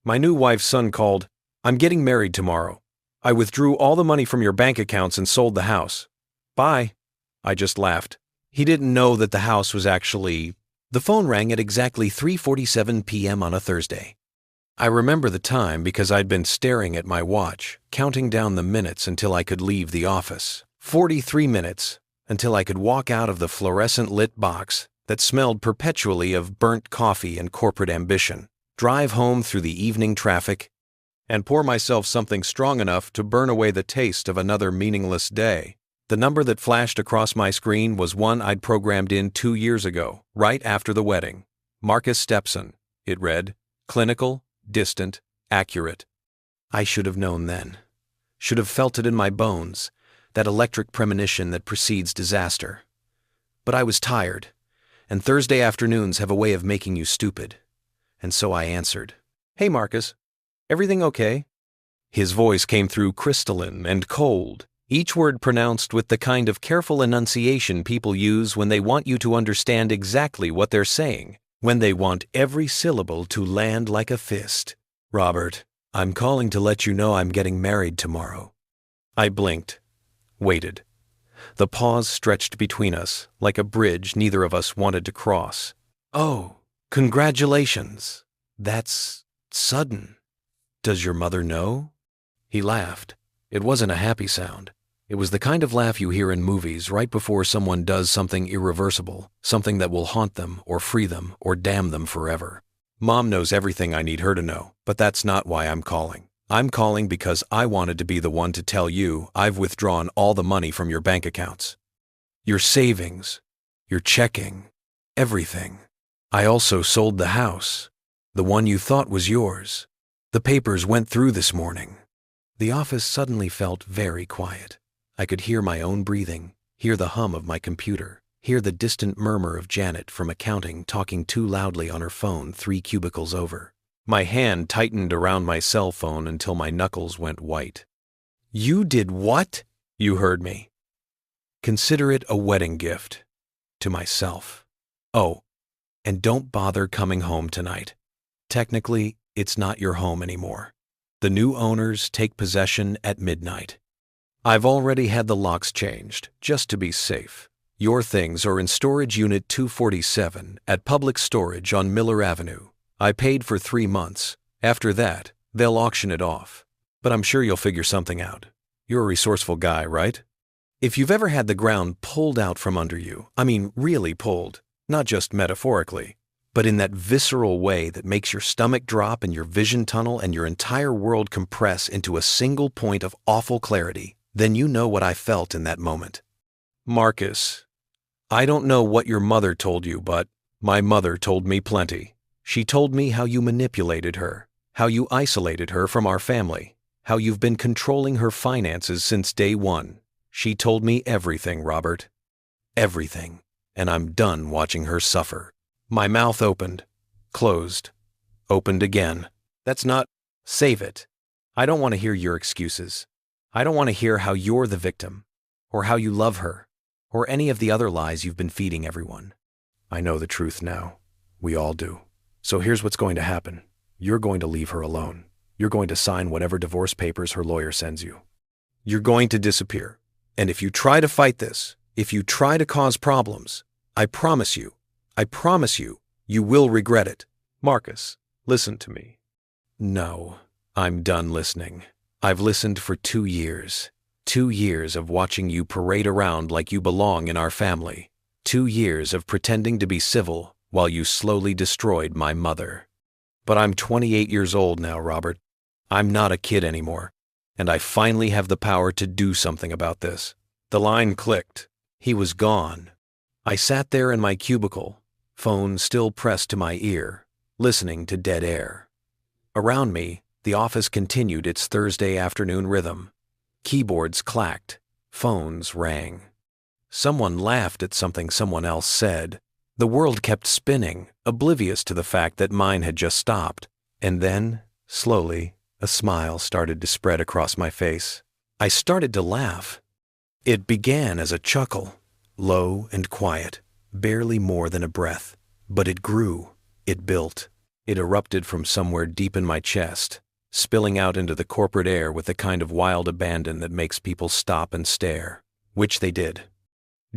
My new wife's son called. I'm getting married tomorrow. I withdrew all the money from your bank accounts and sold the house. Bye. I just laughed. He didn't know that the house was actually... The phone rang at exactly 3:47 p.m. on a Thursday. I remember the time because I'd been staring at my watch, counting down the minutes until I could leave the office. 43 minutes until I could walk out of the fluorescent lit box that smelled perpetually of burnt coffee and corporate ambition, drive home through the evening traffic, and pour myself something strong enough to burn away the taste of another meaningless day. The number that flashed across my screen was one I'd programmed in 2 years ago, right after the wedding. Marcus StepSon, it read. Clinical, distant, accurate. I should have known then. Should have felt it in my bones, that electric premonition that precedes disaster. But I was tired, and Thursday afternoons have a way of making you stupid. And so I answered, "Hey Marcus, everything okay?" His voice came through crystalline and cold, each word pronounced with the kind of careful enunciation people use when they want you to understand exactly what they're saying, when they want every syllable to land like a fist. "Robert, I'm calling to let you know I'm getting married tomorrow." I blinked, waited. The pause stretched between us, like a bridge neither of us wanted to cross. "Oh, congratulations. That's sudden. Does your mother know?" He laughed. It wasn't a happy sound. It was the kind of laugh you hear in movies right before someone does something irreversible, something that will haunt them or free them or damn them forever. Mom knows everything I need her to know, but that's not why I'm calling. I'm calling because I wanted to be the one to tell you I've withdrawn all the money from your bank accounts. Your savings, your checking, everything. I also sold the house, the one you thought was yours. The papers went through this morning. The office suddenly felt very quiet. I could hear my own breathing, hear the hum of my computer, hear the distant murmur of Janet from accounting talking too loudly on her phone 3 cubicles over. My hand tightened around my cell phone until my knuckles went white. "You did what?" You heard me. "Consider it a wedding gift. To myself. Oh, and don't bother coming home tonight. Technically, it's not your home anymore. The new owners take possession at midnight. I've already had the locks changed, just to be safe. Your things are in storage unit 247 at public storage on Miller Avenue. I paid for 3 months. After that, they'll auction it off. But I'm sure you'll figure something out. You're a resourceful guy, right? If you've ever had the ground pulled out from under you, I mean really pulled, not just metaphorically, but in that visceral way that makes your stomach drop and your vision tunnel and your entire world compress into a single point of awful clarity, then you know what I felt in that moment. Marcus, I don't know what your mother told you, but my mother told me plenty. She told me how you manipulated her, how you isolated her from our family, how you've been controlling her finances since day one. She told me everything, Robert. Everything. And I'm done watching her suffer. My mouth opened, closed, opened again. That's not... Save it. I don't want to hear your excuses. I don't want to hear how you're the victim, or how you love her, or any of the other lies you've been feeding everyone. I know the truth now. We all do. So here's what's going to happen. You're going to leave her alone. You're going to sign whatever divorce papers her lawyer sends you. You're going to disappear. And if you try to fight this, if you try to cause problems, I promise you, you will regret it. Marcus, listen to me. No, I'm done listening. I've listened for 2 years. 2 years of watching you parade around like you belong in our family. 2 years of pretending to be civil while you slowly destroyed my mother. But I'm 28 years old now, Robert. I'm not a kid anymore, and I finally have the power to do something about this. The line clicked. He was gone. I sat there in my cubicle, phone still pressed to my ear, listening to dead air. Around me, the office continued its Thursday afternoon rhythm. Keyboards clacked. Phones rang. Someone laughed at something someone else said. The world kept spinning, oblivious to the fact that mine had just stopped. And then, slowly, a smile started to spread across my face. I started to laugh. It began as a chuckle, low and quiet, barely more than a breath. But it grew. It built. It erupted from somewhere deep in my chest, spilling out into the corporate air with the kind of wild abandon that makes people stop and stare, which they did.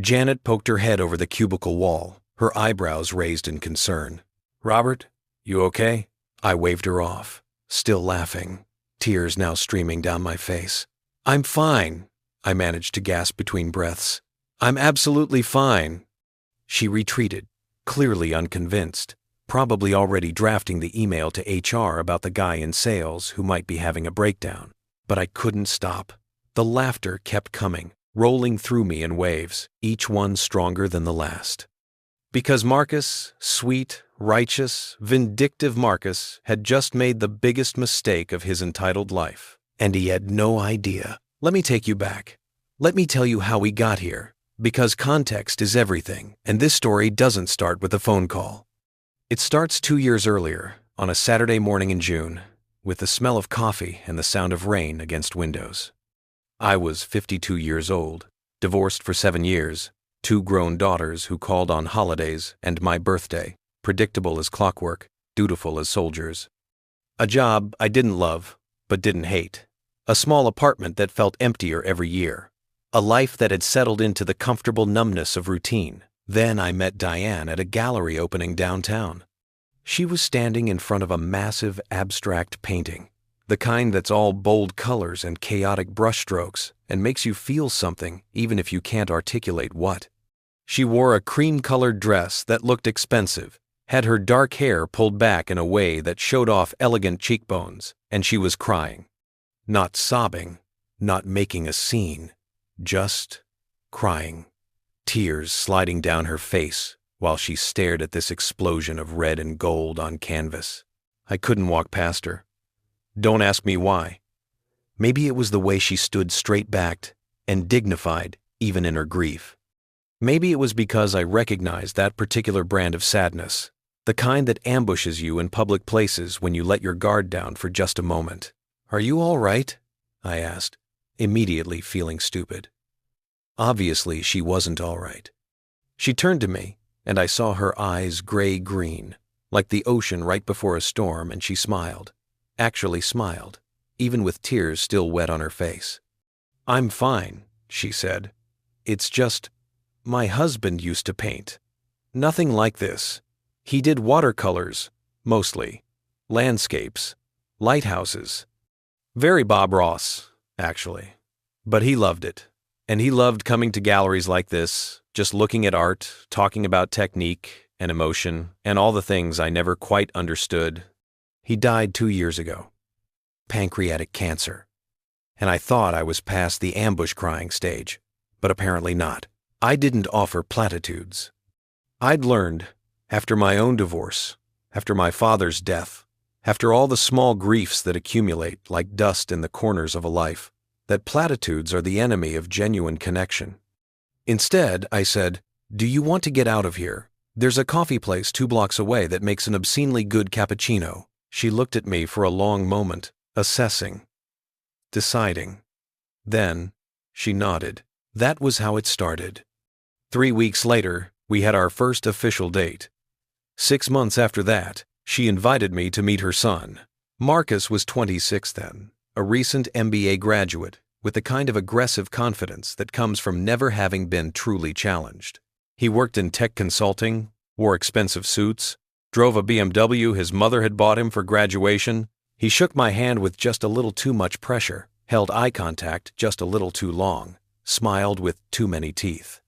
Janet poked her head over the cubicle wall, her eyebrows raised in concern. "Robert, you okay?" I waved her off, still laughing, tears now streaming down my face. "I'm fine," I managed to gasp between breaths. "I'm absolutely fine." She retreated, clearly unconvinced, probably already drafting the email to HR about the guy in sales who might be having a breakdown. But I couldn't stop. The laughter kept coming, rolling through me in waves, each one stronger than the last. Because Marcus, sweet, righteous, vindictive Marcus, had just made the biggest mistake of his entitled life, and he had no idea. Let me take you back. Let me tell you how we got here, because context is everything, and this story doesn't start with a phone call. It starts 2 years earlier, on a Saturday morning in June, with the smell of coffee and the sound of rain against windows. I was 52 years old, divorced for 7 years, 2 grown daughters who called on holidays, and my birthday, predictable as clockwork, dutiful as soldiers. A job I didn't love, but didn't hate. A small apartment that felt emptier every year. A life that had settled into the comfortable numbness of routine. Then I met Diane at a gallery opening downtown. She was standing in front of a massive abstract painting, the kind that's all bold colors and chaotic brushstrokes and makes you feel something even if you can't articulate what. She wore a cream-colored dress that looked expensive, had her dark hair pulled back in a way that showed off elegant cheekbones, and she was crying. Not sobbing, not making a scene, just crying. Tears sliding down her face while she stared at this explosion of red and gold on canvas. I couldn't walk past her. Don't ask me why. Maybe it was the way she stood straight-backed and dignified even in her grief. Maybe it was because I recognized that particular brand of sadness, the kind that ambushes you in public places when you let your guard down for just a moment. "Are you all right?" I asked, immediately feeling stupid. Obviously, she wasn't all right. She turned to me, and I saw her eyes gray-green, like the ocean right before a storm, and she smiled. Actually smiled, even with tears still wet on her face. "I'm fine," she said. "It's just, my husband used to paint. Nothing like this. He did watercolors, mostly. Landscapes. Lighthouses. Very Bob Ross, actually. But he loved it. And he loved coming to galleries like this, just looking at art, talking about technique and emotion, and all the things I never quite understood. He died 2 years ago. Pancreatic cancer. And I thought I was past the ambush crying stage, but apparently not. I didn't offer platitudes. I'd learned, after my own divorce, after my father's death, after all the small griefs that accumulate like dust in the corners of a life, that platitudes are the enemy of genuine connection. Instead, I said, "Do you want to get out of here? There's a coffee place 2 blocks away that makes an obscenely good cappuccino." She looked at me for a long moment, assessing, deciding. Then, she nodded. That was how it started. 3 weeks later, we had our first official date. 6 months after that, she invited me to meet her son. Marcus was 26 then, a recent MBA graduate with the kind of aggressive confidence that comes from never having been truly challenged. He worked in tech consulting, wore expensive suits, drove a BMW his mother had bought him for graduation. He shook my hand with just a little too much pressure, held eye contact just a little too long, smiled with too many teeth.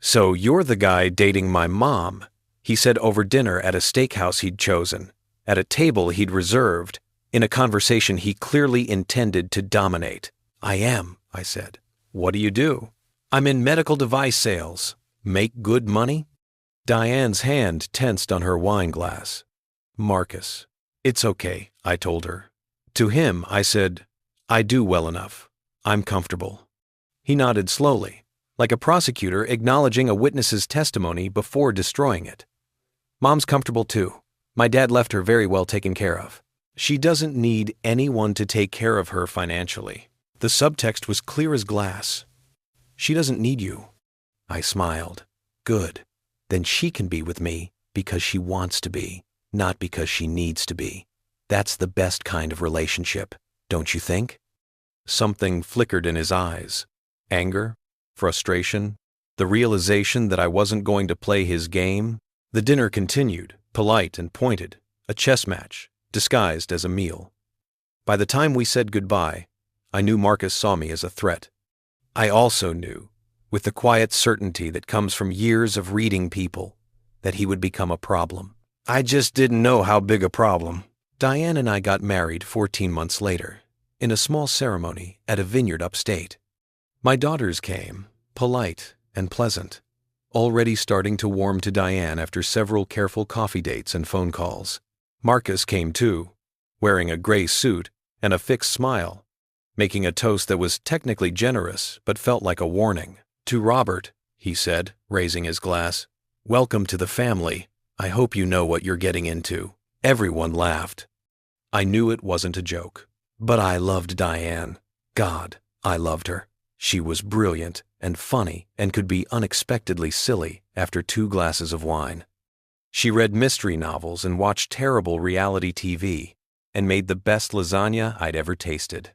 "So you're the guy dating my mom," he said over dinner at a steakhouse he'd chosen, at a table he'd reserved, in a conversation he clearly intended to dominate. "I am," I said. "What do you do?" "I'm in medical device sales. Make good money?" Diane's hand tensed on her wine glass. "Marcus." "It's okay," I told her. To him, I said, "I do well enough. I'm comfortable." He nodded slowly, like a prosecutor acknowledging a witness's testimony before destroying it. "Mom's comfortable too. My dad left her very well taken care of. She doesn't need anyone to take care of her financially." The subtext was clear as glass. "She doesn't need you." I smiled. "Good. Then she can be with me because she wants to be, not because she needs to be. That's the best kind of relationship, don't you think? Something flickered in his eyes. Anger? Frustration? The realization that I wasn't going to play his game? The dinner continued, polite and pointed, a chess match, disguised as a meal. By the time we said goodbye, I knew Marcus saw me as a threat. I also knew, with the quiet certainty that comes from years of reading people, that he would become a problem. I just didn't know how big a problem. Diane and I got married 14 months later, in a small ceremony at a vineyard upstate. My daughters came, polite and pleasant, already starting to warm to Diane after several careful coffee dates and phone calls. Marcus came too, wearing a gray suit and a fixed smile, making a toast that was technically generous but felt like a warning. To Robert, he said, raising his glass, "Welcome to the family. I hope you know what you're getting into." Everyone laughed. I knew it wasn't a joke. But I loved Diane. God, I loved her. She was brilliant and funny and could be unexpectedly silly after 2 glasses of wine. She read mystery novels and watched terrible reality TV and made the best lasagna I'd ever tasted.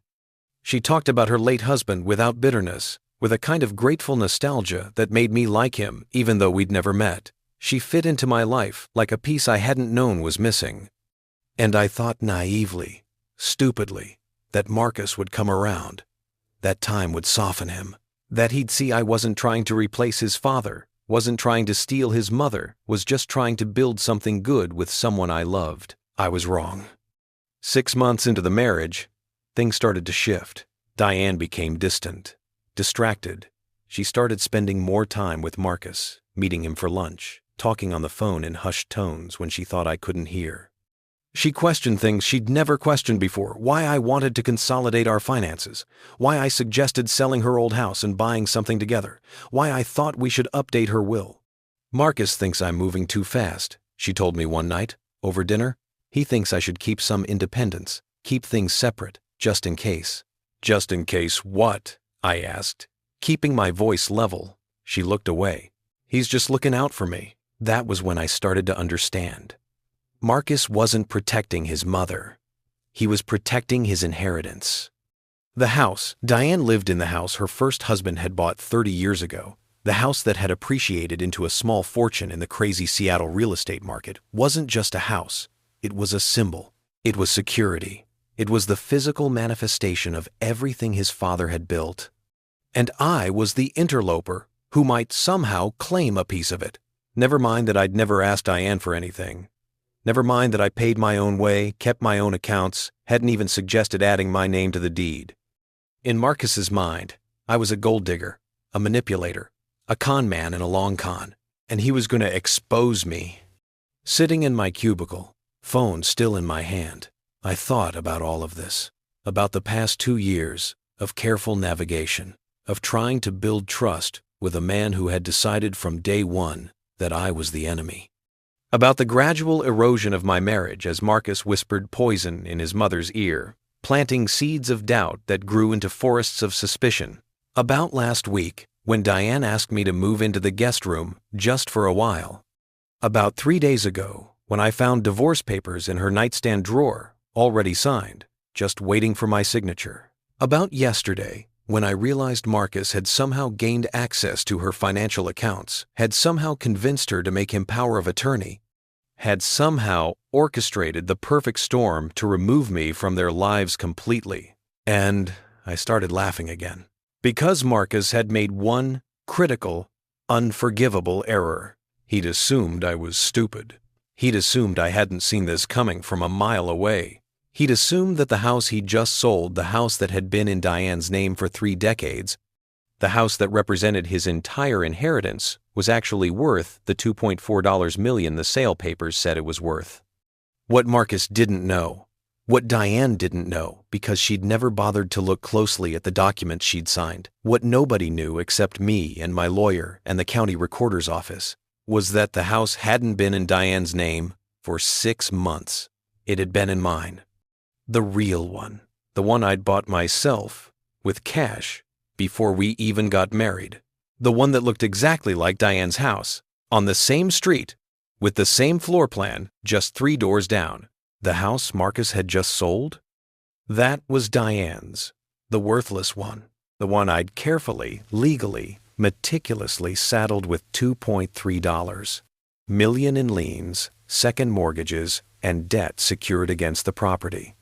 She talked about her late husband without bitterness, with a kind of grateful nostalgia that made me like him even though we'd never met. She fit into my life like a piece I hadn't known was missing. And I thought naively, stupidly, that Marcus would come around. That time would soften him. That he'd see I wasn't trying to replace his father, wasn't trying to steal his mother, was just trying to build something good with someone I loved. I was wrong. 6 months into the marriage, things started to shift. Diane became distant, distracted. She started spending more time with Marcus, meeting him for lunch, talking on the phone in hushed tones when she thought I couldn't hear. She questioned things she'd never questioned before, why I wanted to consolidate our finances, why I suggested selling her old house and buying something together, why I thought we should update her will. "Marcus thinks I'm moving too fast," she told me one night, over dinner. "He thinks I should keep some independence, keep things separate, just in case." "Just in case what?" I asked. Keeping my voice level, she looked away. "He's just looking out for me." That was when I started to understand. Marcus wasn't protecting his mother. He was protecting his inheritance. The house, Diane lived in the house her first husband had bought 30 years ago. The house that had appreciated into a small fortune in the crazy Seattle real estate market wasn't just a house. It was a symbol. It was security. It was the physical manifestation of everything his father had built. And I was the interloper who might somehow claim a piece of it. Never mind that I'd never asked Diane for anything. Never mind that I paid my own way, kept my own accounts, hadn't even suggested adding my name to the deed. In Marcus's mind, I was a gold digger, a manipulator, a con man and a long con, and he was going to expose me. Sitting in my cubicle, phone still in my hand, I thought about all of this, about the past 2 years of careful navigation, of trying to build trust with a man who had decided from day one that I was the enemy. About the gradual erosion of my marriage as Marcus whispered poison in his mother's ear, planting seeds of doubt that grew into forests of suspicion. About last week, when Diane asked me to move into the guest room just for a while. About 3 days ago, when I found divorce papers in her nightstand drawer, already signed, just waiting for my signature. About yesterday, when I realized Marcus had somehow gained access to her financial accounts, had somehow convinced her to make him power of attorney, had somehow orchestrated the perfect storm to remove me from their lives completely. And I started laughing again. Because Marcus had made one critical, unforgivable error. He'd assumed I was stupid. He'd assumed I hadn't seen this coming from a mile away. He'd assumed that the house he'd just sold, the house that had been in Diane's name for 3 decades, the house that represented his entire inheritance, was actually worth the $2.4 million the sale papers said it was worth. What Marcus didn't know, what Diane didn't know because she'd never bothered to look closely at the documents she'd signed, what nobody knew except me and my lawyer and the county recorder's office, was that the house hadn't been in Diane's name for 6 months. It had been in mine. The real one, the one I'd bought myself, with cash, before we even got married. The one that looked exactly like Diane's house, on the same street, with the same floor plan, just 3 doors down. The house Marcus had just sold? That was Diane's, the worthless one, the one I'd carefully, legally, meticulously saddled with $2.3 million in liens, second mortgages, and debt secured against the property.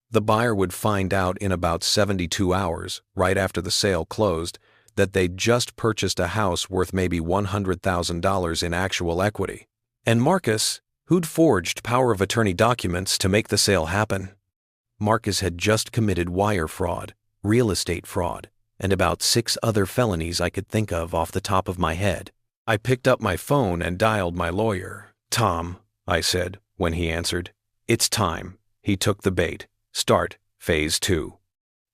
The buyer would find out in about 72 hours, right after the sale closed, that they'd just purchased a house worth maybe $100,000 in actual equity. And Marcus, who'd forged power of attorney documents to make the sale happen. Marcus had just committed wire fraud, real estate fraud, and about 6 other felonies I could think of off the top of my head. I picked up my phone and dialed my lawyer. "Tom," I said when he answered. "It's time." He took the bait. "Start phase 2.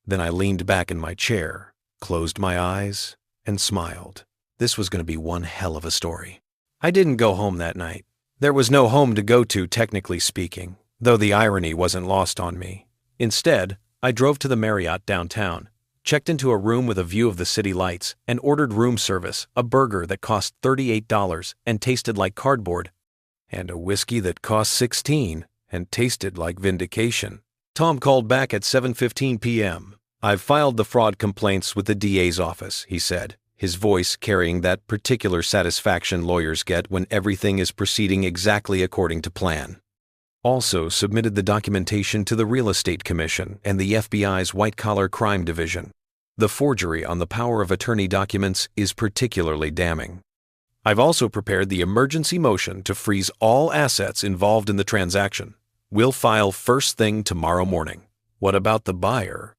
Then I leaned back in my chair, closed my eyes, and smiled. This was going to be one hell of a story. I didn't go home that night. There was no home to go to, technically speaking, though the irony wasn't lost on me. Instead, I drove to the Marriott downtown, checked into a room with a view of the city lights, and ordered room service, a burger that cost $38 and tasted like cardboard, and a whiskey that cost $16 and tasted like vindication. Tom called back at 7:15 p.m. "I've filed the fraud complaints with the DA's office," he said, his voice carrying that particular satisfaction lawyers get when everything is proceeding exactly according to plan. "Also submitted the documentation to the Real Estate Commission and the FBI's White-Collar Crime Division. The forgery on the power of attorney documents is particularly damning. I've also prepared the emergency motion to freeze all assets involved in the transaction. We'll file first thing tomorrow morning." "What about the buyer?"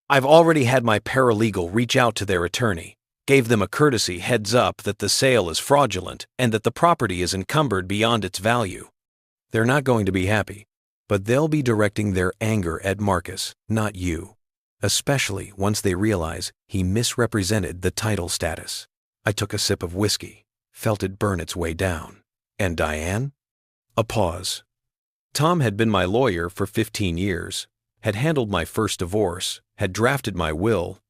"I've already had my paralegal reach out to their attorney, gave them a courtesy heads up that the sale is fraudulent and that the property is encumbered beyond its value. They're not going to be happy, but they'll be directing their anger at Marcus, not you, especially once they realize he misrepresented the title status." I took a sip of whiskey, felt it burn its way down. "And Diane?" A pause. Tom had been my lawyer for 15 years, had handled my first divorce, had drafted my will,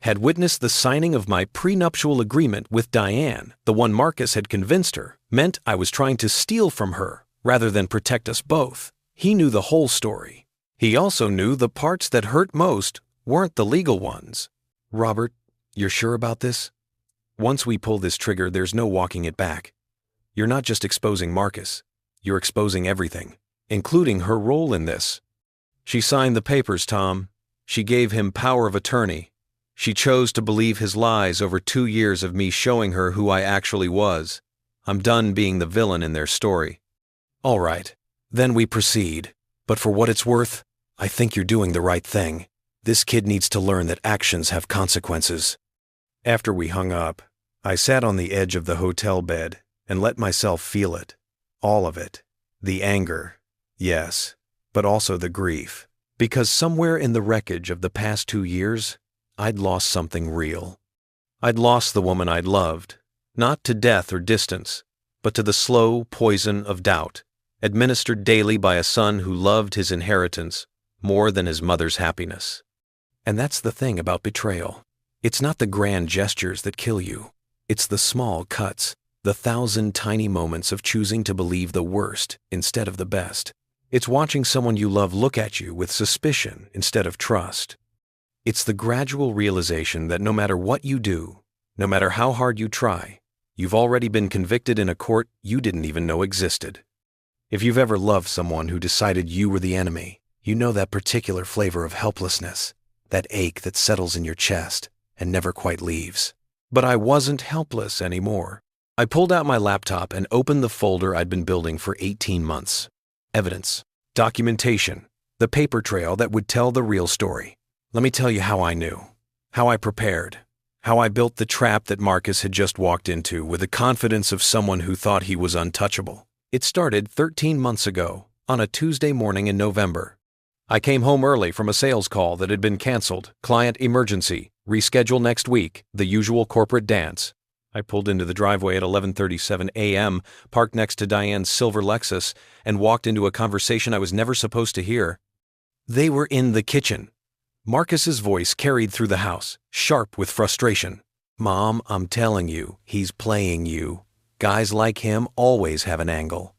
had witnessed the signing of my prenuptial agreement with Diane, the one Marcus had convinced her meant I was trying to steal from her rather than protect us both. He knew the whole story. He also knew the parts that hurt most weren't the legal ones. "Robert, you're sure about this? Once we pull this trigger, there's no walking it back. You're not just exposing Marcus, you're exposing everything, including her role in this." "She signed the papers, Tom. She gave him power of attorney. She chose to believe his lies over 2 years of me showing her who I actually was. I'm done being the villain in their story." "All right, then we proceed. But for what it's worth, I think you're doing the right thing. This kid needs to learn that actions have consequences." After we hung up, I sat on the edge of the hotel bed and let myself feel it. All of it. The anger, yes, but also the grief. Because somewhere in the wreckage of the past 2 years, I'd lost something real. I'd lost the woman I'd loved, not to death or distance, but to the slow poison of doubt, administered daily by a son who loved his inheritance more than his mother's happiness. And that's the thing about betrayal. It's not the grand gestures that kill you. It's the small cuts, the 1,000 tiny moments of choosing to believe the worst instead of the best. It's watching someone you love look at you with suspicion instead of trust. It's the gradual realization that no matter what you do, no matter how hard you try, you've already been convicted in a court you didn't even know existed. If you've ever loved someone who decided you were the enemy, you know that particular flavor of helplessness, that ache that settles in your chest and never quite leaves. But I wasn't helpless anymore. I pulled out my laptop and opened the folder I'd been building for 18 months. Evidence, documentation, the paper trail that would tell the real story. Let me tell you how I knew, how I prepared, how I built the trap that Marcus had just walked into with the confidence of someone who thought he was untouchable. It started 13 months ago, on a Tuesday morning in November. I came home early from a sales call that had been canceled, client emergency, reschedule next week, the usual corporate dance. I pulled into the driveway at 11:37 a.m., parked next to Diane's silver Lexus, and walked into a conversation I was never supposed to hear. They were in the kitchen. Marcus's voice carried through the house, sharp with frustration. "Mom, I'm telling you, he's playing you. Guys like him always have an angle.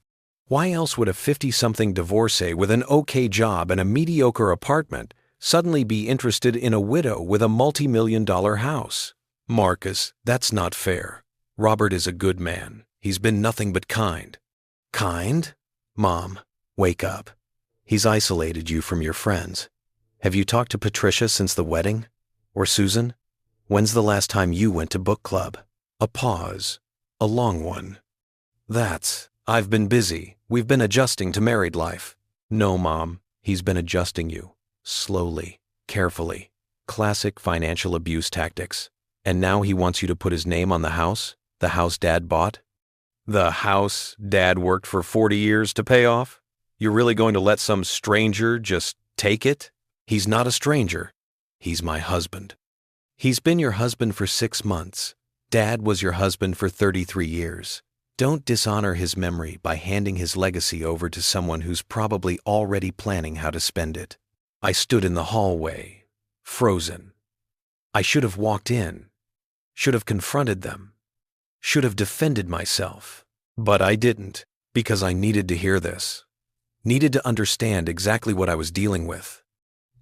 Why else would a 50-something divorcee with an okay job and a mediocre apartment suddenly be interested in a widow with a multi-million-dollar house? Marcus, that's not fair. Robert is a good man. He's been nothing but kind. Kind? Mom, wake up. He's isolated you from your friends. Have you talked to Patricia since the wedding? Or Susan? When's the last time you went to book club? A pause. A long one. I've been busy. We've been adjusting to married life. No, Mom. He's been adjusting you. Slowly. Carefully. Classic financial abuse tactics. And now he wants you to put his name on the house Dad bought? The house Dad worked for 40 years to pay off? You're really going to let some stranger just take it? He's not a stranger. He's my husband. He's been your husband for 6 months. Dad was your husband for 33 years. Don't dishonor his memory by handing his legacy over to someone who's probably already planning how to spend it. I stood in the hallway, frozen. I should have walked in, should have confronted them, should have defended myself. But I didn't, because I needed to hear this. Needed to understand exactly what I was dealing with.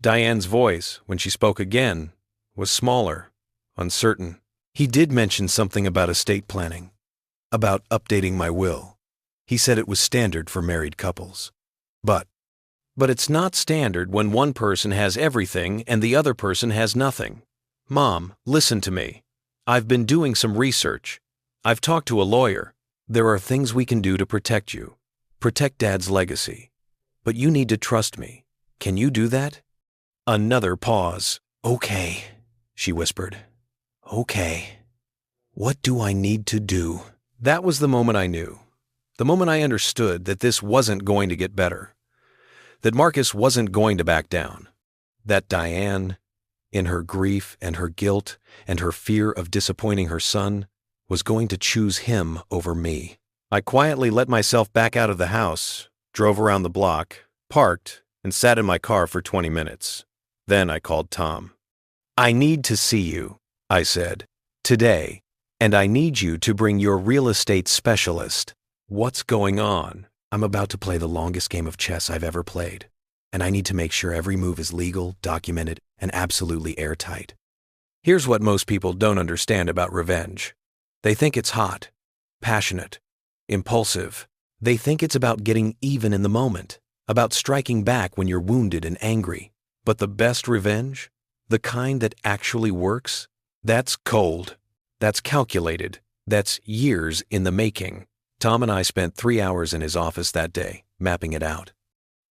Diane's voice, when she spoke again, was smaller, uncertain. He did mention something about estate planning, about updating my will. He said it was standard for married couples. But it's not standard when one person has everything and the other person has nothing. Mom, listen to me. I've been doing some research. I've talked to a lawyer. There are things we can do to protect you, protect Dad's legacy. But you need to trust me. Can you do that? Another pause. Okay, she whispered. Okay. What do I need to do? That was the moment I knew. The moment I understood that this wasn't going to get better. That Marcus wasn't going to back down. That Diane, in her grief and her guilt and her fear of disappointing her son, was going to choose him over me. I quietly let myself back out of the house, drove around the block, parked, and sat in my car for 20 minutes. Then I called Tom. I need to see you, I said, today, and I need you to bring your real estate specialist. What's going on? I'm about to play the longest game of chess I've ever played, and I need to make sure every move is legal, documented, and absolutely airtight. Here's what most people don't understand about revenge. They think it's hot, passionate, impulsive. They think it's about getting even in the moment, about striking back when you're wounded and angry. But the best revenge, the kind that actually works, that's cold, that's calculated, that's years in the making. Tom and I spent 3 hours in his office that day, mapping it out.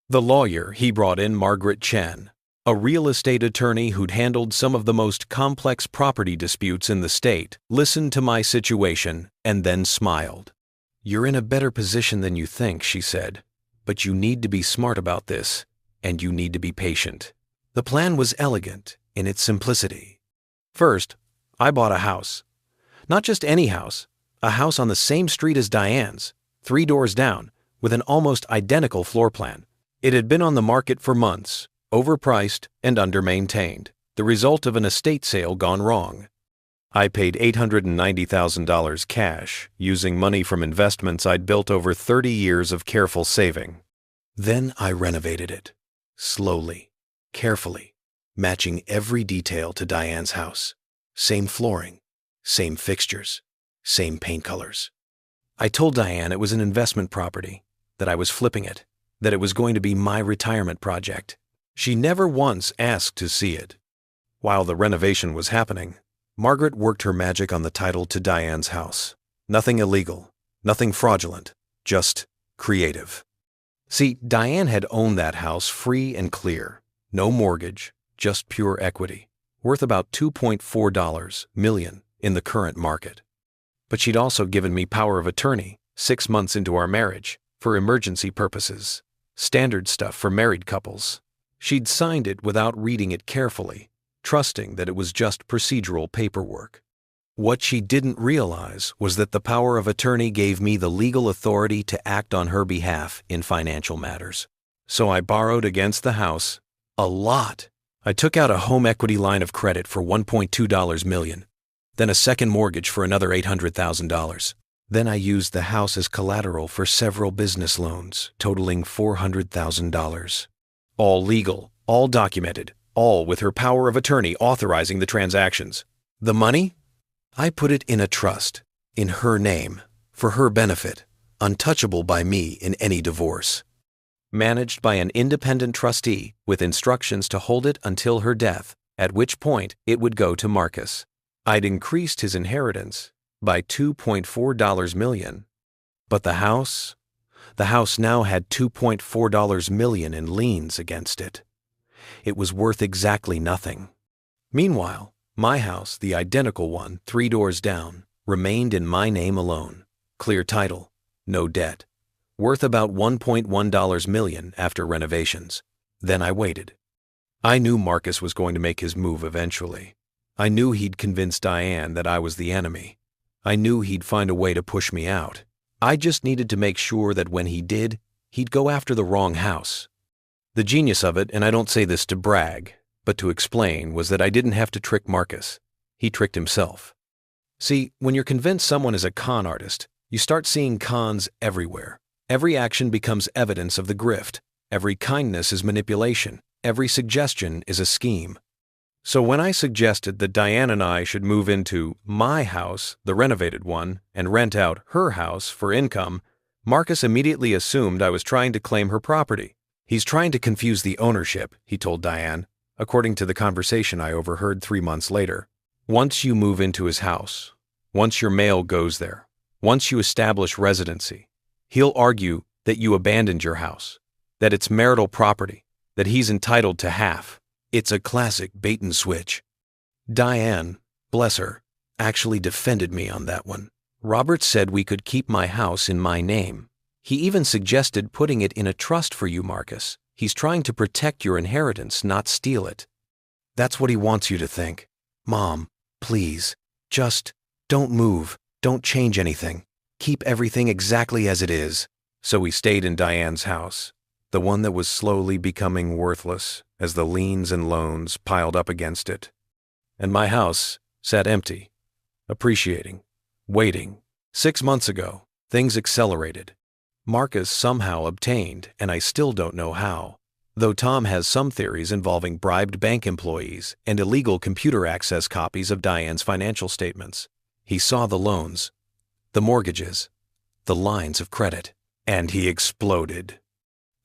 The lawyer he brought in, Margaret Chen, a real estate attorney who'd handled some of the most complex property disputes in the state, listened to my situation and then smiled. You're in a better position than you think, she said, but you need to be smart about this, and you need to be patient. The plan was elegant in its simplicity. First, I bought a house. Not just any house, a house on the same street as Diane's, 3 doors down, with an almost identical floor plan. It had been on the market for months, overpriced and under-maintained, the result of an estate sale gone wrong. I paid $890,000 cash, using money from investments I'd built over 30 years of careful saving. Then I renovated it, slowly, carefully, matching every detail to Diane's house. Same flooring, same fixtures, same paint colors. I told Diane it was an investment property, that I was flipping it, that it was going to be my retirement project. She never once asked to see it. While the renovation was happening, Margaret worked her magic on the title to Diane's house. Nothing illegal, nothing fraudulent, just creative. See, Diane had owned that house free and clear. No mortgage, just pure equity, worth about $2.4 million in the current market. But she'd also given me power of attorney 6 months into our marriage for emergency purposes, standard stuff for married couples. She'd signed it without reading it carefully, trusting that it was just procedural paperwork. What she didn't realize was that the power of attorney gave me the legal authority to act on her behalf in financial matters. So I borrowed against the house a lot. I took out a home equity line of credit for $1.2 million, then a second mortgage for another $800,000. Then I used the house as collateral for several business loans, totaling $400,000. All legal, all documented, all with her power of attorney authorizing the transactions. The money? I put it in a trust, in her name, for her benefit, untouchable by me in any divorce. Managed by an independent trustee with instructions to hold it until her death, at which point it would go to Marcus. I'd increased his inheritance by $2.4 million. But the house now had $2.4 million in liens against it. It was worth exactly nothing. Meanwhile, my house, the identical one 3 doors down, remained in my name alone. Clear title, no debt. Worth about $1.1 million after renovations. Then I waited. I knew Marcus was going to make his move eventually. I knew he'd convince Diane that I was the enemy. I knew he'd find a way to push me out. I just needed to make sure that when he did, he'd go after the wrong house. The genius of it, and I don't say this to brag, but to explain, was that I didn't have to trick Marcus. He tricked himself. See, when you're convinced someone is a con artist, you start seeing cons everywhere. Every action becomes evidence of the grift. Every kindness is manipulation. Every suggestion is a scheme. So when I suggested that Diane and I should move into my house, the renovated one, and rent out her house for income, Marcus immediately assumed I was trying to claim her property. He's trying to confuse the ownership, he told Diane, according to the conversation I overheard 3 months later. Once you move into his house, once your mail goes there, once you establish residency, he'll argue that you abandoned your house, that it's marital property, that he's entitled to half. It's a classic bait and switch. Diane, bless her, actually defended me on that one. Robert said we could keep my house in my name. He even suggested putting it in a trust for you, Marcus. He's trying to protect your inheritance, not steal it. That's what he wants you to think. Mom, please, just don't move, don't change anything. Keep everything exactly as it is. So we stayed in Diane's house, the one that was slowly becoming worthless as the liens and loans piled up against it. And my house sat empty, appreciating, waiting. 6 months ago, things accelerated. Marcus somehow obtained, and I still don't know how, though Tom has some theories involving bribed bank employees and illegal computer access copies of Diane's financial statements. He saw the loans, the mortgages, the lines of credit, and he exploded.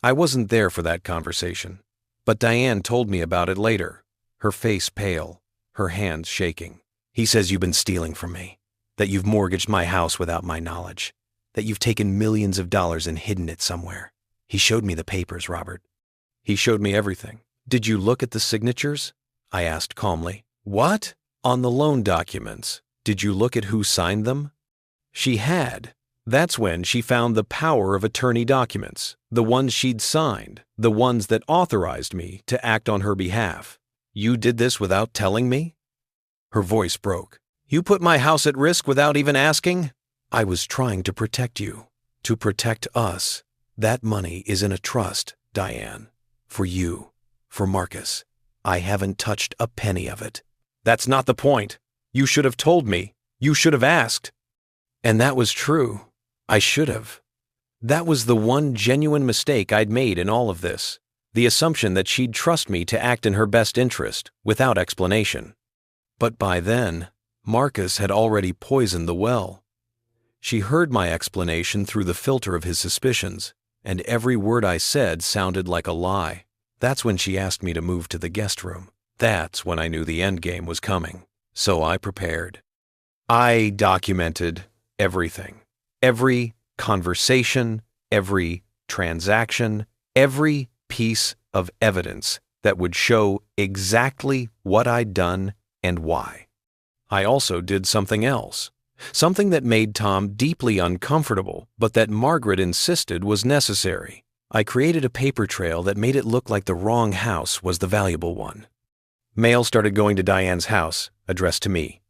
I wasn't there for that conversation, but Diane told me about it later, her face pale, her hands shaking. He says you've been stealing from me, that you've mortgaged my house without my knowledge, that you've taken millions of dollars and hidden it somewhere. He showed me the papers, Robert. He showed me everything. Did you look at the signatures? I asked calmly. What? On the loan documents. Did you look at who signed them? She had. That's when she found the power of attorney documents, the ones she'd signed, the ones that authorized me to act on her behalf. You did this without telling me? Her voice broke. You put my house at risk without even asking? I was trying to protect you, to protect us. That money is in a trust, Diane. For you, for Marcus. I haven't touched a penny of it. That's not the point. You should have told me. You should have asked. And that was true. I should have. That was the one genuine mistake I'd made in all of this. The assumption that she'd trust me to act in her best interest, without explanation. But by then, Marcus had already poisoned the well. She heard my explanation through the filter of his suspicions, and every word I said sounded like a lie. That's when she asked me to move to the guest room. That's when I knew the end game was coming. So I prepared. I documented everything. Every conversation, every transaction, every piece of evidence that would show exactly what I'd done and why. I also did something else. Something that made Tom deeply uncomfortable, but that Margaret insisted was necessary. I created a paper trail that made it look like the wrong house was the valuable one. Mail started going to Diane's house, addressed to me.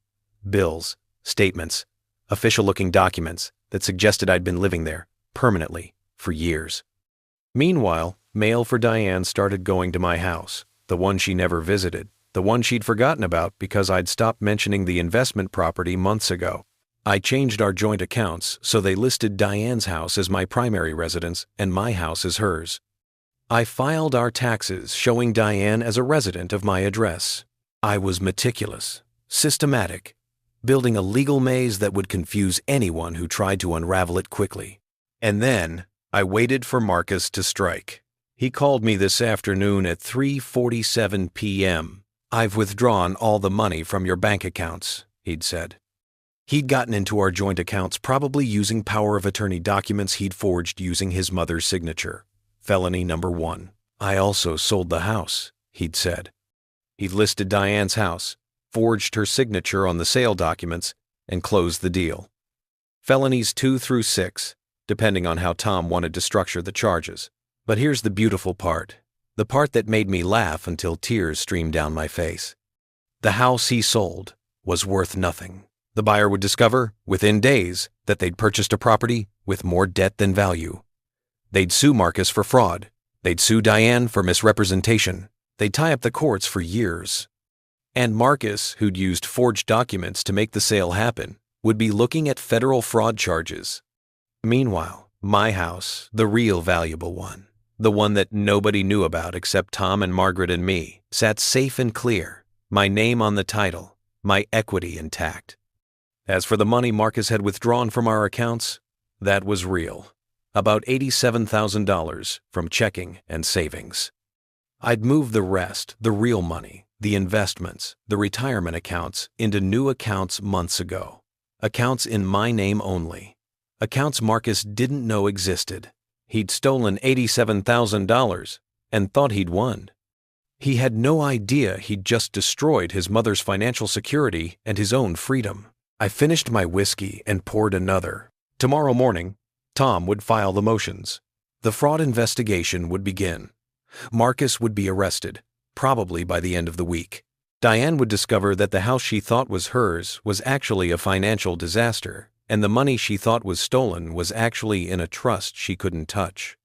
Bills, statements, official-looking documents that suggested I'd been living there, permanently, for years. Meanwhile, mail for Diane started going to my house, the one she never visited, the one she'd forgotten about because I'd stopped mentioning the investment property months ago. I changed our joint accounts so they listed Diane's house as my primary residence and my house as hers. I filed our taxes showing Diane as a resident of my address. I was meticulous, systematic, building a legal maze that would confuse anyone who tried to unravel it quickly. And then I waited for Marcus to strike. He called me this afternoon at 3:47 p.m. "I've withdrawn all the money from your bank accounts," he'd said. He'd gotten into our joint accounts probably using power of attorney documents he'd forged using his mother's signature. Felony number 1. I also sold the house, he'd said. He'd listed Diane's house, forged her signature on the sale documents, and closed the deal. Felonies 2 through 6, depending on how Tom wanted to structure the charges. But here's the beautiful part, the part that made me laugh until tears streamed down my face. The house he sold was worth nothing. The buyer would discover, within days, that they'd purchased a property with more debt than value. They'd sue Marcus for fraud. They'd sue Diane for misrepresentation. They'd tie up the courts for years. And Marcus, who'd used forged documents to make the sale happen, would be looking at federal fraud charges. Meanwhile, my house, the real valuable one, the one that nobody knew about except Tom and Margaret and me, sat safe and clear, my name on the title, my equity intact. As for the money Marcus had withdrawn from our accounts, that was real. About $87,000 from checking and savings. I'd moved the rest, the real money, the investments, the retirement accounts, into new accounts months ago. Accounts in my name only. Accounts Marcus didn't know existed. He'd stolen $87,000 and thought he'd won. He had no idea he'd just destroyed his mother's financial security and his own freedom. I finished my whiskey and poured another. Tomorrow morning, Tom would file the motions. The fraud investigation would begin. Marcus would be arrested, probably by the end of the week. Diane would discover that the house she thought was hers was actually a financial disaster, and the money she thought was stolen was actually in a trust she couldn't touch.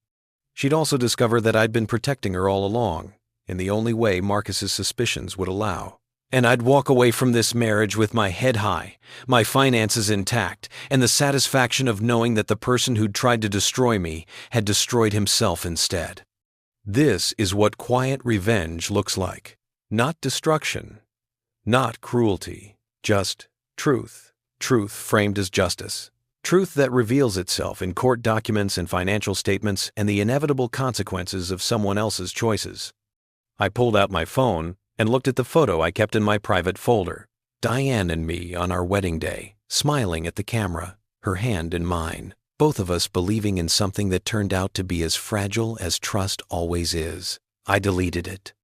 She'd also discover that I'd been protecting her all along, in the only way Marcus's suspicions would allow. And I'd walk away from this marriage with my head high, my finances intact, and the satisfaction of knowing that the person who'd tried to destroy me had destroyed himself instead. This is what quiet revenge looks like. Not destruction, not cruelty, just truth. Truth framed as justice. Truth that reveals itself in court documents and financial statements and the inevitable consequences of someone else's choices. I pulled out my phone and looked at the photo I kept in my private folder. Diane and me on our wedding day, smiling at the camera, her hand in mine, both of us believing in something that turned out to be as fragile as trust always is. I deleted it.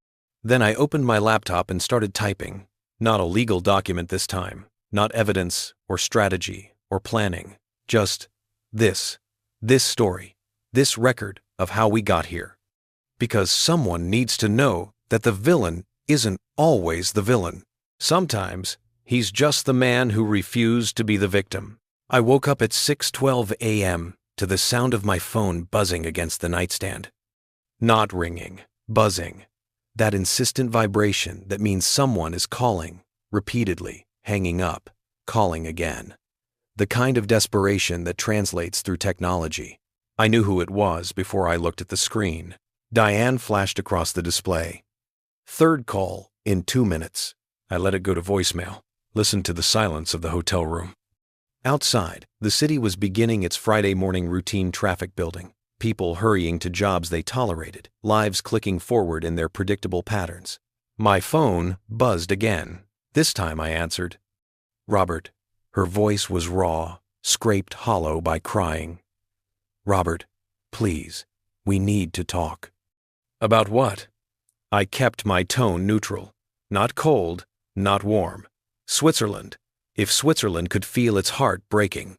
Then I opened my laptop and started typing. Not a legal document this time, not evidence or strategy or planning, just this story, this record of how we got here. Because someone needs to know that the villain isn't always the villain. Sometimes he's just the man who refused to be the victim. I woke up at 6:12 a.m. to the sound of my phone buzzing against the nightstand. Not ringing, buzzing. That insistent vibration that means someone is calling, repeatedly, hanging up, calling again. The kind of desperation that translates through technology. I knew who it was before I looked at the screen. Diane flashed across the display. Third call in 2 minutes. I let it go to voicemail, listened to the silence of the hotel room. Outside, the city was beginning its Friday morning routine traffic building. People hurrying to jobs they tolerated, lives clicking forward in their predictable patterns. My phone buzzed again. This time I answered. Robert. Her voice was raw, scraped hollow by crying. Robert, please, we need to talk. About what? I kept my tone neutral. Not cold, not warm. Switzerland. If Switzerland could feel its heart breaking.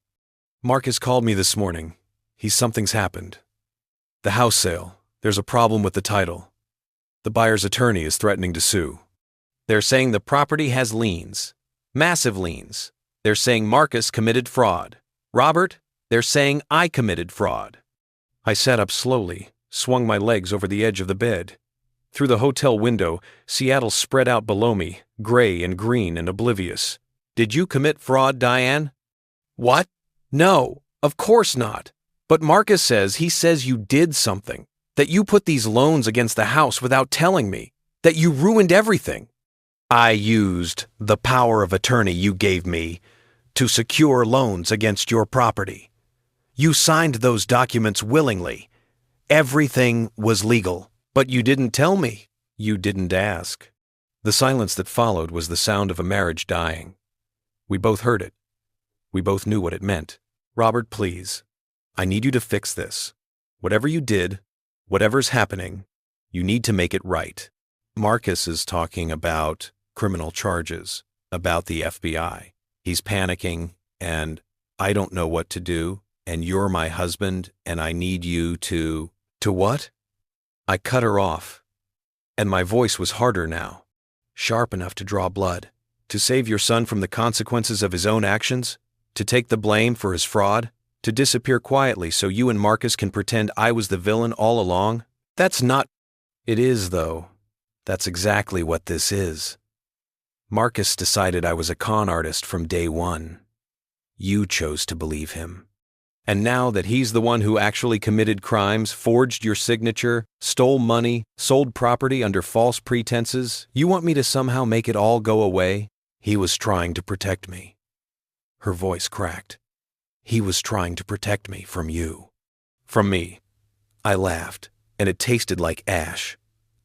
Marcus called me this morning. Something's happened. The house sale. There's a problem with the title. The buyer's attorney is threatening to sue. They're saying the property has liens. Massive liens. They're saying Marcus committed fraud. Robert, they're saying I committed fraud. I sat up slowly, swung my legs over the edge of the bed. Through the hotel window, Seattle spread out below me, gray and green and oblivious. Did you commit fraud, Diane? What? No, of course not. But Marcus says you did something, that you put these loans against the house without telling me, that you ruined everything. I used the power of attorney you gave me to secure loans against your property. You signed those documents willingly. Everything was legal, but you didn't tell me. You didn't ask. The silence that followed was the sound of a marriage dying. We both heard it. We both knew what it meant. Robert, please. I need you to fix this. Whatever you did, whatever's happening, you need to make it right. Marcus is talking about criminal charges, about the FBI. He's panicking, and I don't know what to do, and you're my husband, and I need you to... To what? I cut her off, and my voice was harder now, sharp enough to draw blood. To save your son from the consequences of his own actions? To take the blame for his fraud? To disappear quietly so you and Marcus can pretend I was the villain all along? That's not... It is, though. That's exactly what this is. Marcus decided I was a con artist from day one. You chose to believe him. And now that he's the one who actually committed crimes, forged your signature, stole money, sold property under false pretenses, you want me to somehow make it all go away? He was trying to protect me. Her voice cracked. He was trying to protect me from you. From me. I laughed, and it tasted like ash.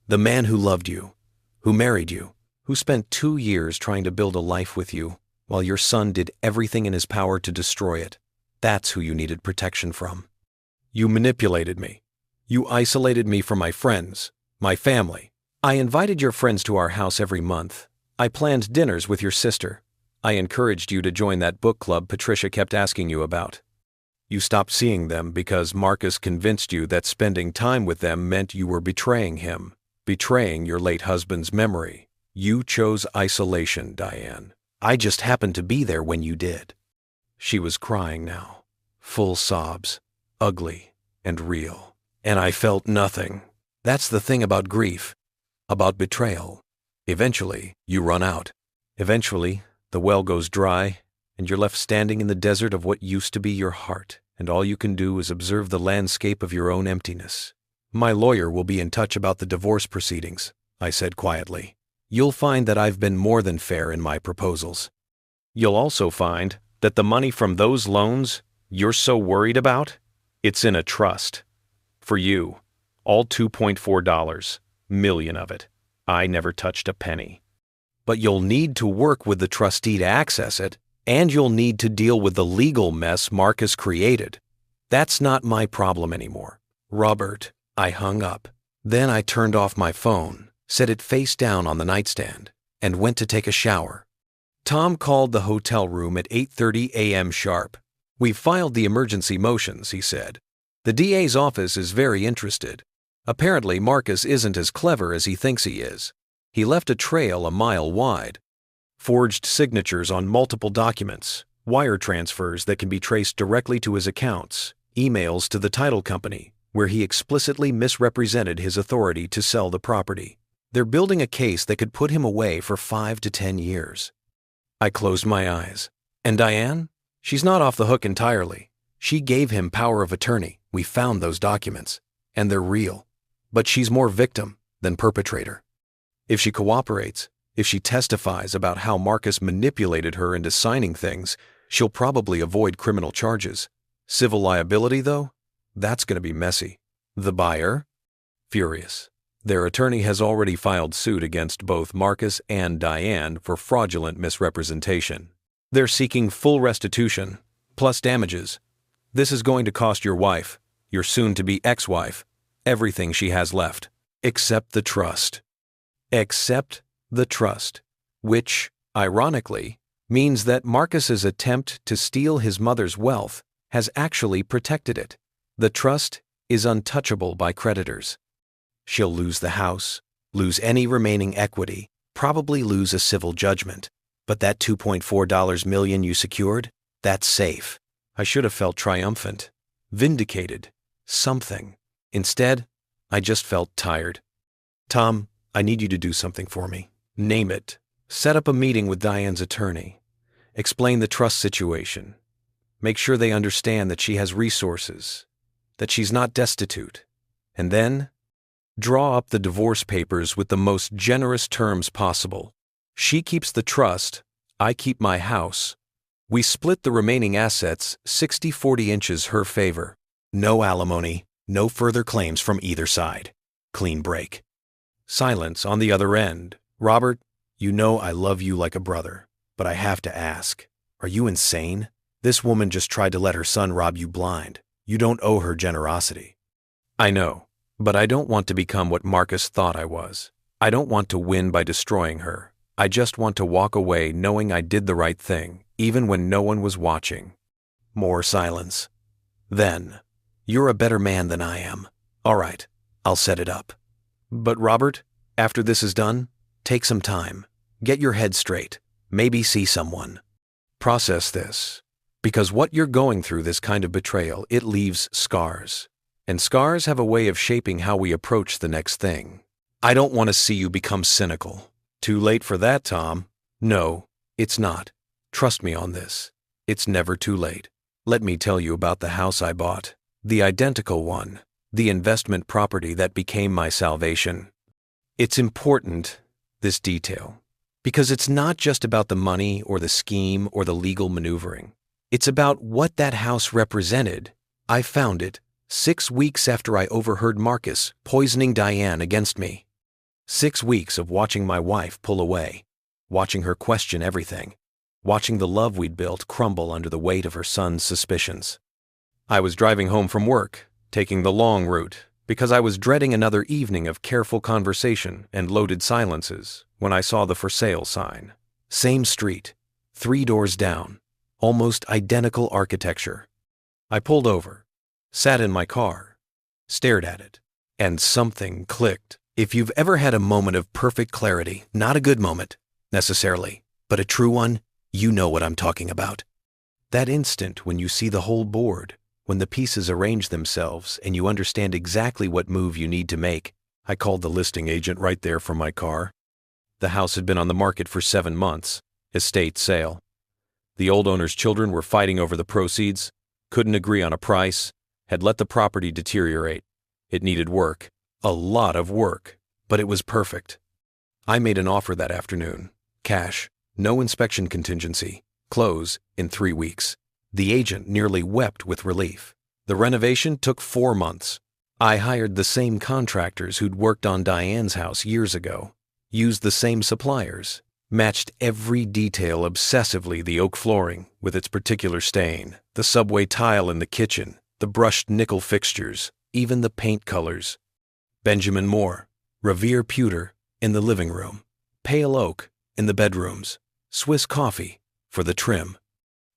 The man who loved you, who married you, who spent 2 years trying to build a life with you, while your son did everything in his power to destroy it. That's who you needed protection from. You manipulated me. You isolated me from my friends, my family. I invited your friends to our house every month. I planned dinners with your sister. I encouraged you to join that book club Patricia kept asking you about. You stopped seeing them because Marcus convinced you that spending time with them meant you were betraying him, betraying your late husband's memory. You chose isolation, Diane. I just happened to be there when you did. She was crying now, full sobs, ugly and real. And I felt nothing. That's the thing about grief, about betrayal. Eventually, you run out. Eventually, the well goes dry, and you're left standing in the desert of what used to be your heart, and all you can do is observe the landscape of your own emptiness. My lawyer will be in touch about the divorce proceedings, I said quietly. You'll find that I've been more than fair in my proposals. You'll also find that the money from those loans you're so worried about, it's in a trust. For you, all $2.4 million of it. I never touched a penny. But you'll need to work with the trustee to access it, and you'll need to deal with the legal mess Marcus created. That's not my problem anymore. Robert, I hung up. Then I turned off my phone, set it face down on the nightstand, and went to take a shower. Tom called the hotel room at 8:30 a.m. sharp. We've filed the emergency motions, he said. The DA's office is very interested. Apparently, Marcus isn't as clever as he thinks he is. He left a trail a mile wide. Forged signatures on multiple documents, wire transfers that can be traced directly to his accounts, emails to the title company, where he explicitly misrepresented his authority to sell the property. They're building a case that could put him away for 5 to 10 years. I closed my eyes. And Diane? She's not off the hook entirely. She gave him power of attorney. We found those documents. And they're real. But she's more victim than perpetrator. If she cooperates, if she testifies about how Marcus manipulated her into signing things, she'll probably avoid criminal charges. Civil liability, though? That's going to be messy. The buyer? Furious. Their attorney has already filed suit against both Marcus and Diane for fraudulent misrepresentation. They're seeking full restitution, plus damages. This is going to cost your wife, your soon-to-be ex-wife, everything she has left, except the trust. Except the trust, which, ironically, means that Marcus's attempt to steal his mother's wealth has actually protected it. The trust is untouchable by creditors. She'll lose the house, lose any remaining equity, probably lose a civil judgment. But that $2.4 million you secured, that's safe. I should have felt triumphant, vindicated, something. Instead, I just felt tired. Tom, I need you to do something for me. Name it. Set up a meeting with Diane's attorney. Explain the trust situation. Make sure they understand that she has resources, that she's not destitute. And then, draw up the divorce papers with the most generous terms possible. She keeps the trust, I keep my house. We split the remaining assets 60-40 inches her favor. No alimony, no further claims from either side. Clean break. Silence on the other end. Robert, you know I love you like a brother, but I have to ask, are you insane? This woman just tried to let her son rob you blind. You don't owe her generosity. I know, but I don't want to become what Marcus thought I was. I don't want to win by destroying her. I just want to walk away knowing I did the right thing, even when no one was watching. More silence. Then, you're a better man than I am. All right, I'll set it up. But Robert, after this is done, take some time. Get your head straight. Maybe see someone. Process this. Because what you're going through, this kind of betrayal, it leaves scars. And scars have a way of shaping how we approach the next thing. I don't want to see you become cynical. Too late for that, Tom. No, it's not. Trust me on this. It's never too late. Let me tell you about the house I bought. The identical one. The investment property that became my salvation. It's important, this detail, because it's not just about the money or the scheme or the legal maneuvering. It's about what that house represented. I found it 6 weeks after I overheard Marcus poisoning Diane against me. 6 weeks of watching my wife pull away, watching her question everything, watching the love we'd built crumble under the weight of her son's suspicions. I was driving home from work, taking the long route, because I was dreading another evening of careful conversation and loaded silences when I saw the for sale sign. Same street, 3 doors down, almost identical architecture. I pulled over, sat in my car, stared at it, and something clicked. If you've ever had a moment of perfect clarity, not a good moment, necessarily, but a true one, you know what I'm talking about. That instant when you see the whole board, when the pieces arrange themselves and you understand exactly what move you need to make. I called the listing agent right there from my car. The house had been on the market for 7 months, estate sale. The old owner's children were fighting over the proceeds, couldn't agree on a price, had let the property deteriorate. It needed work, a lot of work, but it was perfect. I made an offer that afternoon, cash, no inspection contingency, close in 3 weeks. The agent nearly wept with relief. The renovation took 4 months. I hired the same contractors who'd worked on Diane's house years ago, used the same suppliers, matched every detail obsessively: the oak flooring with its particular stain, the subway tile in the kitchen, the brushed nickel fixtures, even the paint colors. Benjamin Moore, Revere pewter in the living room, pale oak in the bedrooms, Swiss coffee for the trim.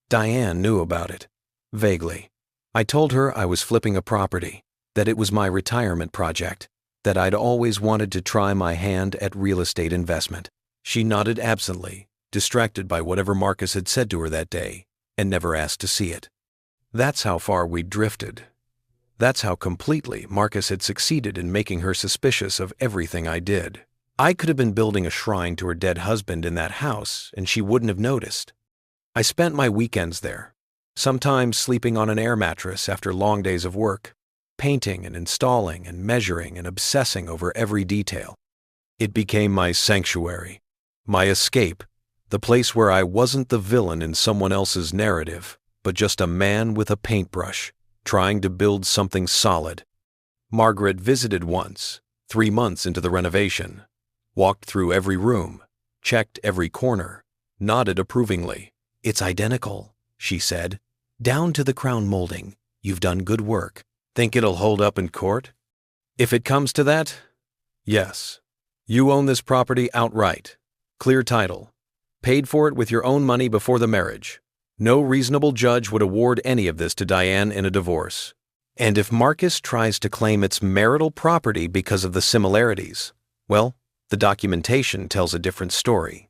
Diane knew about it, vaguely. I told her I was flipping a property, that it was my retirement project, that I'd always wanted to try my hand at real estate investment. She nodded absently, distracted by whatever Marcus had said to her that day, and never asked to see it. That's how far we'd drifted. That's how completely Marcus had succeeded in making her suspicious of everything I did. I could have been building a shrine to her dead husband in that house, and she wouldn't have noticed. I spent my weekends there, sometimes sleeping on an air mattress after long days of work, painting and installing and measuring and obsessing over every detail. It became my sanctuary, my escape, the place where I wasn't the villain in someone else's narrative, but just a man with a paintbrush, trying to build something solid. Margaret visited once, 3 months into the renovation, walked through every room, checked every corner, nodded approvingly. "It's identical," she said. "Down to the crown molding. You've done good work. Think it'll hold up in court?" "If it comes to that, yes. You own this property outright. Clear title. Paid for it with your own money before the marriage. No reasonable judge would award any of this to Diane in a divorce. And if Marcus tries to claim it's marital property because of the similarities, well, the documentation tells a different story."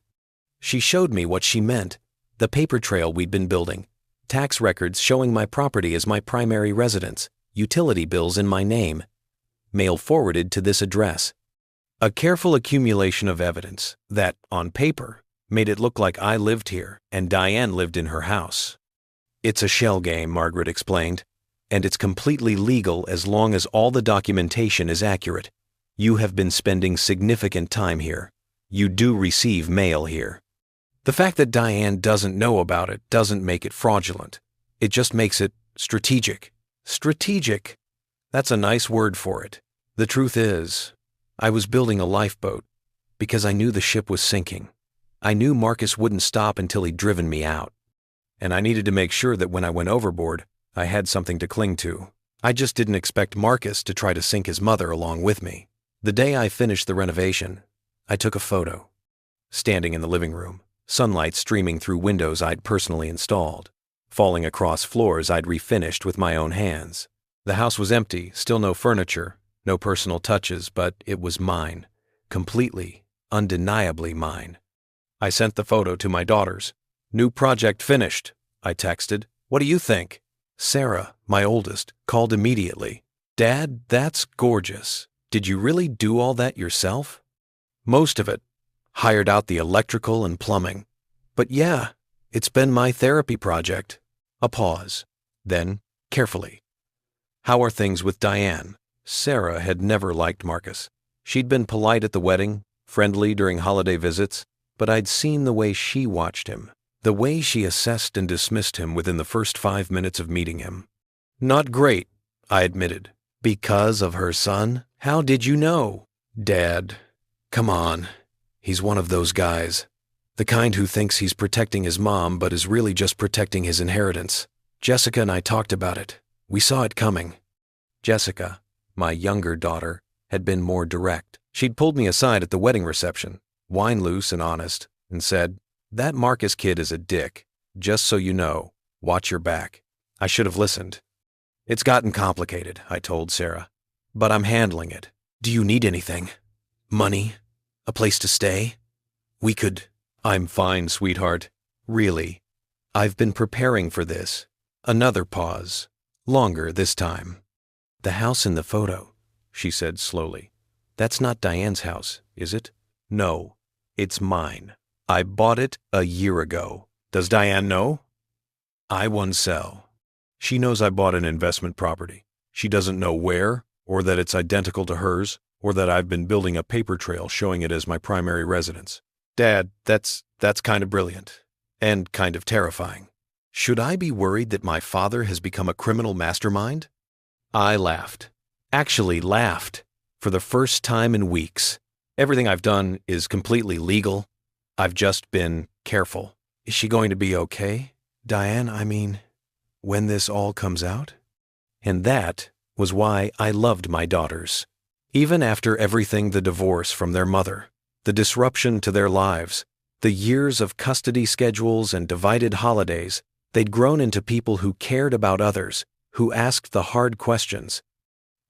She showed me what she meant. The paper trail we'd been building, tax records showing my property as my primary residence, utility bills in my name, mail forwarded to this address. A careful accumulation of evidence that, on paper, made it look like I lived here and Diane lived in her house. It's a shell game, Margaret explained, and it's completely legal as long as all the documentation is accurate. You have been spending significant time here. You do receive mail here. The fact that Diane doesn't know about it doesn't make it fraudulent. It just makes it strategic. Strategic. That's a nice word for it. The truth is, I was building a lifeboat because I knew the ship was sinking. I knew Marcus wouldn't stop until he'd driven me out. And I needed to make sure that when I went overboard, I had something to cling to. I just didn't expect Marcus to try to sink his mother along with me. The day I finished the renovation, I took a photo. Standing in the living room, sunlight streaming through windows I'd personally installed, falling across floors I'd refinished with my own hands. The house was empty, still no furniture, no personal touches, but it was mine. Completely, undeniably mine. I sent the photo to my daughters. "New project finished," I texted. "What do you think?" Sarah, my oldest, called immediately. "Dad, that's gorgeous. Did you really do all that yourself?" "Most of it. Hired out the electrical and plumbing. But yeah, it's been my therapy project." A pause. Then, carefully. "How are things with Diane?" Sarah had never liked Marcus. She'd been polite at the wedding, friendly during holiday visits, but I'd seen the way she watched him, the way she assessed and dismissed him within the first 5 minutes of meeting him. "Not great," I admitted. "Because of her son? How did you know?" "Dad, come on. He's one of those guys. The kind who thinks he's protecting his mom but is really just protecting his inheritance. Jessica and I talked about it. We saw it coming." Jessica, my younger daughter, had been more direct. She'd pulled me aside at the wedding reception, wine loose and honest, and said, "That Marcus kid is a dick. Just so you know, watch your back." I should have listened. "It's gotten complicated," I told Sarah, "but I'm handling it. Do you need anything? Money? A place to stay? We could—" "I'm fine, sweetheart. Really. I've been preparing for this." Another pause. Longer this time. "The house in the photo," she said slowly. "That's not Diane's house, is it?" "No, it's mine. I bought it a year ago. Does Diane know?" "I won't sell. She knows I bought an investment property. She doesn't know where, or that it's identical to hers, or that I've been building a paper trail showing it as my primary residence." "Dad, that's kind of brilliant. And kind of terrifying. Should I be worried that my father has become a criminal mastermind?" I laughed. Actually laughed. For the first time in weeks. "Everything I've done is completely legal. I've just been careful." "Is she going to be okay? Diane, I mean, when this all comes out?" And that was why I loved my daughters. Even after everything, the divorce from their mother, the disruption to their lives, the years of custody schedules and divided holidays, they'd grown into people who cared about others, who asked the hard questions.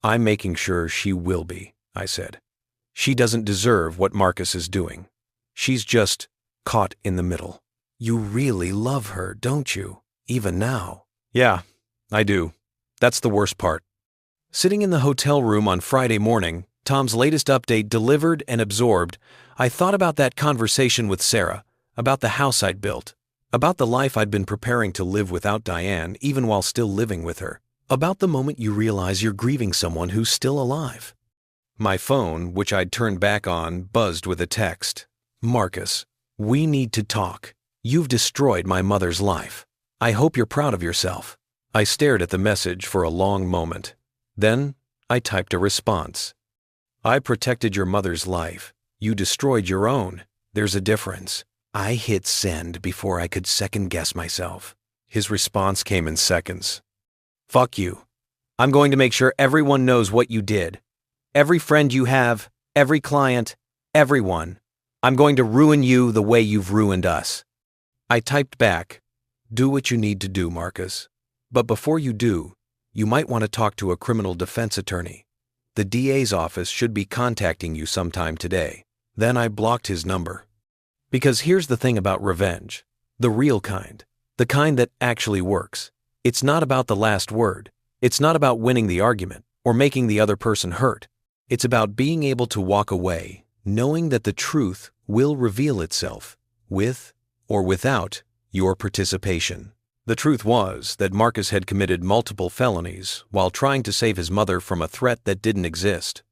"I'm making sure she will be," I said. "She doesn't deserve what Marcus is doing. She's just caught in the middle." "You really love her, don't you? Even now?" "Yeah, I do. That's the worst part." Sitting in the hotel room on Friday morning, Tom's latest update delivered and absorbed, I thought about that conversation with Sarah, about the house I'd built, about the life I'd been preparing to live without Diane even while still living with her, about the moment you realize you're grieving someone who's still alive. My phone, which I'd turned back on, buzzed with a text. "Marcus, we need to talk. You've destroyed my mother's life. I hope you're proud of yourself." I stared at the message for a long moment. Then I typed a response. "I protected your mother's life. You destroyed your own. There's a difference." I hit send before I could second-guess myself. His response came in seconds. "Fuck you. I'm going to make sure everyone knows what you did. Every friend you have, every client, everyone. I'm going to ruin you the way you've ruined us." I typed back, "Do what you need to do, Marcus. But before you do, you might want to talk to a criminal defense attorney. The DA's office should be contacting you sometime today." Then I blocked his number. Because here's the thing about revenge. The real kind. The kind that actually works. It's not about the last word. It's not about winning the argument or making the other person hurt. It's about being able to walk away, knowing that the truth will reveal itself, with or without your participation. The truth was that Marcus had committed multiple felonies while trying to save his mother from a threat that didn't exist.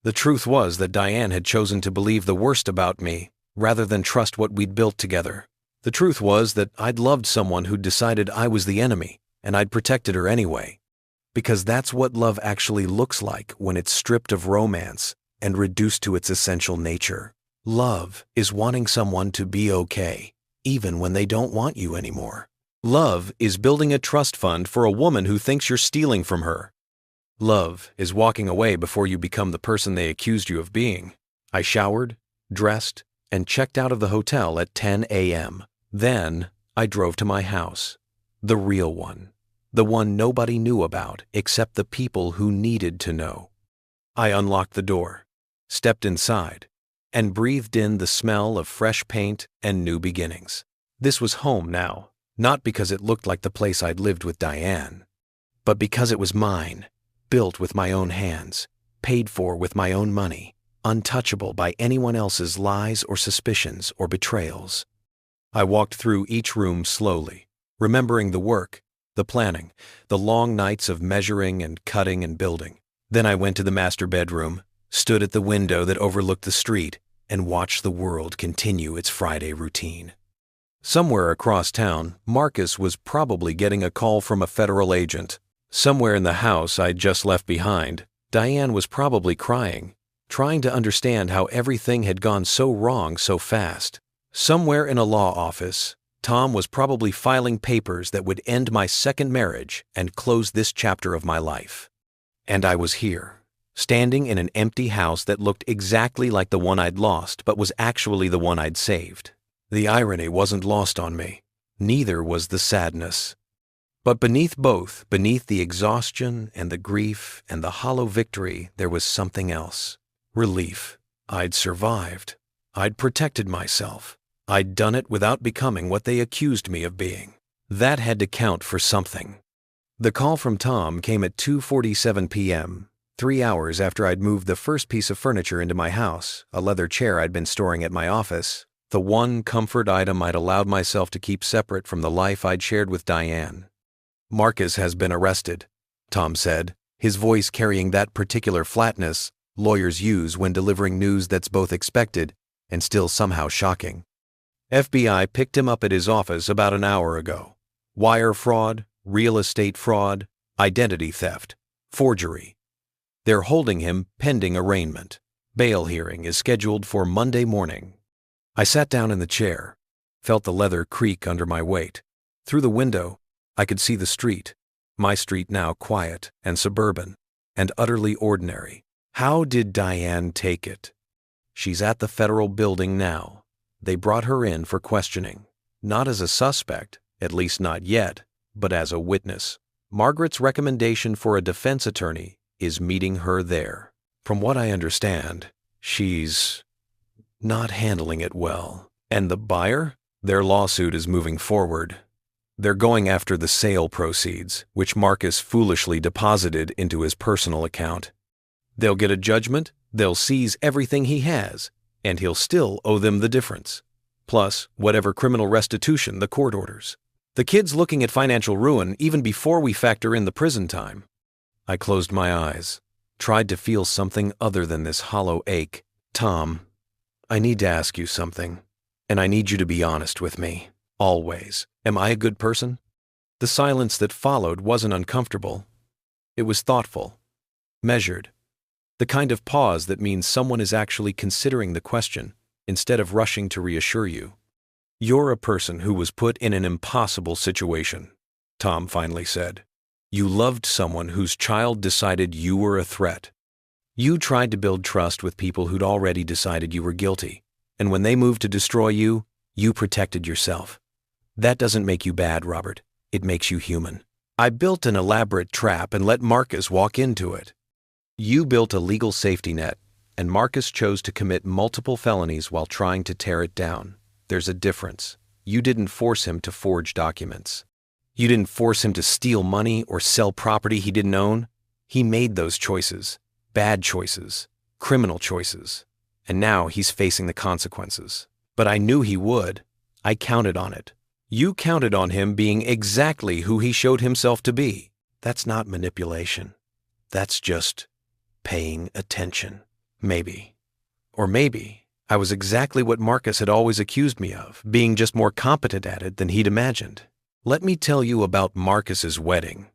The truth was that Diane had chosen to believe the worst about me rather than trust what we'd built together. The truth was that I'd loved someone who'd decided I was the enemy, and I'd protected her anyway. Because that's what love actually looks like when it's stripped of romance and reduced to its essential nature. Love is wanting someone to be okay, even when they don't want you anymore. Love is building a trust fund for a woman who thinks you're stealing from her. Love is walking away before you become the person they accused you of being. I showered, dressed, and checked out of the hotel at 10 a.m. Then I drove to my house, the real one, the one nobody knew about except the people who needed to know. I unlocked the door, stepped inside, and breathed in the smell of fresh paint and new beginnings. This was home now. Not because it looked like the place I'd lived with Diane, but because it was mine, built with my own hands, paid for with my own money, untouchable by anyone else's lies or suspicions or betrayals. I walked through each room slowly, remembering the work, the planning, the long nights of measuring and cutting and building. Then I went to the master bedroom, stood at the window that overlooked the street, and watched the world continue its Friday routine. Somewhere across town, Marcus was probably getting a call from a federal agent. Somewhere in the house I'd just left behind, Diane was probably crying, trying to understand how everything had gone so wrong so fast. Somewhere in a law office, Tom was probably filing papers that would end my second marriage and close this chapter of my life. And I was here, standing in an empty house that looked exactly like the one I'd lost but was actually the one I'd saved. The irony wasn't lost on me. Neither was the sadness. But beneath both, beneath the exhaustion and the grief and the hollow victory, there was something else. Relief. I'd survived. I'd protected myself. I'd done it without becoming what they accused me of being. That had to count for something. The call from Tom came at 2:47 p.m., 3 hours after I'd moved the first piece of furniture into my house, a leather chair I'd been storing at my office. The one comfort item I'd allowed myself to keep separate from the life I'd shared with Diane. Marcus has been arrested, Tom said, his voice carrying that particular flatness lawyers use when delivering news that's both expected and still somehow shocking. FBI picked him up at his office about an hour ago. Wire fraud, real estate fraud, identity theft, forgery. They're holding him pending arraignment. Bail hearing is scheduled for Monday morning. I sat down in the chair, felt the leather creak under my weight. Through the window, I could see the street, my street now quiet and suburban and utterly ordinary. How did Diane take it? She's at the federal building now. They brought her in for questioning, not as a suspect, at least not yet, but as a witness. Margaret's recommendation for a defense attorney is meeting her there. From what I understand, she's not handling it well. And the buyer? Their lawsuit is moving forward. They're going after the sale proceeds, which Marcus foolishly deposited into his personal account. They'll get a judgment, they'll seize everything he has, and he'll still owe them the difference. Plus, whatever criminal restitution the court orders. The kid's looking at financial ruin even before we factor in the prison time. I closed my eyes, tried to feel something other than this hollow ache. Tom, I need to ask you something, and I need you to be honest with me, always. Am I a good person? The silence that followed wasn't uncomfortable. It was thoughtful, measured, the kind of pause that means someone is actually considering the question instead of rushing to reassure you. You're a person who was put in an impossible situation, Tom finally said. You loved someone whose child decided you were a threat. You tried to build trust with people who'd already decided you were guilty, and when they moved to destroy you, you protected yourself. That doesn't make you bad, Robert. It makes you human. I built an elaborate trap and let Marcus walk into it. You built a legal safety net, and Marcus chose to commit multiple felonies while trying to tear it down. There's a difference. You didn't force him to forge documents. You didn't force him to steal money or sell property he didn't own. He made those choices. Bad choices, criminal choices, and now he's facing the consequences. But I knew he would. I counted on it. You counted on him being exactly who he showed himself to be. That's not manipulation. That's just paying attention. Maybe. Or maybe I was exactly what Marcus had always accused me of, being just more competent at it than he'd imagined. Let me tell you about Marcus's wedding.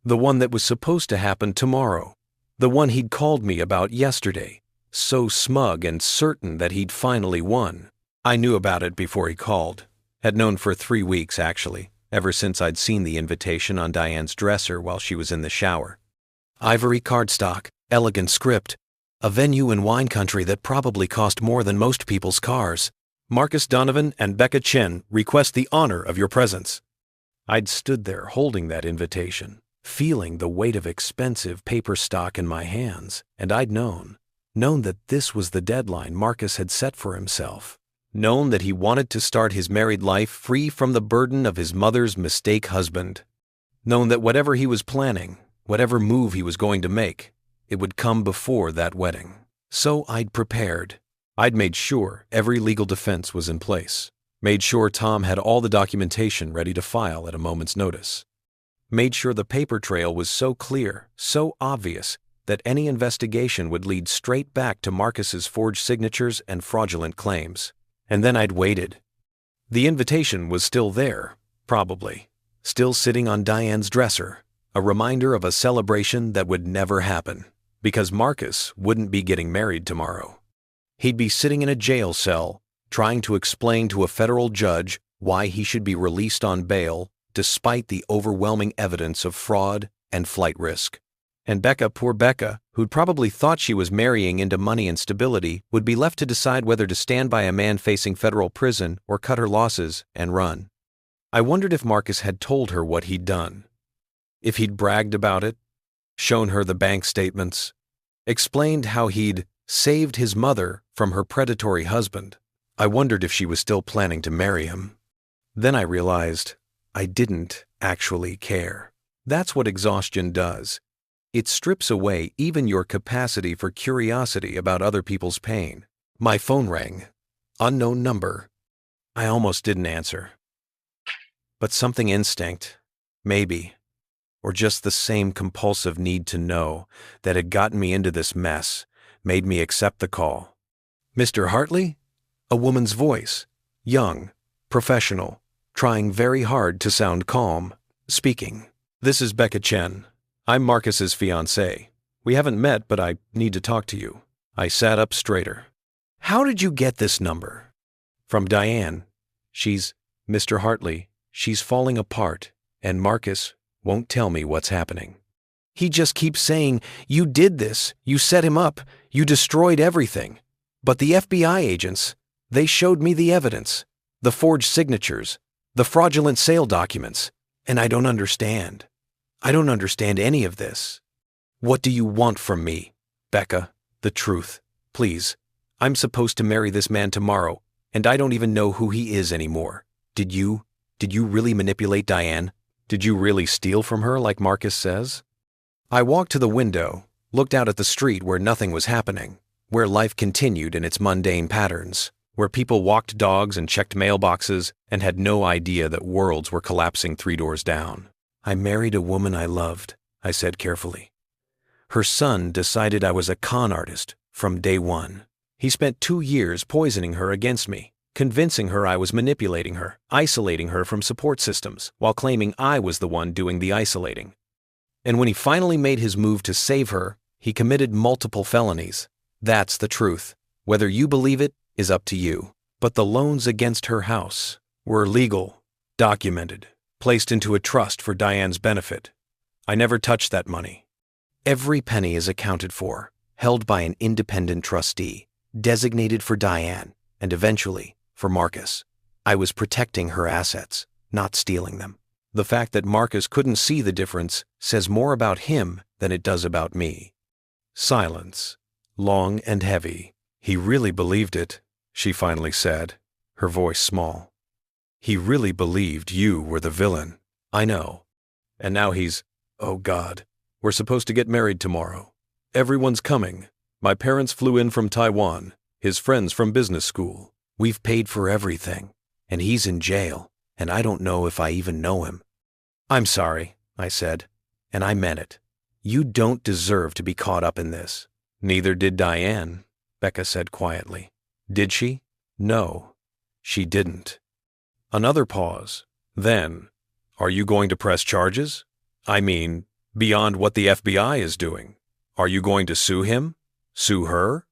The one that was supposed to happen tomorrow. The one he'd called me about yesterday, so smug and certain that he'd finally won. I knew about it before he called. Had known for 3 weeks, actually, ever since I'd seen the invitation on Diane's dresser while she was in the shower. Ivory cardstock, elegant script, a venue in wine country that probably cost more than most people's cars. Marcus Donovan and Becca Chen request the honor of your presence. I'd stood there holding that invitation, feeling the weight of expensive paper stock in my hands, and I'd known that this was the deadline Marcus had set for himself. Known that he wanted to start his married life free from the burden of his mother's mistake husband. Known that whatever he was planning, whatever move he was going to make, it would come before that wedding. So I'd prepared. I'd made sure every legal defense was in place. Made sure Tom had all the documentation ready to file at a moment's notice. Made sure the paper trail was so clear, so obvious, that any investigation would lead straight back to Marcus's forged signatures and fraudulent claims. And then I'd waited. The invitation was still there, probably. Still sitting on Diane's dresser, a reminder of a celebration that would never happen, because Marcus wouldn't be getting married tomorrow. He'd be sitting in a jail cell, trying to explain to a federal judge why he should be released on bail, despite the overwhelming evidence of fraud and flight risk. And Becca, poor Becca, who'd probably thought she was marrying into money and stability, would be left to decide whether to stand by a man facing federal prison or cut her losses and run. I wondered if Marcus had told her what he'd done. If he'd bragged about it, shown her the bank statements, explained how he'd saved his mother from her predatory husband. I wondered if she was still planning to marry him. Then I realized I didn't actually care. That's what exhaustion does. It strips away even your capacity for curiosity about other people's pain. My phone rang. Unknown number. I almost didn't answer. But something instinct, maybe, or just the same compulsive need to know that had gotten me into this mess, made me accept the call. Mr. Hartley? A woman's voice. Young, professional, trying very hard to sound calm. Speaking. This is Becca Chen. I'm Marcus's fiancée. We haven't met, but I need to talk to you. I sat up straighter. How did you get this number? From Diane. She's, Mr. Hartley, she's falling apart, and Marcus won't tell me what's happening. He just keeps saying, you did this, you set him up, you destroyed everything. But the FBI agents, they showed me the evidence, the forged signatures, the fraudulent sale documents, and I don't understand. I don't understand any of this. What do you want from me, Becca? The truth, please. I'm supposed to marry this man tomorrow, and I don't even know who he is anymore. Did you really manipulate Diane? Did you really steal from her like Marcus says? I walked to the window, looked out at the street where nothing was happening, where life continued in its mundane patterns, where people walked dogs and checked mailboxes and had no idea that worlds were collapsing 3 doors down. I married a woman I loved, I said carefully. Her son decided I was a con artist from day one. He spent 2 years poisoning her against me, convincing her I was manipulating her, isolating her from support systems, while claiming I was the one doing the isolating. And when he finally made his move to save her, he committed multiple felonies. That's the truth. Whether you believe it is up to you. But the loans against her house were legal, documented, placed into a trust for Diane's benefit. I never touched that money. Every penny is accounted for, held by an independent trustee, designated for Diane, and eventually for Marcus. I was protecting her assets, not stealing them. The fact that Marcus couldn't see the difference says more about him than it does about me. Silence, long and heavy. He really believed it, she finally said, her voice small. He really believed you were the villain. I know. And now he's, oh God, we're supposed to get married tomorrow. Everyone's coming. My parents flew in from Taiwan, his friends from business school. We've paid for everything, and he's in jail. and I don't know if I even know him." "I'm sorry," I said, and I meant it. "You don't deserve to be caught up in this." "Neither did Diane," Becca said quietly. "Did she?" "No, she didn't." Another pause. Then, "Are you going to press charges? I mean, beyond what the FBI is doing. Are you going to sue him? Sue her?"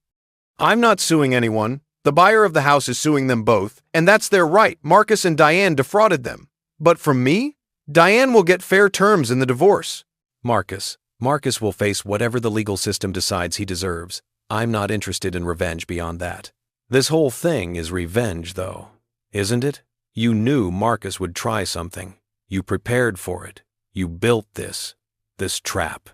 "I'm not suing anyone. The buyer of the house is suing them both, and that's their right. Marcus and Diane defrauded them. But from me, Diane will get fair terms in the divorce." Marcus will face whatever the legal system decides he deserves. I'm not interested in revenge beyond that. This whole thing is revenge, though, isn't it? You knew Marcus would try something. You prepared for it. You built this trap.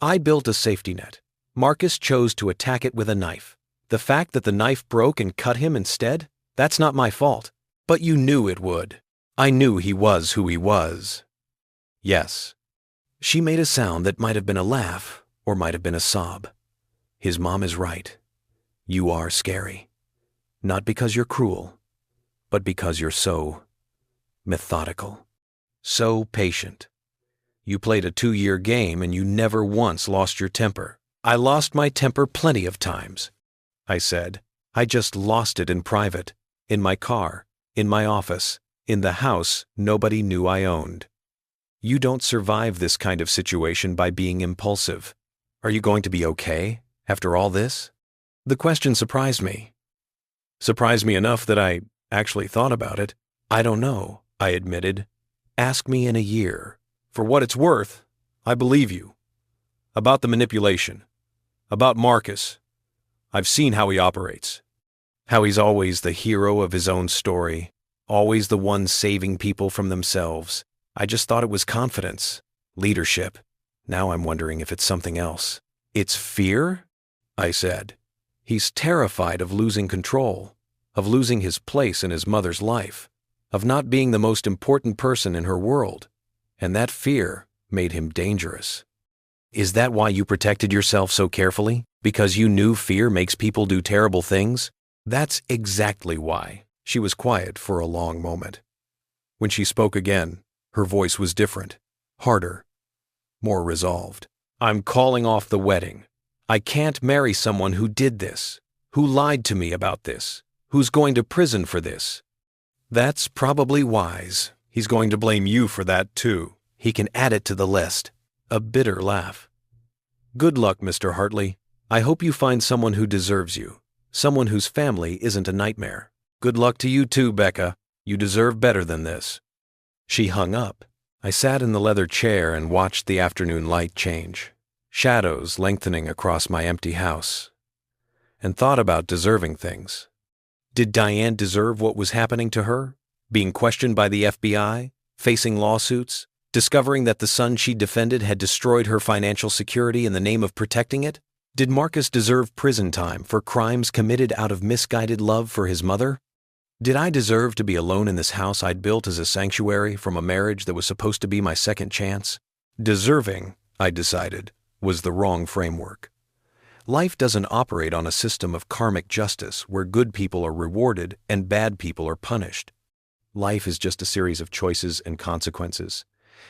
I built a safety net. Marcus chose to attack it with a knife. The fact that the knife broke and cut him instead, that's not my fault. But you knew it would. I knew he was who he was. Yes. She made a sound that might have been a laugh or might have been a sob. His mom is right. You are scary. Not because you're cruel, but because you're so methodical, so patient. You played a 2-year game and you never once lost your temper. I lost my temper plenty of times, I said. I just lost it in private, in my car, in my office, in the house nobody knew I owned. You don't survive this kind of situation by being impulsive. Are you going to be okay after all this? The question surprised me. Surprised me enough that I actually thought about it. I don't know, I admitted. Ask me in a year. For what it's worth, I believe you. About the manipulation. About Marcus. I've seen how he operates. How he's always the hero of his own story. Always the one saving people from themselves. I just thought it was confidence, leadership. Now I'm wondering if it's something else. It's fear? I said. He's terrified of losing control, of losing his place in his mother's life, of not being the most important person in her world. And that fear made him dangerous. Is that why you protected yourself so carefully? Because you knew fear makes people do terrible things? That's exactly why. She was quiet for a long moment. When she spoke again, her voice was different, harder, more resolved. I'm calling off the wedding. I can't marry someone who did this, who lied to me about this, who's going to prison for this. That's probably wise. He's going to blame you for that too. He can add it to the list. A bitter laugh. Good luck, Mr. Hartley. I hope you find someone who deserves you, someone whose family isn't a nightmare. Good luck to you too, Becca. You deserve better than this. She hung up. I sat in the leather chair and watched the afternoon light change, shadows lengthening across my empty house, and thought about deserving things. Did Diane deserve what was happening to her? Being questioned by the FBI? Facing lawsuits? Discovering that the son she defended had destroyed her financial security in the name of protecting it? Did Marcus deserve prison time for crimes committed out of misguided love for his mother? Did I deserve to be alone in this house I'd built as a sanctuary from a marriage that was supposed to be my second chance? Deserving, I decided, was the wrong framework. Life doesn't operate on a system of karmic justice where good people are rewarded and bad people are punished. Life is just a series of choices and consequences.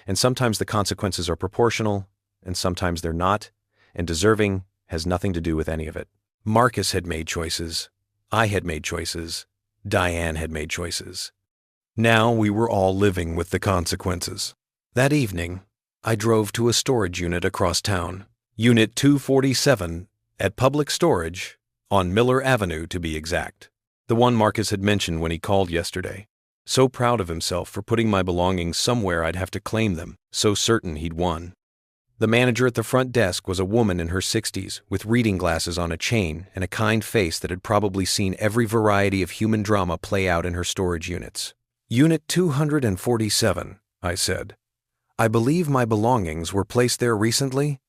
And sometimes the consequences are proportional, and sometimes they're not, and deserving has nothing to do with any of it. Marcus had made choices. I had made choices. Diane had made choices. Now we were all living with the consequences. That evening, I drove to a storage unit across town, Unit 247, at Public Storage, on Miller Avenue to be exact. The one Marcus had mentioned when he called yesterday. So proud of himself for putting my belongings somewhere I'd have to claim them, so certain he'd won. The manager at the front desk was a woman in her 60s with reading glasses on a chain and a kind face that had probably seen every variety of human drama play out in her storage units. Unit 247, I said. I believe my belongings were placed there recently?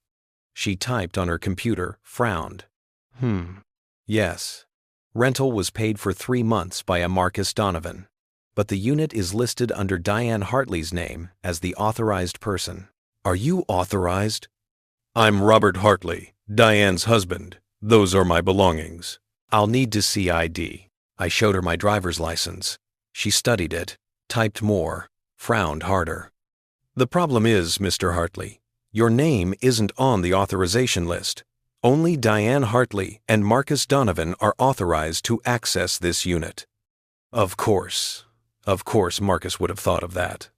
She typed on her computer, frowned. Yes. Rental was paid for 3 months by a Marcus Donovan, but the unit is listed under Diane Hartley's name as the authorized person. Are you authorized? I'm Robert Hartley, Diane's husband. Those are my belongings. I'll need to see ID. I showed her my driver's license. She studied it, typed more, frowned harder. The problem is, Mr. Hartley, your name isn't on the authorization list. Only Diane Hartley and Marcus Donovan are authorized to access this unit. Of course Marcus would have thought of that.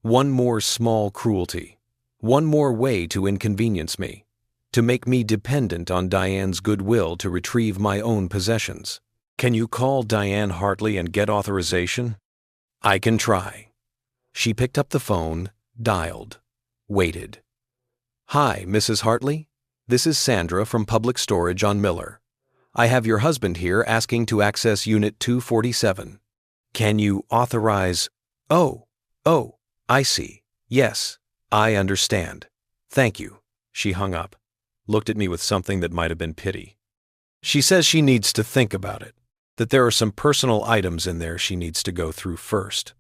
One more small cruelty. One more way to inconvenience me. To make me dependent on Diane's goodwill to retrieve my own possessions. Can you call Diane Hartley and get authorization? I can try. She picked up the phone, dialed, waited. Hi, Mrs. Hartley. This is Sandra from Public Storage on Miller. I have your husband here asking to access Unit 247. Can you authorize? Oh, I see. Yes, I understand. Thank you. She hung up, looked at me with something that might have been pity. She says she needs to think about it, that there are some personal items in there she needs to go through first.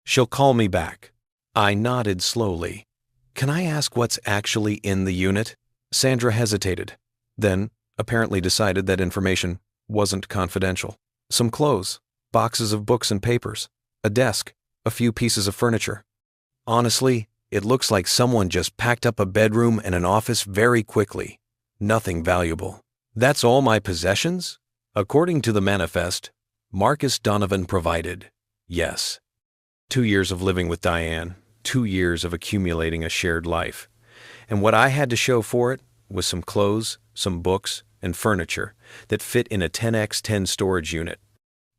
She'll call me back. I nodded slowly. Can I ask what's actually in the unit? Sandra hesitated, then apparently decided that information wasn't confidential. Some clothes, boxes of books and papers, a desk, a few pieces of furniture. Honestly, it looks like someone just packed up a bedroom and an office very quickly. Nothing valuable. That's all my possessions? According to the manifest, Marcus Donovan provided. Yes. 2 years of living with Diane, 2 years of accumulating a shared life. And what I had to show for it was some clothes, some books, and furniture that fit in a 10x10 storage unit.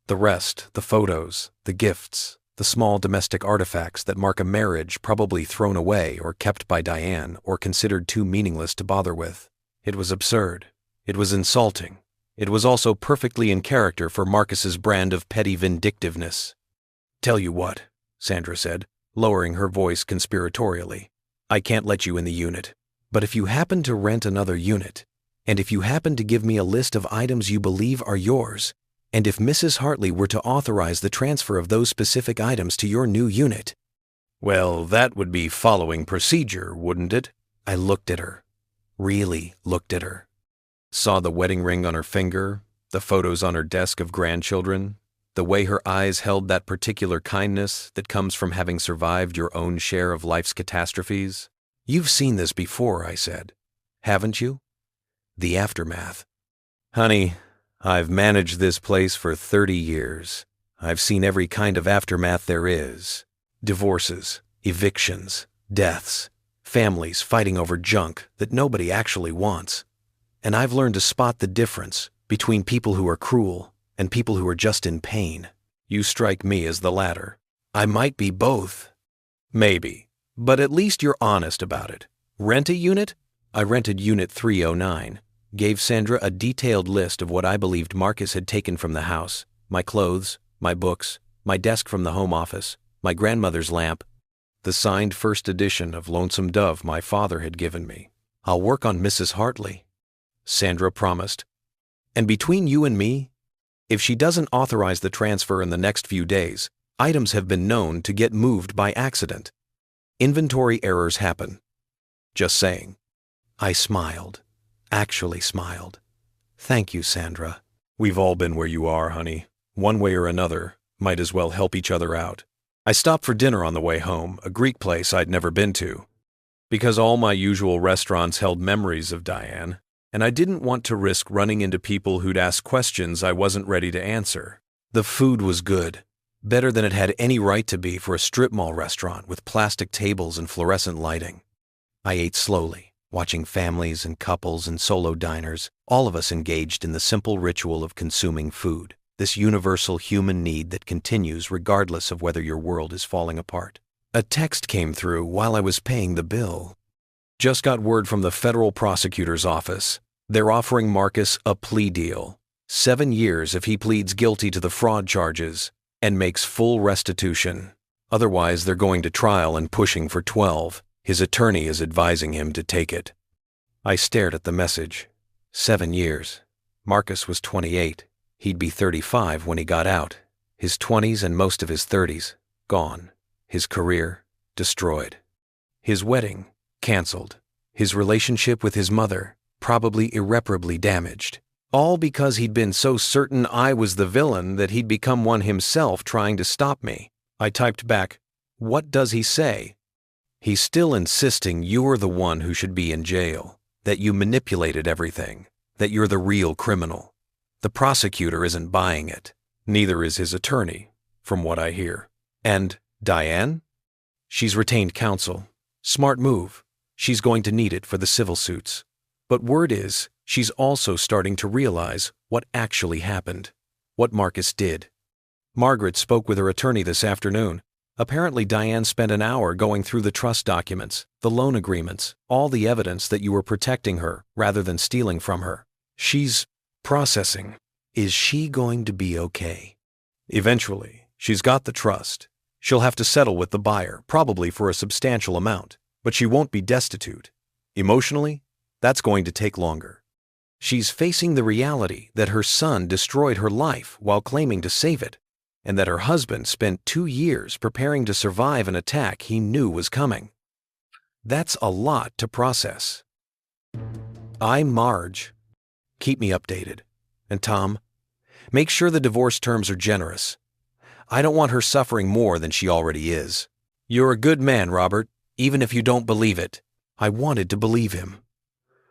The rest, the photos, the gifts, the small domestic artifacts that mark a marriage probably thrown away or kept by Diane or considered too meaningless to bother with. It was absurd. It was insulting. It was also perfectly in character for Marcus's brand of petty vindictiveness. Tell you what, Sandra said, lowering her voice conspiratorially. I can't let you in the unit. But if you happen to rent another unit, and if you happen to give me a list of items you believe are yours, and if Mrs. Hartley were to authorize the transfer of those specific items to your new unit, well, that would be following procedure, wouldn't it? I looked at her. Really looked at her. Saw the wedding ring on her finger, the photos on her desk of grandchildren, the way her eyes held that particular kindness that comes from having survived your own share of life's catastrophes. You've seen this before, I said. Haven't you? The aftermath. Honey, I've managed this place for 30 years. I've seen every kind of aftermath there is. Divorces, evictions, deaths, families fighting over junk that nobody actually wants. And I've learned to spot the difference between people who are cruel and people who are just in pain. You strike me as the latter. I might be both. Maybe. But at least you're honest about it. Rent a unit? I rented Unit 309. Gave Sandra a detailed list of what I believed Marcus had taken from the house. My clothes, my books, my desk from the home office, my grandmother's lamp, the signed first edition of Lonesome Dove my father had given me. I'll work on Mrs. Hartley, Sandra promised. And between you and me, if she doesn't authorize the transfer in the next few days, items have been known to get moved by accident. Inventory errors happen. Just saying. I smiled. Actually smiled. Thank you, Sandra. We've all been where you are, honey. One way or another, might as well help each other out. I stopped for dinner on the way home, a Greek place I'd never been to. Because all my usual restaurants held memories of Diane, and I didn't want to risk running into people who'd ask questions I wasn't ready to answer. The food was good. Better than it had any right to be for a strip mall restaurant with plastic tables and fluorescent lighting. I ate slowly, watching families and couples and solo diners, all of us engaged in the simple ritual of consuming food, this universal human need that continues regardless of whether your world is falling apart. A text came through while I was paying the bill. Just got word from the federal prosecutor's office. They're offering Marcus a plea deal. 7 years if he pleads guilty to the fraud charges and makes full restitution. Otherwise, they're going to trial and pushing for 12. His attorney is advising him to take it. I stared at the message. 7 years. Marcus was 28. He'd be 35 when he got out. His 20s and most of his 30s, gone. His career, destroyed. His wedding, canceled. His relationship with his mother, probably irreparably damaged. All because he'd been so certain I was the villain that he'd become one himself trying to stop me. I typed back, "What does he say?" "He's still insisting you're the one who should be in jail, that you manipulated everything, that you're the real criminal. The prosecutor isn't buying it. Neither is his attorney, from what I hear. And Diane? She's retained counsel. Smart move. She's going to need it for the civil suits. But word is, she's also starting to realize what actually happened, what Marcus did. Margaret spoke with her attorney this afternoon. Apparently Diane spent an hour going through the trust documents, the loan agreements, all the evidence that you were protecting her rather than stealing from her. She's processing. Is she going to be okay? Eventually, she's got the trust. She'll have to settle with the buyer, probably for a substantial amount, but she won't be destitute. Emotionally, that's going to take longer. She's facing the reality that her son destroyed her life while claiming to save it, and that her husband spent 2 years preparing to survive an attack he knew was coming. That's a lot to process. I'm Marge. Keep me updated. And Tom, make sure the divorce terms are generous. I don't want her suffering more than she already is. You're a good man, Robert, even if you don't believe it. I wanted to believe him.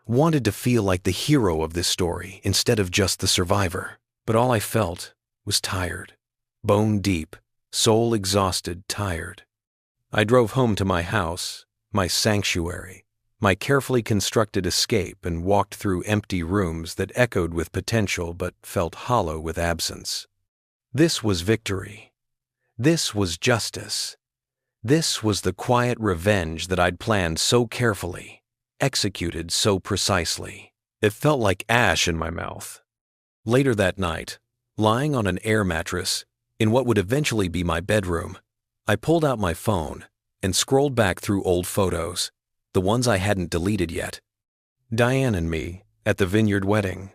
Wanted to feel like the hero of this story instead of just the survivor. But all I felt was tired. Bone deep, soul exhausted, tired. I drove home to my house, my sanctuary, my carefully constructed escape, and walked through empty rooms that echoed with potential but felt hollow with absence. This was victory. This was justice. This was the quiet revenge that I'd planned so carefully, executed so precisely. It felt like ash in my mouth. Later that night, lying on an air mattress, in what would eventually be my bedroom, I pulled out my phone and scrolled back through old photos, the ones I hadn't deleted yet. Diane and me at the Vineyard wedding.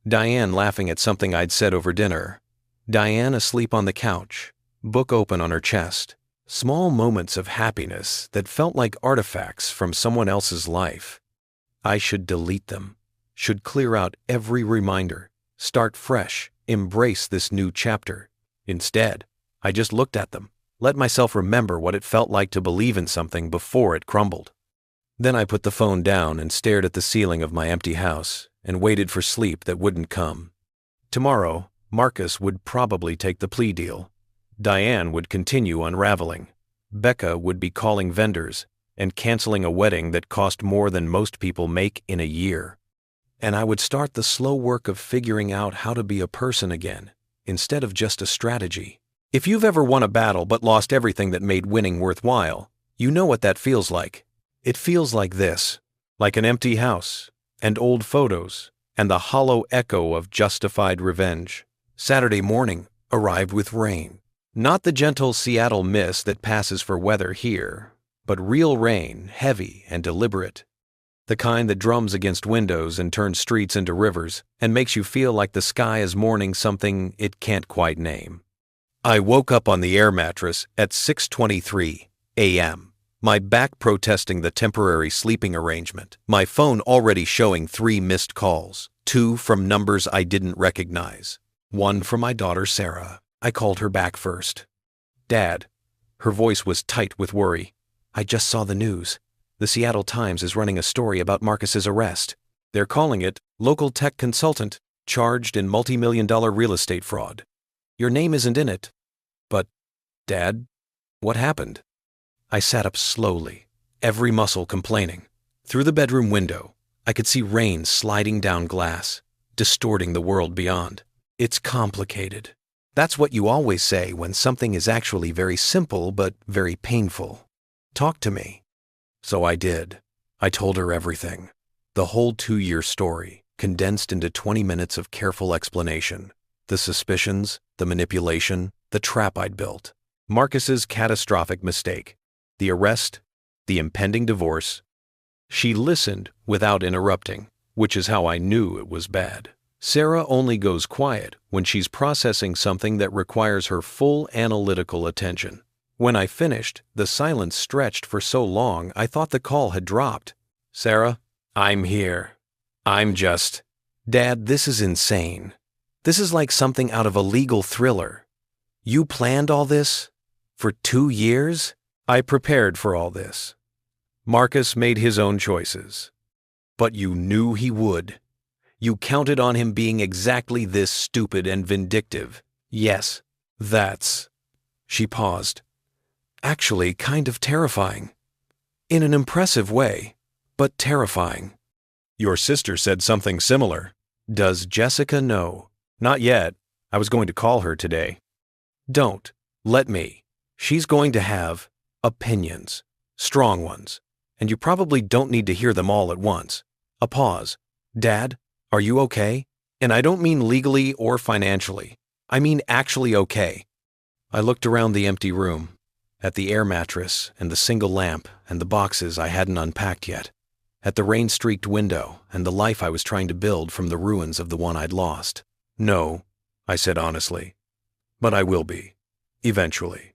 Diane laughing at something I'd said over dinner. Diane asleep on the couch, book open on her chest. Small moments of happiness that felt like artifacts from someone else's life. I should delete them, should clear out every reminder, start fresh, embrace this new chapter. Instead, I just looked at them, let myself remember what it felt like to believe in something before it crumbled. Then I put the phone down and stared at the ceiling of my empty house and waited for sleep that wouldn't come. Tomorrow, Marcus would probably take the plea deal. Diane would continue unraveling. Becca would be calling vendors and canceling a wedding that cost more than most people make in a year. And I would start the slow work of figuring out how to be a person again, instead of just a strategy. If you've ever won a battle but lost everything that made winning worthwhile, you know what that feels like. It feels like this, like an empty house, and old photos, and the hollow echo of justified revenge. Saturday morning arrived with rain. Not the gentle Seattle mist that passes for weather here, but real rain, heavy and deliberate. The kind that drums against windows and turns streets into rivers and makes you feel like the sky is mourning something it can't quite name. I woke up on the air mattress at 6:23 a.m., my back protesting the temporary sleeping arrangement, my phone already showing 3 missed calls, 2 from numbers I didn't recognize, 1 from my daughter Sarah. I called her back first. Dad. Her voice was tight with worry. I just saw the news. The Seattle Times is running a story about Marcus's arrest. They're calling it Local Tech Consultant Charged in Multi-million-dollar Real Estate Fraud. Your name isn't in it. But, Dad, what happened? I sat up slowly, every muscle complaining. Through the bedroom window, I could see rain sliding down glass, distorting the world beyond. It's complicated. That's what you always say when something is actually very simple but very painful. Talk to me. So I did. I told her everything. The whole 2-year story, condensed into 20 minutes of careful explanation. The suspicions, the manipulation, the trap I'd built. Marcus's catastrophic mistake. The arrest, the impending divorce. She listened without interrupting, which is how I knew it was bad. Sarah only goes quiet when she's processing something that requires her full analytical attention. When I finished, the silence stretched for so long I thought the call had dropped. Sarah, I'm here. Dad, this is insane. This is like something out of a legal thriller. You planned all this? For 2 years? I prepared for all this. Marcus made his own choices. But you knew he would. You counted on him being exactly this stupid and vindictive. Yes, that's... She paused. Actually, kind of terrifying. In an impressive way, but terrifying. Your sister said something similar. Does Jessica know? Not yet. I was going to call her today. Don't. Let me. She's going to have opinions. Strong ones. And you probably don't need to hear them all at once. A pause. Dad, are you okay? And I don't mean legally or financially. I mean actually okay. I looked around the empty room, at the air mattress and the single lamp and the boxes I hadn't unpacked yet, at the rain-streaked window and the life I was trying to build from the ruins of the one I'd lost. No, I said honestly, but I will be, eventually.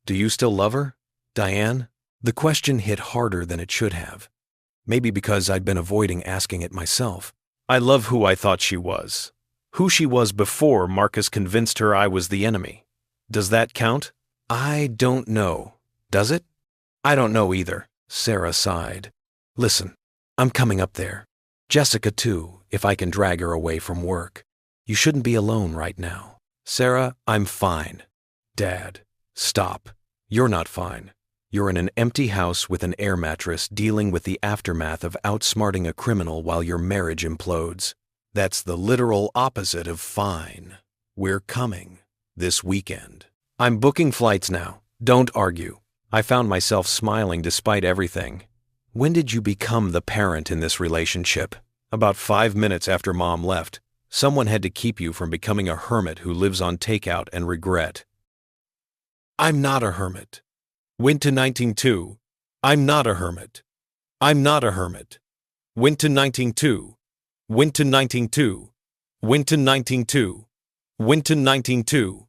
Do you still love her, Diane? The question hit harder than it should have. Maybe because I'd been avoiding asking it myself. I love who I thought she was. Who she was before Marcus convinced her I was the enemy. Does that count? I don't know. Does it? I don't know either. Sarah sighed. Listen, I'm coming up there. Jessica too, if I can drag her away from work. You shouldn't be alone right now. Sarah, I'm fine. Dad, stop. You're not fine. You're in an empty house with an air mattress dealing with the aftermath of outsmarting a criminal while your marriage implodes. That's the literal opposite of fine. We're coming. This weekend. I'm booking flights now. Don't argue. I found myself smiling despite everything. When did you become the parent in this relationship? About 5 minutes after Mom left. Someone had to keep you from becoming a hermit who lives on takeout and regret. I'm not a hermit. Went to 19.2. I'm not a hermit. I'm not a hermit. Went to 19.2. Went to 19.2. Went to 19.2. Went to 19.2.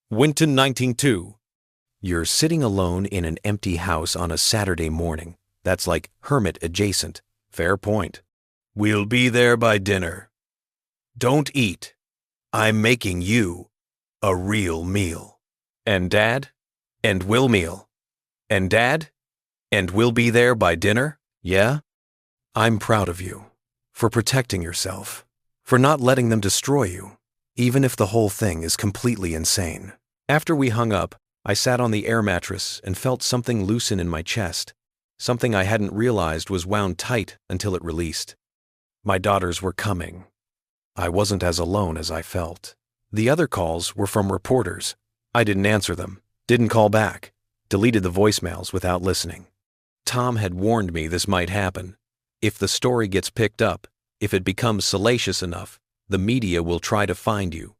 Went to 19.2. You're sitting alone in an empty house on a Saturday morning. That's like hermit adjacent. Fair point. We'll be there by dinner. Don't eat. I'm making you a real meal. And Dad? And we'll meal. And Dad? And we'll be there by dinner? Yeah? I'm proud of you. For protecting yourself. For not letting them destroy you. Even if the whole thing is completely insane. After we hung up, I sat on the air mattress and felt something loosen in my chest. Something I hadn't realized was wound tight until it released. My daughters were coming. I wasn't as alone as I felt. The other calls were from reporters. I didn't answer them, didn't call back, deleted the voicemails without listening. Tom had warned me this might happen. If the story gets picked up, if it becomes salacious enough, the media will try to find you.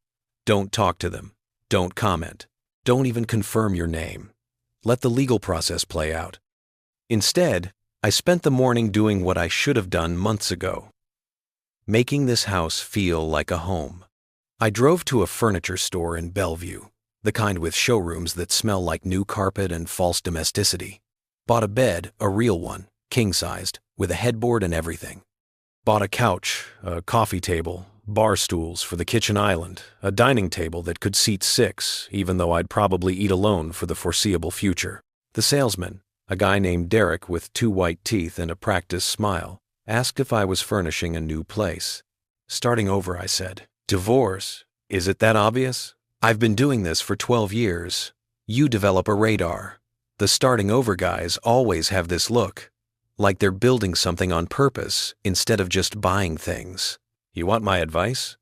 Don't talk to them. Don't comment. Don't even confirm your name. Let the legal process play out. Instead, I spent the morning doing what I should have done months ago. Making this house feel like a home. I drove to a furniture store in Bellevue, the kind with showrooms that smell like new carpet and false domesticity. Bought a bed, a real one, king-sized, with a headboard and everything. Bought a couch, a coffee table, bar stools for the kitchen island, a dining table that could seat 6, even though I'd probably eat alone for the foreseeable future. The salesman, a guy named Derek with 2 white teeth and a practiced smile, asked if I was furnishing a new place. Starting over, I said, Divorce? Is it that obvious? I've been doing this for 12 years. You develop a radar. The starting over guys always have this look, like they're building something on purpose instead of just buying things. You want my advice?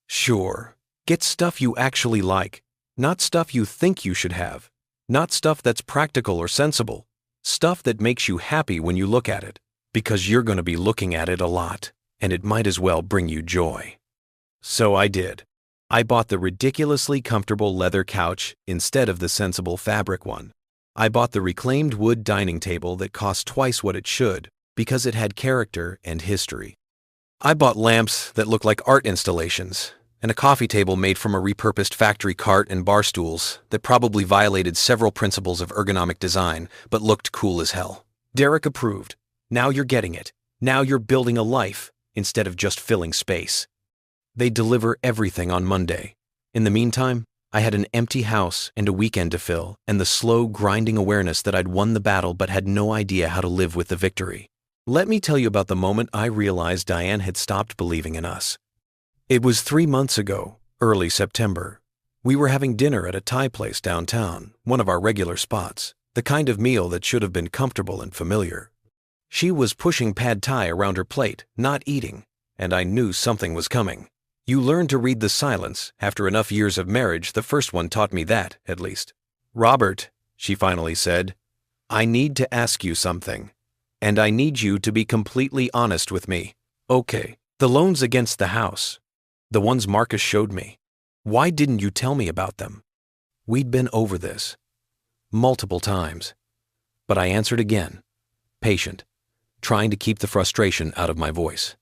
Sure. Get stuff you actually like, not stuff you think you should have, not stuff that's practical or sensible, stuff that makes you happy when you look at it, because you're going to be looking at it a lot, and it might as well bring you joy. So I did. I bought the ridiculously comfortable leather couch instead of the sensible fabric one. I bought the reclaimed wood dining table that cost twice what it should because it had character and history. I bought lamps that look like art installations and a coffee table made from a repurposed factory cart and bar stools that probably violated several principles of ergonomic design but looked cool as hell. Derek approved. Now you're getting it. Now you're building a life instead of just filling space. They deliver everything on Monday. In the meantime, I had an empty house and a weekend to fill, and the slow, grinding awareness that I'd won the battle but had no idea how to live with the victory. Let me tell you about the moment I realized Diane had stopped believing in us. It was 3 months ago, early September. We were having dinner at a Thai place downtown, one of our regular spots, the kind of meal that should have been comfortable and familiar. She was pushing pad thai around her plate, not eating, and I knew something was coming. You learn to read the silence. After enough years of marriage, the first one taught me that, at least. "Robert," she finally said, "I need to ask you something. And I need you to be completely honest with me." "Okay, the loans against the house. The ones Marcus showed me. Why didn't you tell me about them?" We'd been over this multiple times. But I answered again, patient, trying to keep the frustration out of my voice.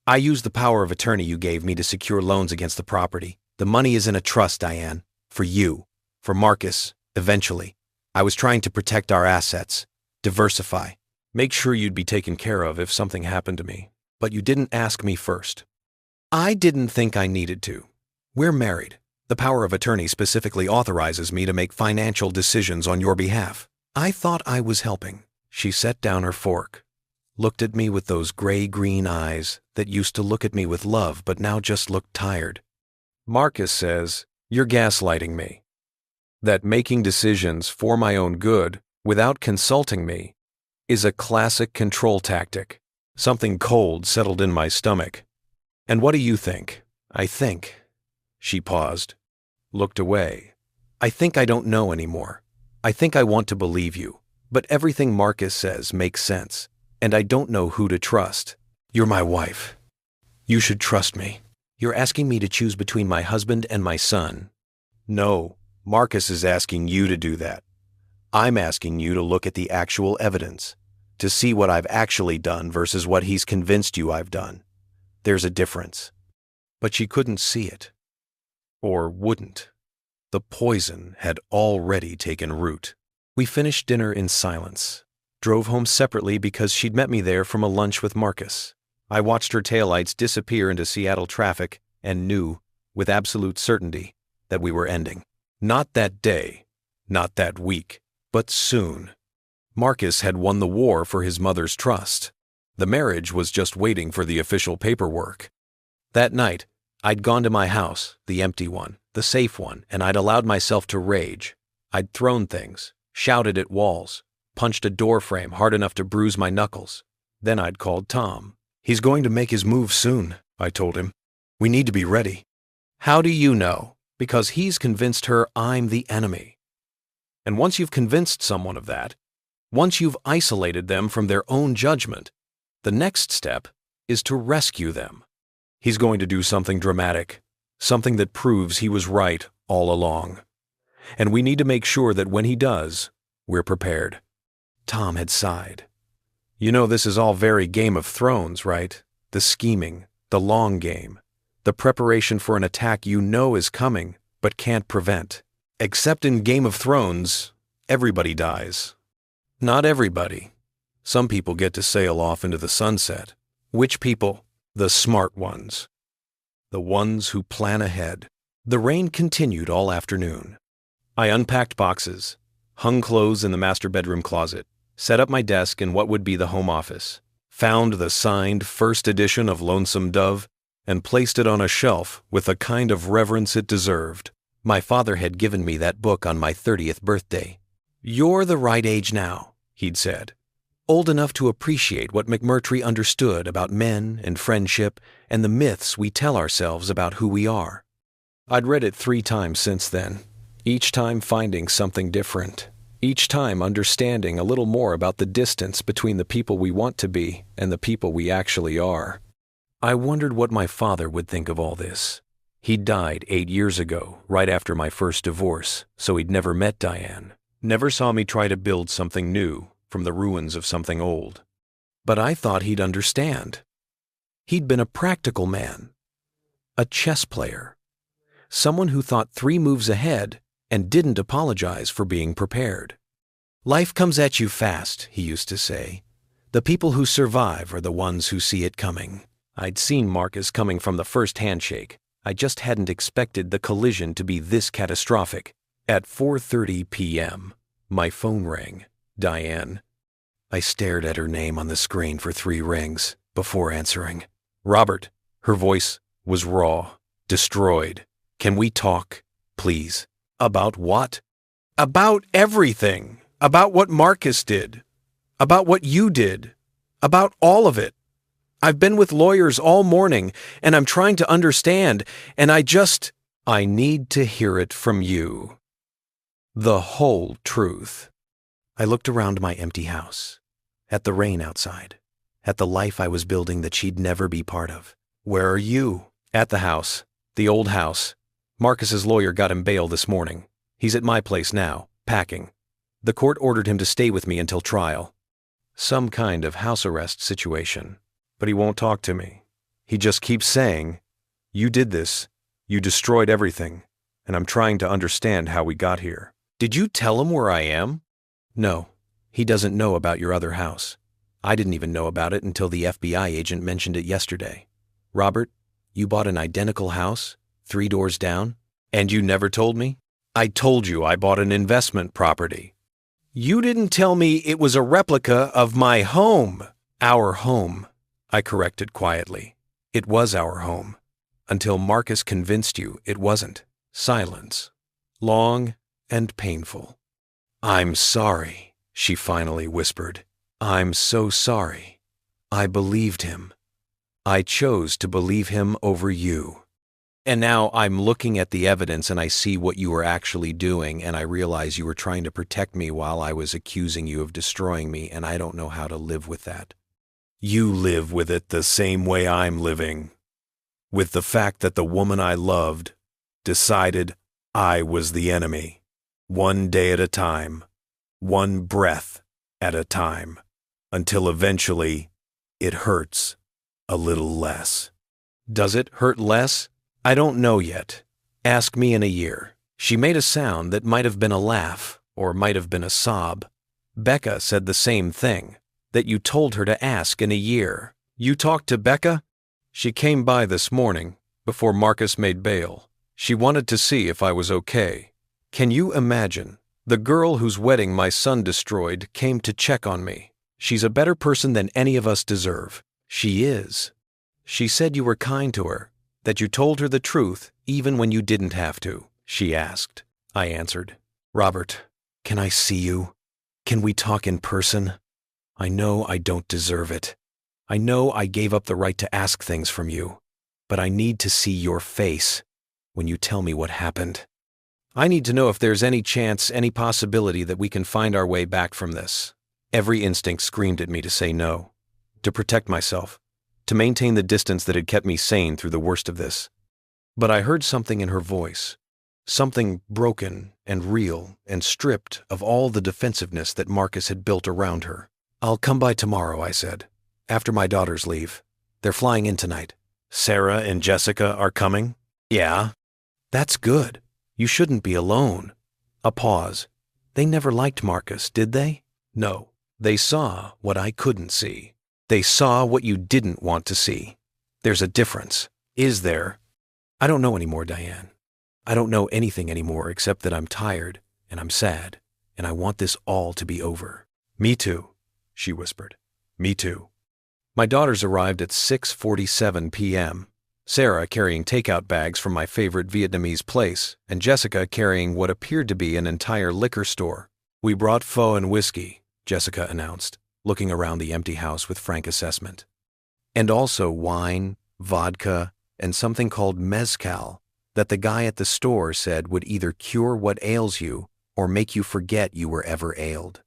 "I used the power of attorney you gave me to secure loans against the property. The money is in a trust, Diane. For you. For Marcus, eventually. I was trying to protect our assets. Diversify. Make sure you'd be taken care of if something happened to me. But you didn't ask me first." I didn't think I needed to. We're married. The power of attorney specifically authorizes me to make financial decisions on your behalf. I thought I was helping. She set down her fork, looked at me with those gray-green eyes that used to look at me with love but now just looked tired. "Marcus says, you're gaslighting me. That making decisions for my own good, without consulting me, is a classic control tactic." Something cold settled in my stomach. "And what do you think?" "I think." She paused, looked away. "I think I don't know anymore. I think I want to believe you, but everything Marcus says makes sense. And I don't know who to trust. You're my wife. You should trust me. You're asking me to choose between my husband and my son." "No, Marcus is asking you to do that. I'm asking you to look at the actual evidence, to see what I've actually done versus what he's convinced you I've done. There's a difference." But she couldn't see it. Or wouldn't. The poison had already taken root. We finished dinner in silence. Drove home separately because she'd met me there from a lunch with Marcus. I watched her taillights disappear into Seattle traffic and knew, with absolute certainty, that we were ending. Not that day, not that week, but soon. Marcus had won the war for his mother's trust. The marriage was just waiting for the official paperwork. That night, I'd gone to my house, the empty one, the safe one, and I'd allowed myself to rage. I'd thrown things, shouted at walls, punched a door frame hard enough to bruise my knuckles. Then I'd called Tom. "He's going to make his move soon," I told him. "We need to be ready." "How do you know?" "Because he's convinced her I'm the enemy." And once you've convinced someone of that, once you've isolated them from their own judgment, the next step is to rescue them. He's going to do something dramatic, something that proves he was right all along. And we need to make sure that when he does, we're prepared. Tom had sighed. "You know, this is all very Game of Thrones, right? The scheming, the long game, the preparation for an attack you know is coming but can't prevent. Except in Game of Thrones, everybody dies." "Not everybody. Some people get to sail off into the sunset." "Which people?" "The smart ones. The ones who plan ahead." The rain continued all afternoon. I unpacked boxes, hung clothes in the master bedroom closet, set up my desk in what would be the home office, found the signed first edition of Lonesome Dove, and placed it on a shelf with the kind of reverence it deserved. My father had given me that book on my 30th birthday. "You're the right age now," he'd said. "Old enough to appreciate what McMurtry understood about men and friendship and the myths we tell ourselves about who we are." I'd read it 3 times since then, each time finding something different. Each time understanding a little more about the distance between the people we want to be and the people we actually are. I wondered what my father would think of all this. He died 8 years ago, right after my first divorce, so he'd never met Diane, never saw me try to build something new from the ruins of something old. But I thought he'd understand. He'd been a practical man, a chess player, someone who thought 3 moves ahead and didn't apologize for being prepared. "Life comes at you fast," he used to say. "The people who survive are the ones who see it coming." I'd seen Marcus coming from the first handshake. I just hadn't expected the collision to be this catastrophic. At 4:30 p.m., my phone rang. Diane. I stared at her name on the screen for 3 rings before answering. Robert. Her voice was raw, destroyed. Can we talk, please? About what? About everything. About what Marcus did. About what you did. About all of it. I've been with lawyers all morning, and I'm trying to understand, and I need to hear it from you. The whole truth. I looked around my empty house, at the rain outside, at the life I was building that she'd never be part of. Where are you? At the house. The old house. Marcus's lawyer got him bail this morning. He's at my place now, packing. The court ordered him to stay with me until trial. Some kind of house arrest situation. But he won't talk to me. He just keeps saying, "You did this. You destroyed everything. And I'm trying to understand how we got here." Did you tell him where I am? No. He doesn't know about your other house. I didn't even know about it until the FBI agent mentioned it yesterday. Robert, you bought an identical house, 3 doors down, and you never told me? I told you I bought an investment property. You didn't tell me it was a replica of my home. Our home, I corrected quietly. It was our home. Until Marcus convinced you it wasn't. Silence. Long and painful. I'm sorry, she finally whispered. I'm so sorry. I believed him. I chose to believe him over you. And now I'm looking at the evidence and I see what you were actually doing, and I realize you were trying to protect me while I was accusing you of destroying me, and I don't know how to live with that. You live with it the same way I'm living. With the fact that the woman I loved decided I was the enemy. One day at a time. One breath at a time. Until eventually, it hurts a little less. Does it hurt less? I don't know yet. Ask me in a year. She made a sound that might have been a laugh or might have been a sob. Becca said the same thing, that you told her to ask in a year. You talked to Becca? She came by this morning, before Marcus made bail. She wanted to see if I was okay. Can you imagine? The girl whose wedding my son destroyed came to check on me. She's a better person than any of us deserve. She is. She said you were kind to her, that you told her the truth even when you didn't have to. She asked. I answered. Robert, can I see you? Can we talk in person? I know I don't deserve it. I know I gave up the right to ask things from you, but I need to see your face when you tell me what happened. I need to know if there's any chance, any possibility that we can find our way back from this. Every instinct screamed at me to say no, to protect myself, to maintain the distance that had kept me sane through the worst of this. But I heard something in her voice, something broken and real and stripped of all the defensiveness that Marcus had built around her. I'll come by tomorrow, I said, after my daughters leave. They're flying in tonight. Sarah and Jessica are coming? Yeah. That's good. You shouldn't be alone. A pause. They never liked Marcus, did they? No. They saw what I couldn't see. They saw what you didn't want to see. There's a difference. Is there? I don't know anymore, Diane. I don't know anything anymore except that I'm tired and I'm sad and I want this all to be over. Me too, she whispered. Me too. My daughters arrived at 6:47 p.m., Sarah carrying takeout bags from my favorite Vietnamese place, and Jessica carrying what appeared to be an entire liquor store. We brought pho and whiskey, Jessica announced, looking around the empty house with frank assessment. And also wine, vodka, and something called mezcal that the guy at the store said would either cure what ails you or make you forget you were ever ailed.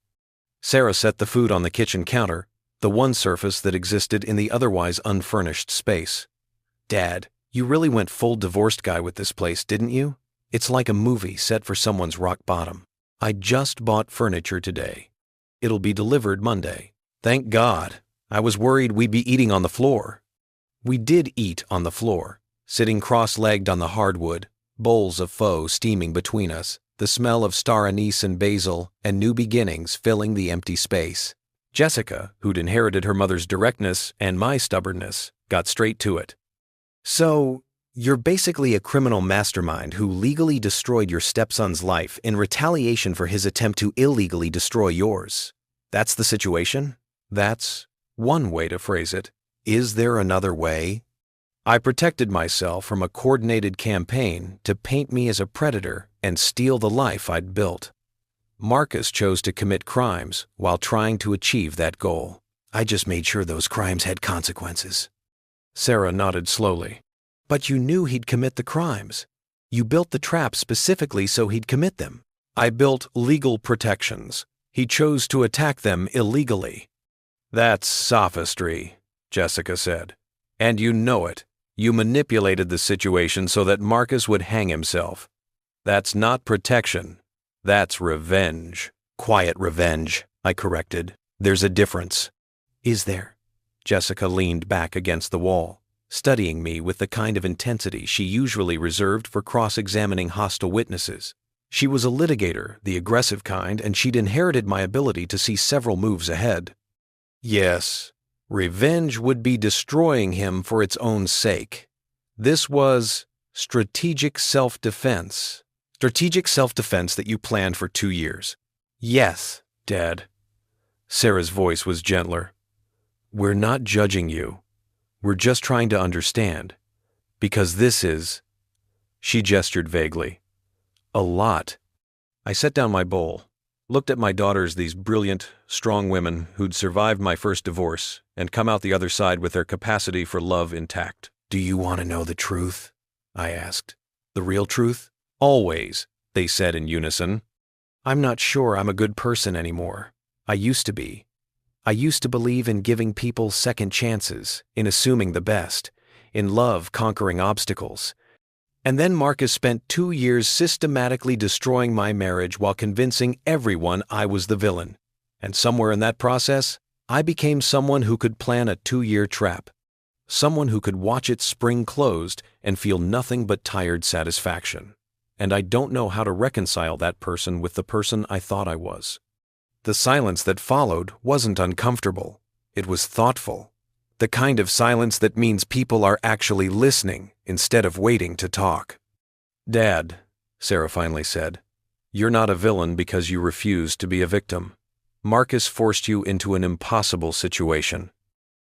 Sarah set the food on the kitchen counter, the one surface that existed in the otherwise unfurnished space. Dad, you really went full divorced guy with this place, didn't you? It's like a movie set for someone's rock bottom. I just bought furniture today. It'll be delivered Monday. Thank God. I was worried we'd be eating on the floor. We did eat on the floor, sitting cross-legged on the hardwood, bowls of pho steaming between us, the smell of star anise and basil and new beginnings filling the empty space. Jessica, who'd inherited her mother's directness and my stubbornness, got straight to it. So, You're basically a criminal mastermind who legally destroyed your stepson's life in retaliation for his attempt to illegally destroy yours. That's the situation? That's one way to phrase it. Is there another way? I protected myself from a coordinated campaign to paint me as a predator and steal the life I'd built. Marcus chose to commit crimes while trying to achieve that goal. I just made sure those crimes had consequences. Sarah nodded slowly. But you knew he'd commit the crimes. You built the trap specifically so he'd commit them. I built legal protections. He chose to attack them illegally. That's sophistry, Jessica said. And you know it. You manipulated the situation so that Marcus would hang himself. That's not protection. That's revenge. Quiet revenge, I corrected. There's a difference. Is there? Jessica leaned back against the wall, studying me with the kind of intensity she usually reserved for cross-examining hostile witnesses. She was a litigator, the aggressive kind, and she'd inherited my ability to see several moves ahead. Yes, revenge would be destroying him for its own sake. This was strategic self-defense. Strategic self-defense that you planned for 2 years. Yes, Dad. Sarah's voice was gentler. We're not judging you. We're just trying to understand. Because this is... She gestured vaguely. A lot. I set down my bowl, looked at my daughters, these brilliant, strong women who'd survived my first divorce and come out the other side with their capacity for love intact. Do you want to know the truth? I asked. The real truth? Always, they said in unison. I'm not sure I'm a good person anymore. I used to be. I used to believe in giving people second chances, in assuming the best, in love conquering obstacles. And then Marcus spent 2 years systematically destroying my marriage while convincing everyone I was the villain. And somewhere in that process, I became someone who could plan a 2-year trap. Someone who could watch it spring closed and feel nothing but tired satisfaction. And I don't know how to reconcile that person with the person I thought I was. The silence that followed wasn't uncomfortable. It was thoughtful. The kind of silence that means people are actually listening instead of waiting to talk. Dad, Sarah finally said, you're not a villain because you refused to be a victim. Marcus forced you into an impossible situation.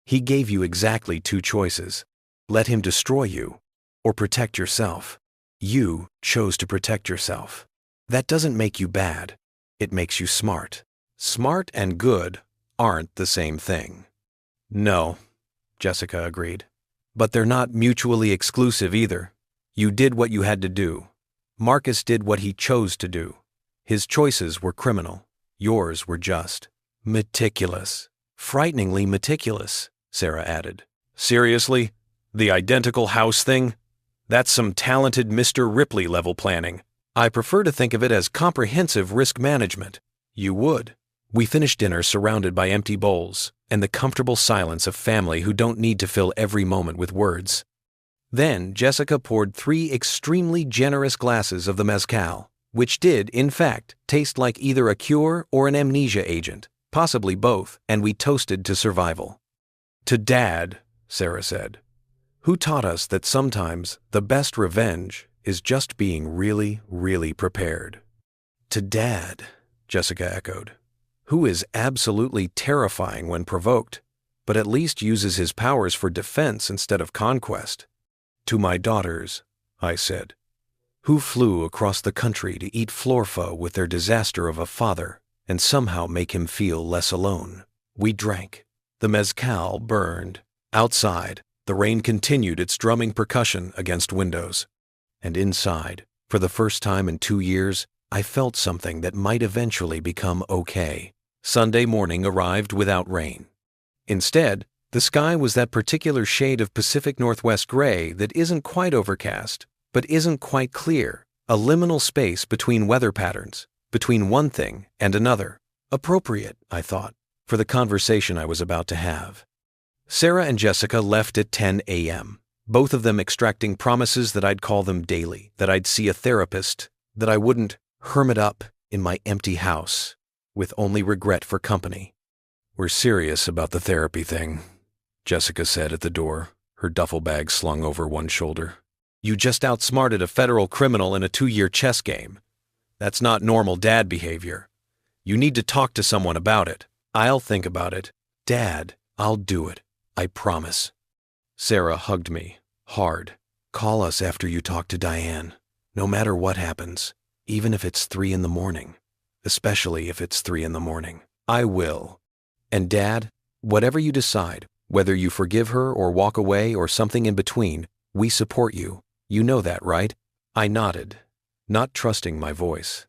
He gave you exactly 2 choices. Let him destroy you or protect yourself. You chose to protect yourself. That doesn't make you bad. It makes you smart. Smart and good aren't the same thing. No, Jessica agreed. But they're not mutually exclusive either. You did what you had to do. Marcus did what he chose to do. His choices were criminal. Yours were just. Meticulous. Frighteningly meticulous, Sarah added. Seriously? The identical house thing? That's some talented Mr. Ripley level planning. I prefer to think of it as comprehensive risk management. You would. We finished dinner surrounded by empty bowls and the comfortable silence of family who don't need to fill every moment with words. Then Jessica poured 3 extremely generous glasses of the mezcal, which did, in fact, taste like either a cure or an amnesia agent, possibly both, and we toasted to survival. To Dad, Sarah said, who taught us that sometimes the best revenge is just being really, really prepared. To Dad, Jessica echoed, who is absolutely terrifying when provoked, but at least uses his powers for defense instead of conquest. To my daughters, I said, who flew across the country to eat florfo with their disaster of a father and somehow make him feel less alone. We drank. The mezcal burned. Outside, the rain continued its drumming percussion against windows. And inside, for the first time in 2 years, I felt something that might eventually become okay. Sunday morning arrived without rain. Instead, the sky was that particular shade of Pacific Northwest gray that isn't quite overcast, but isn't quite clear, a liminal space between weather patterns, between one thing and another. Appropriate, I thought, for the conversation I was about to have. Sarah and Jessica left at 10 a.m., both of them extracting promises that I'd call them daily, that I'd see a therapist, that I wouldn't hermit up in my empty house with only regret for company. We're serious about the therapy thing, Jessica said at the door, her duffel bag slung over one shoulder. You just outsmarted a federal criminal in a 2-year chess game. That's not normal dad behavior. You need to talk to someone about it. I'll think about it. Dad, I'll do it. I promise. Sarah hugged me, hard. Call us after you talk to Diane. No matter what happens, even if it's 3 in the morning. Especially if it's 3 in the morning. I will. And Dad, whatever you decide, whether you forgive her or walk away or something in between, we support you. You know that, right? I nodded, not trusting my voice.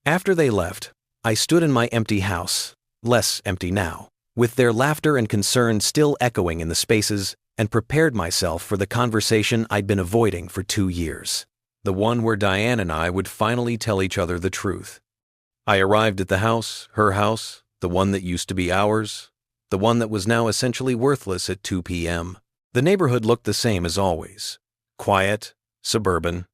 After they left, I stood in my empty house, less empty now, with their laughter and concern still echoing in the spaces, and prepared myself for the conversation I'd been avoiding for 2 years. The one where Diane and I would finally tell each other the truth. I arrived at the house, her house, the one that used to be ours, the one that was now essentially worthless at 2 p.m. The neighborhood looked the same as always. Quiet, suburban.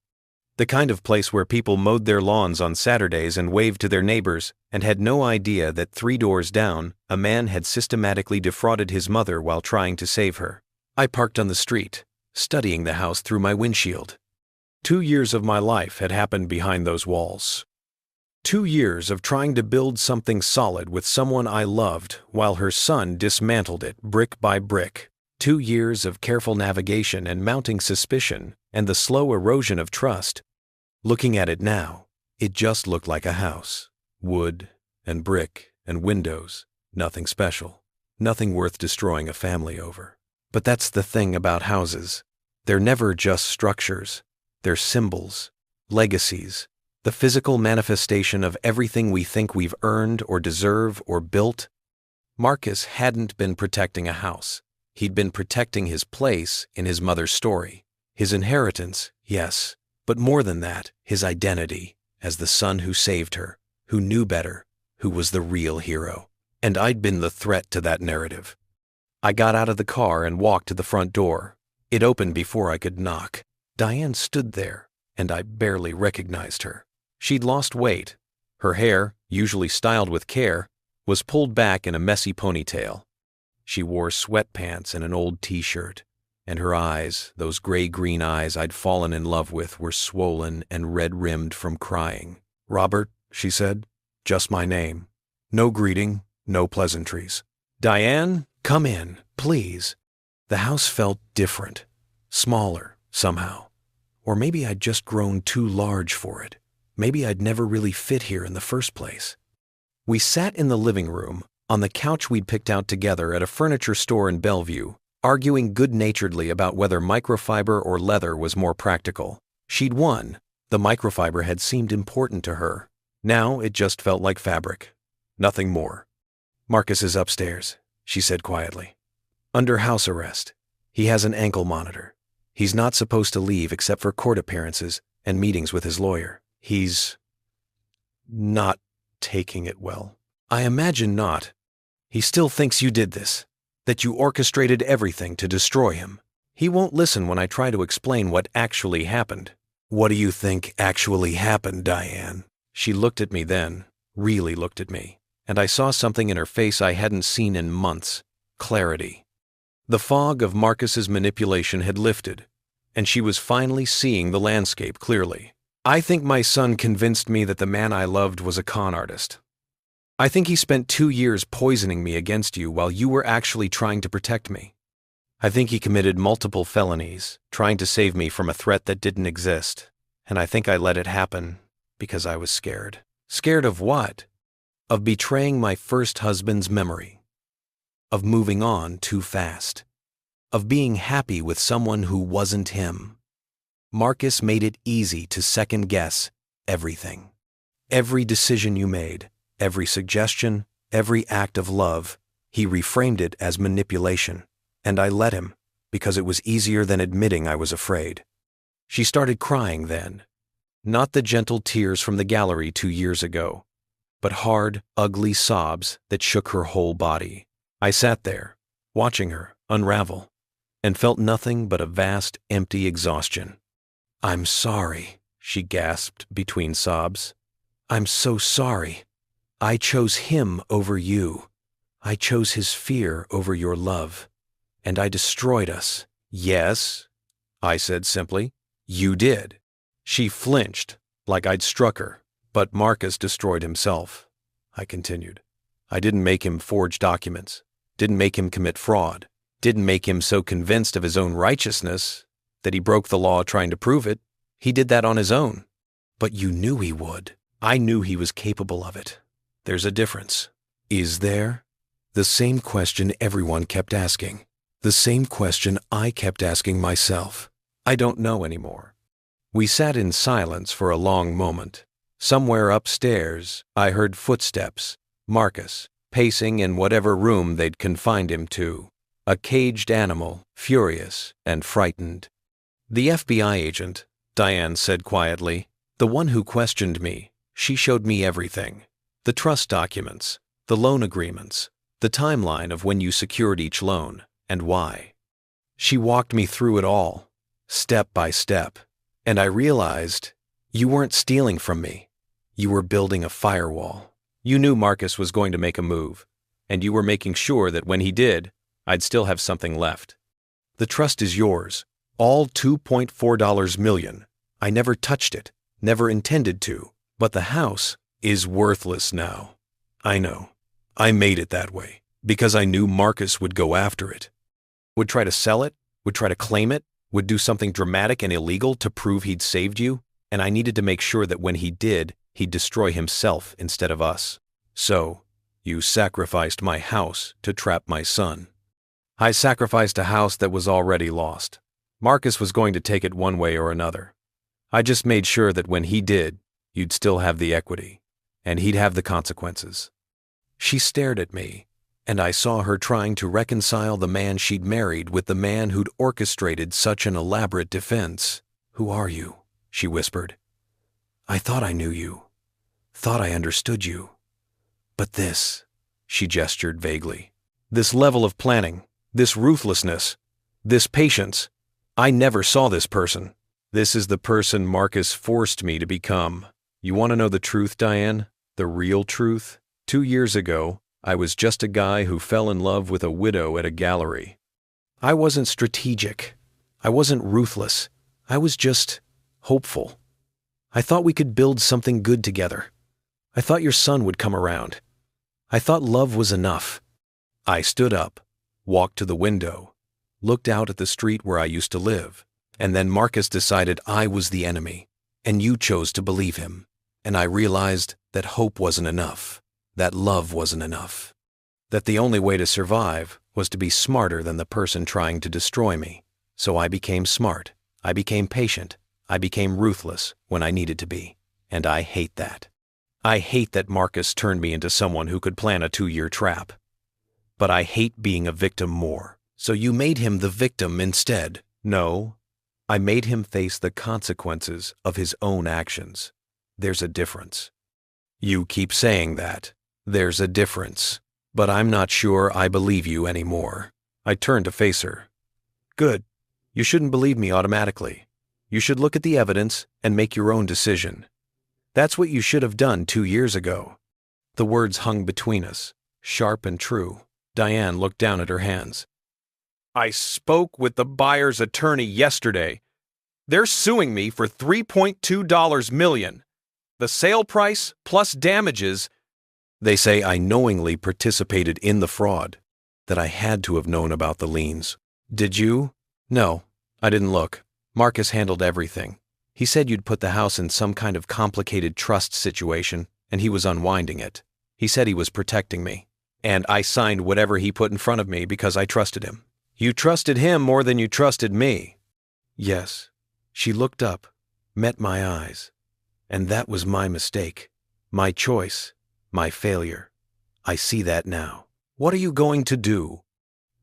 The kind of place where people mowed their lawns on Saturdays and waved to their neighbors and had no idea that 3 doors down, a man had systematically defrauded his mother while trying to save her. I parked on the street, studying the house through my windshield. 2 years of my life had happened behind those walls. 2 years of trying to build something solid with someone I loved while her son dismantled it brick by brick. 2 years of careful navigation and mounting suspicion and the slow erosion of trust. Looking at it now, it just looked like a house. Wood and brick and windows. Nothing special. Nothing worth destroying a family over. But that's the thing about houses. They're never just structures. They're symbols, legacies, the physical manifestation of everything we think we've earned or deserve or built. Marcus hadn't been protecting a house. He'd been protecting his place in his mother's story. His inheritance, yes, but more than that, his identity as the son who saved her, who knew better, who was the real hero. And I'd been the threat to that narrative. I got out of the car and walked to the front door. It opened before I could knock. Diane stood there, and I barely recognized her. She'd lost weight. Her hair, usually styled with care, was pulled back in a messy ponytail. She wore sweatpants and an old t-shirt, and her eyes, those gray-green eyes I'd fallen in love with, were swollen and red-rimmed from crying. "Robert," she said, "just my name. No greeting, no pleasantries." "Diane, come in, please." The house felt different, smaller, somehow. Or maybe I'd just grown too large for it. Maybe I'd never really fit here in the first place. We sat in the living room, on the couch we'd picked out together at a furniture store in Bellevue, arguing good-naturedly about whether microfiber or leather was more practical. She'd won. The microfiber had seemed important to her. Now it just felt like fabric. Nothing more. "Marcus is upstairs," she said quietly. "Under house arrest. He has an ankle monitor. He's not supposed to leave except for court appearances and meetings with his lawyer. He's not taking it well." "I imagine not. He still thinks you did this, that you orchestrated everything to destroy him. He won't listen when I try to explain what actually happened." "What do you think actually happened, Diane?" She looked at me then, really looked at me, and I saw something in her face I hadn't seen in months. Clarity. The fog of Marcus's manipulation had lifted, and she was finally seeing the landscape clearly. "I think my son convinced me that the man I loved was a con artist. I think he spent 2 years poisoning me against you while you were actually trying to protect me. I think he committed multiple felonies, trying to save me from a threat that didn't exist, and I think I let it happen because I was scared." "Scared of what?" "Of betraying my first husband's memory. Of moving on too fast. Of being happy with someone who wasn't him. Marcus made it easy to second-guess everything. Every decision you made, every suggestion, every act of love, he reframed it as manipulation. And I let him, because it was easier than admitting I was afraid." She started crying then. Not the gentle tears from the gallery 2 years ago, but hard, ugly sobs that shook her whole body. I sat there, watching her unravel, and felt nothing but a vast, empty exhaustion. "I'm sorry," she gasped between sobs. "I'm so sorry. I chose him over you. I chose his fear over your love. And I destroyed us." "Yes," I said simply. You did. She flinched, like I'd struck her. But Marcus destroyed himself. I continued. I didn't make him forge documents. Didn't make him commit fraud. Didn't make him so convinced of his own righteousness that he broke the law trying to prove it. He did that on his own. But you knew he would. I knew he was capable of it. There's a difference. Is there? The same question everyone kept asking. The same question I kept asking myself. I don't know anymore. We sat in silence for a long moment. Somewhere upstairs, I heard footsteps. Marcus, pacing in whatever room they'd confined him to. A caged animal, furious and frightened. The FBI agent, Diane said quietly, the one who questioned me, she showed me everything. The trust documents, the loan agreements, the timeline of when you secured each loan, and why. She walked me through it all, step by step, and I realized you weren't stealing from me. You were building a firewall. You knew Marcus was going to make a move, and you were making sure that when he did, I'd still have something left. The trust is yours, all $2.4 million. I never touched it, never intended to, but the house is worthless now. I know. I made it that way because I knew Marcus would go after it. Would try to sell it, would try to claim it, would do something dramatic and illegal to prove he'd saved you, and I needed to make sure that when he did, he'd destroy himself instead of us. So, you sacrificed my house to trap my son. I sacrificed a house that was already lost. Marcus was going to take it one way or another. I just made sure that when he did, you'd still have the equity, and he'd have the consequences. She stared at me, and I saw her trying to reconcile the man she'd married with the man who'd orchestrated such an elaborate defense. "Who are you?" she whispered. "I thought I knew you, thought I understood you. But this," she gestured vaguely, "this level of planning, this ruthlessness, this patience, I never saw this person. This is the person Marcus forced me to become. You want to know the truth, Diane? The real truth? 2 years ago, I was just a guy who fell in love with a widow at a gallery. I wasn't strategic. I wasn't ruthless. I was just hopeful. I thought we could build something good together. I thought your son would come around. I thought love was enough." I stood up, walked to the window, looked out at the street where I used to live, and then Marcus decided I was the enemy, and you chose to believe him. And I realized that hope wasn't enough, that love wasn't enough, that the only way to survive was to be smarter than the person trying to destroy me. So I became smart, I became patient, I became ruthless when I needed to be, and I hate that. I hate that Marcus turned me into someone who could plan a 2-year trap. But I hate being a victim more. So you made him the victim instead. No, I made him face the consequences of his own actions. There's a difference. You keep saying that. There's a difference. But I'm not sure I believe you anymore. I turned to face her. Good. You shouldn't believe me automatically. You should look at the evidence and make your own decision. That's what you should have done 2 years ago. The words hung between us, sharp and true. Diane looked down at her hands. I spoke with the buyer's attorney yesterday. They're suing me for $3.2 million. The sale price plus damages. They say I knowingly participated in the fraud, that I had to have known about the liens. Did you? No, I didn't look. Marcus handled everything. He said you'd put the house in some kind of complicated trust situation, and he was unwinding it. He said he was protecting me, and I signed whatever he put in front of me because I trusted him. You trusted him more than you trusted me. Yes. She looked up, met my eyes, and that was my mistake, my choice, my failure. I see that now. What are you going to do?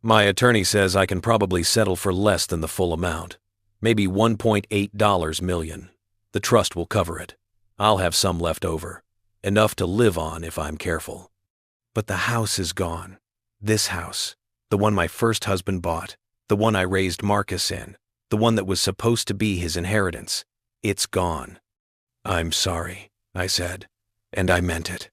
My attorney says I can probably settle for less than the full amount. Maybe $1.8 million. The trust will cover it. I'll have some left over. Enough to live on if I'm careful. But the house is gone. This house. The one my first husband bought. The one I raised Marcus in. The one that was supposed to be his inheritance. It's gone. I'm sorry, I said. And I meant it.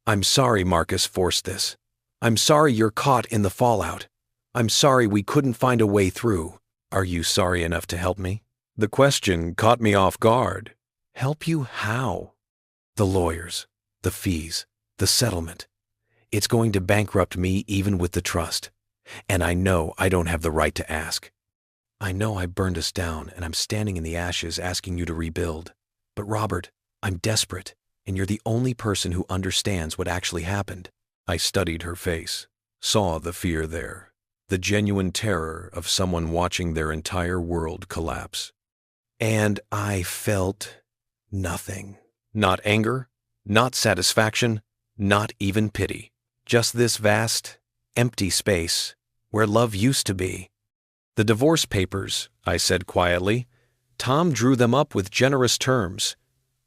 I'm sorry Marcus forced this. I'm sorry you're caught in the fallout. I'm sorry we couldn't find a way through. Are you sorry enough to help me? The question caught me off guard. Help you how? The lawyers, the fees, the settlement. It's going to bankrupt me even with the trust. And I know I don't have the right to ask. I know I burned us down and I'm standing in the ashes asking you to rebuild. But Robert, I'm desperate, and you're the only person who understands what actually happened. I studied her face, saw the fear there, the genuine terror of someone watching their entire world collapse. And I felt nothing. Not anger, not satisfaction, not even pity. Just this vast, empty space where love used to be. The divorce papers, I said quietly. Tom drew them up with generous terms.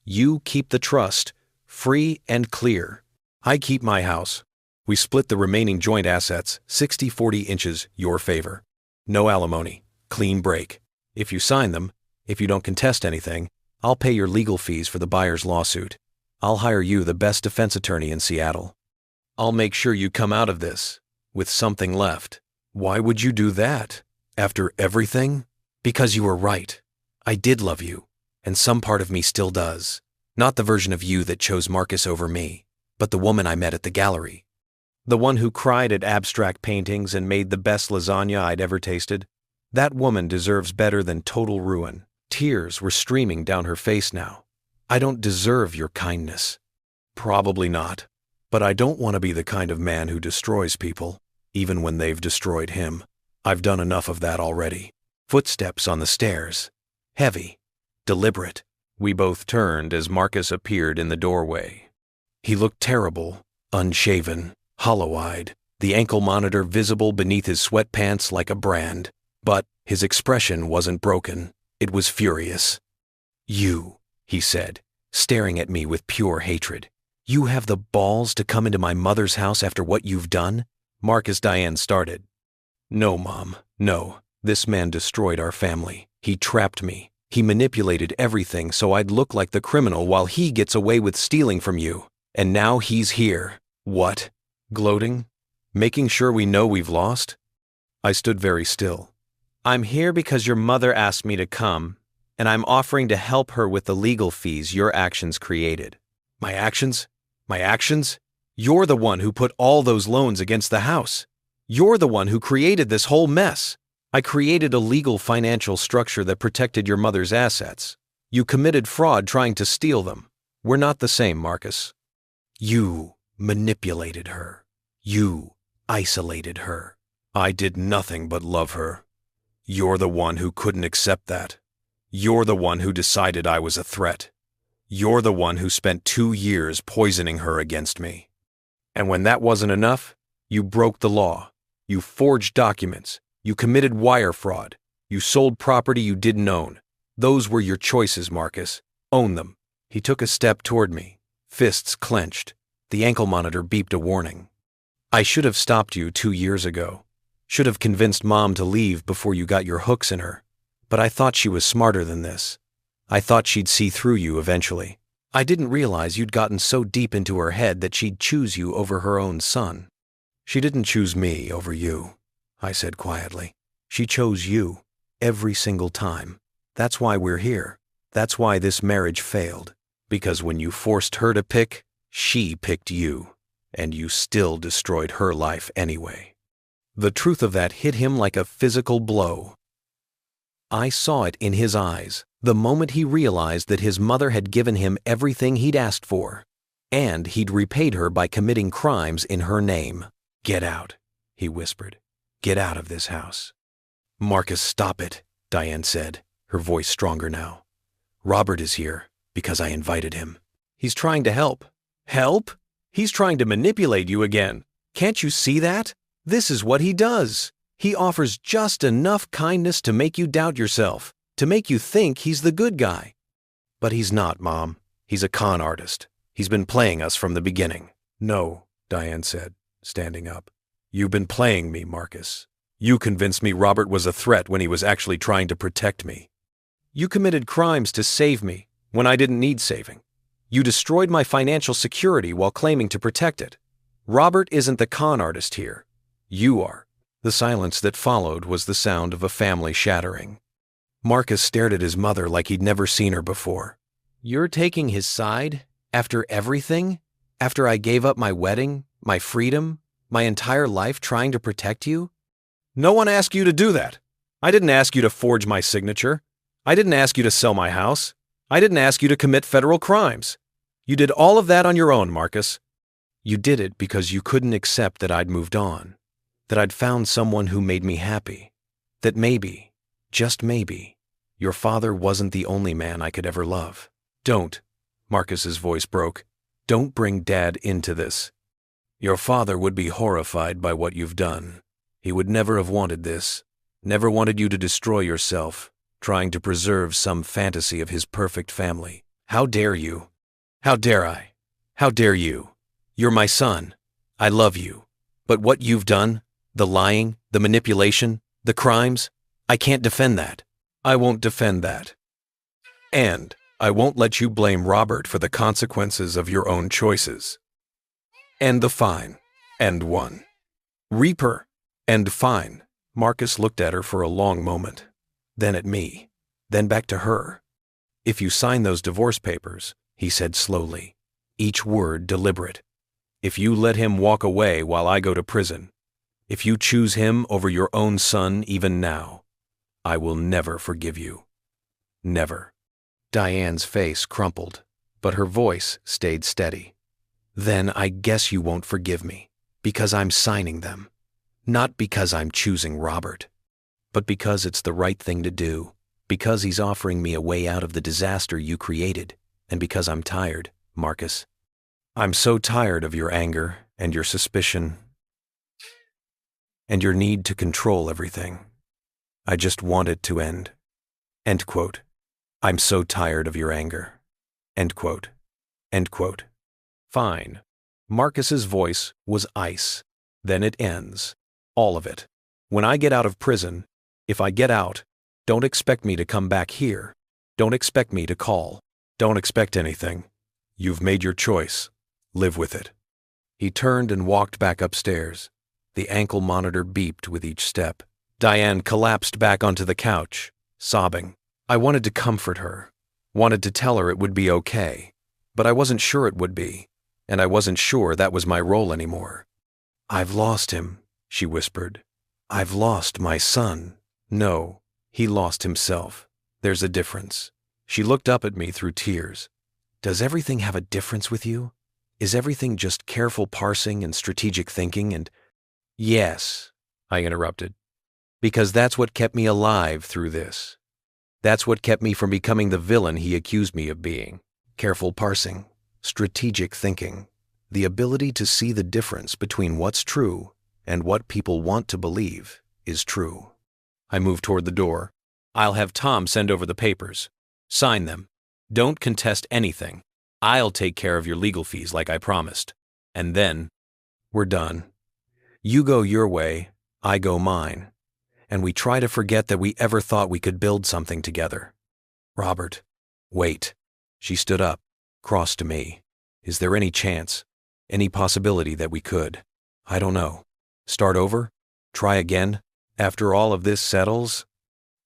You keep the trust, free and clear. I keep my house. We split the remaining joint assets, 60-40 inches, your favor. No alimony, clean break. If you sign them, if you don't contest anything, I'll pay your legal fees for the buyer's lawsuit. I'll hire you the best defense attorney in Seattle. I'll make sure you come out of this with something left. Why would you do that? After everything? Because you were right. I did love you, and some part of me still does. Not the version of you that chose Marcus over me, but the woman I met at the gallery. The one who cried at abstract paintings and made the best lasagna I'd ever tasted. That woman deserves better than total ruin. Tears were streaming down her face now. I don't deserve your kindness. Probably not. But I don't want to be the kind of man who destroys people, even when they've destroyed him. I've done enough of that already. Footsteps on the stairs. Heavy. Deliberate. We both turned as Marcus appeared in the doorway. He looked terrible, unshaven, hollow-eyed, the ankle monitor visible beneath his sweatpants like a brand. But his expression wasn't broken. It was furious. You, he said, staring at me with pure hatred. You have the balls to come into my mother's house after what you've done? Marcus Diane started. No, Mom, no. This man destroyed our family. He trapped me. He manipulated everything so I'd look like the criminal while he gets away with stealing from you. And now he's here. What? Gloating? Making sure we know we've lost? I stood very still. I'm here because your mother asked me to come, and I'm offering to help her with the legal fees your actions created. My actions? My actions? You're the one who put all those loans against the house. You're the one who created this whole mess. I created a legal financial structure that protected your mother's assets. You committed fraud trying to steal them. We're not the same, Marcus. You manipulated her. You isolated her. I did nothing but love her. You're the one who couldn't accept that. You're the one who decided I was a threat. You're the one who spent 2 years poisoning her against me. And when that wasn't enough, you broke the law. You forged documents. You committed wire fraud. You sold property you didn't own. Those were your choices, Marcus. Own them. He took a step toward me, fists clenched. The ankle monitor beeped a warning. I should have stopped you 2 years ago. Should have convinced Mom to leave before you got your hooks in her. But I thought she was smarter than this. I thought she'd see through you eventually. I didn't realize you'd gotten so deep into her head that she'd choose you over her own son. She didn't choose me over you, I said quietly. She chose you, every single time. That's why we're here. That's why this marriage failed. Because when you forced her to pick, she picked you. And you still destroyed her life anyway. The truth of that hit him like a physical blow. I saw it in his eyes the moment he realized that his mother had given him everything he'd asked for, and he'd repaid her by committing crimes in her name. Get out, he whispered. Get out of this house. Marcus, stop it, Diane said, her voice stronger now. Robert is here because I invited him. He's trying to help. Help? He's trying to manipulate you again. Can't you see that? This is what he does. He offers just enough kindness to make you doubt yourself, to make you think he's the good guy. But he's not, Mom. He's a con artist. He's been playing us from the beginning. No, Diane said, standing up. You've been playing me, Marcus. You convinced me Robert was a threat when he was actually trying to protect me. You committed crimes to save me when I didn't need saving. You destroyed my financial security while claiming to protect it. Robert isn't the con artist here. You are. The silence that followed was the sound of a family shattering. Marcus stared at his mother like he'd never seen her before. "You're taking his side? After everything? After I gave up my wedding, my freedom, my entire life trying to protect you?" "No one asked you to do that. I didn't ask you to forge my signature. I didn't ask you to sell my house. I didn't ask you to commit federal crimes. You did all of that on your own, Marcus. You did it because you couldn't accept that I'd moved on, that I'd found someone who made me happy, that maybe, just maybe, your father wasn't the only man I could ever love. Don't," Marcus's voice broke, "don't bring Dad into this. Your father would be horrified by what you've done. He would never have wanted this, never wanted you to destroy yourself, trying to preserve some fantasy of his perfect family. How dare you? How dare I? How dare you? You're my son. I love you. But what you've done, the lying, the manipulation, the crimes, I can't defend that. I won't defend that. And I won't let you blame Robert for the consequences of your own choices. And the fine. And one. Reaper. And fine." Marcus looked at her for a long moment, then at me, then back to her. "If you sign those divorce papers," he said slowly, each word deliberate, "if you let him walk away while I go to prison, if you choose him over your own son even now, I will never forgive you. Never." Diane's face crumpled, but her voice stayed steady. "Then I guess you won't forgive me, because I'm signing them. Not because I'm choosing Robert, but because it's the right thing to do, because he's offering me a way out of the disaster you created, and because I'm tired, Marcus. I'm so tired of your anger and your suspicion and your need to control everything. I just want it to end." End quote. "I'm so tired of your anger." End quote. End quote. Fine. Marcus's voice was ice. Then it ends. All of it. When I get out of prison, if I get out, don't expect me to come back here. Don't expect me to call. Don't expect anything. You've made your choice. Live with it. He turned and walked back upstairs. The ankle monitor beeped with each step. Diane collapsed back onto the couch, sobbing. I wanted to comfort her, wanted to tell her it would be okay, but I wasn't sure it would be, and I wasn't sure that was my role anymore. "I've lost him," she whispered. "I've lost my son." "No, he lost himself. There's a difference." She looked up at me through tears. "Does everything have a difference with you? Is everything just careful parsing and strategic thinking and—" "Yes," I interrupted, "because that's what kept me alive through this. That's what kept me from becoming the villain he accused me of being. Careful parsing, strategic thinking, the ability to see the difference between what's true and what people want to believe is true." I moved toward the door. "I'll have Tom send over the papers. Sign them. Don't contest anything. I'll take care of your legal fees like I promised. And then, we're done. You go your way, I go mine. And we try to forget that we ever thought we could build something together." "Robert, wait." She stood up, crossed to me. "Is there any chance, any possibility that we could? I don't know. Start over? Try again? After all of this settles?"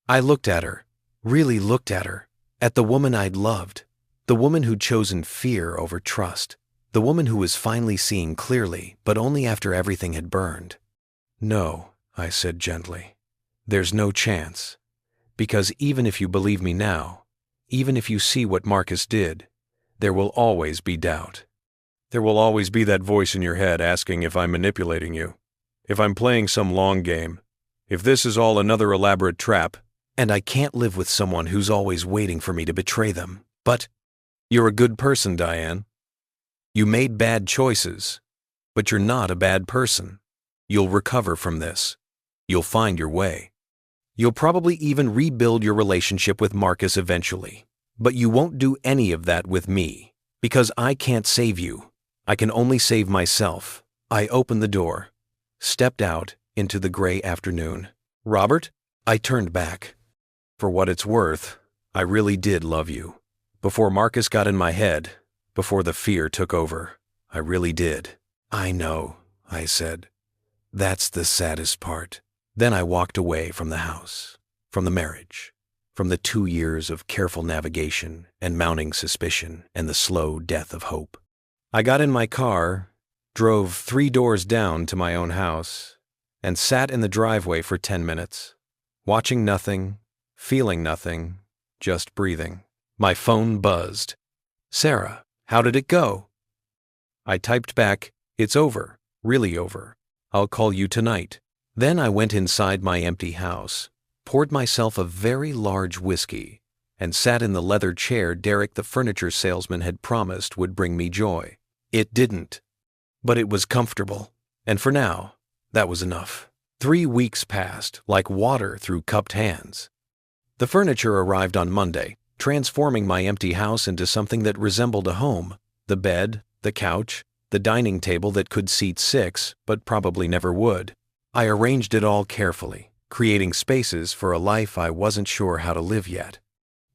I looked at her, really looked at her, at the woman I'd loved, the woman who'd chosen fear over trust, the woman who was finally seeing clearly, but only after everything had burned. "No," I said gently. "There's no chance. Because even if you believe me now, even if you see what Marcus did, there will always be doubt. There will always be that voice in your head asking if I'm manipulating you, if I'm playing some long game, if this is all another elaborate trap, and I can't live with someone who's always waiting for me to betray them. But you're a good person, Diane. You made bad choices, but you're not a bad person. You'll recover from this. You'll find your way. You'll probably even rebuild your relationship with Marcus eventually, but you won't do any of that with me, because I can't save you. I can only save myself." I opened the door, stepped out into the gray afternoon. "Robert?" I turned back. For what it's worth, I really did love you. Before Marcus got in my head, before the fear took over, I really did. "I know," I said. "That's the saddest part." Then I walked away from the house, from the marriage, from the 2 years of careful navigation and mounting suspicion and the slow death of hope. I got in my car, drove 3 doors down to my own house, and sat in the driveway for 10 minutes, watching nothing, feeling nothing, just breathing. My phone buzzed. "Sarah, how did it go?" I typed back, "It's over, really over. I'll call you tonight." Then I went inside my empty house, poured myself a very large whiskey, and sat in the leather chair Derek the furniture salesman had promised would bring me joy. It didn't, but it was comfortable, and for now, that was enough. 3 weeks passed like water through cupped hands. The furniture arrived on Monday, transforming my empty house into something that resembled a home. The bed, the couch, the dining table that could seat 6, but probably never would. I arranged it all carefully, creating spaces for a life I wasn't sure how to live yet.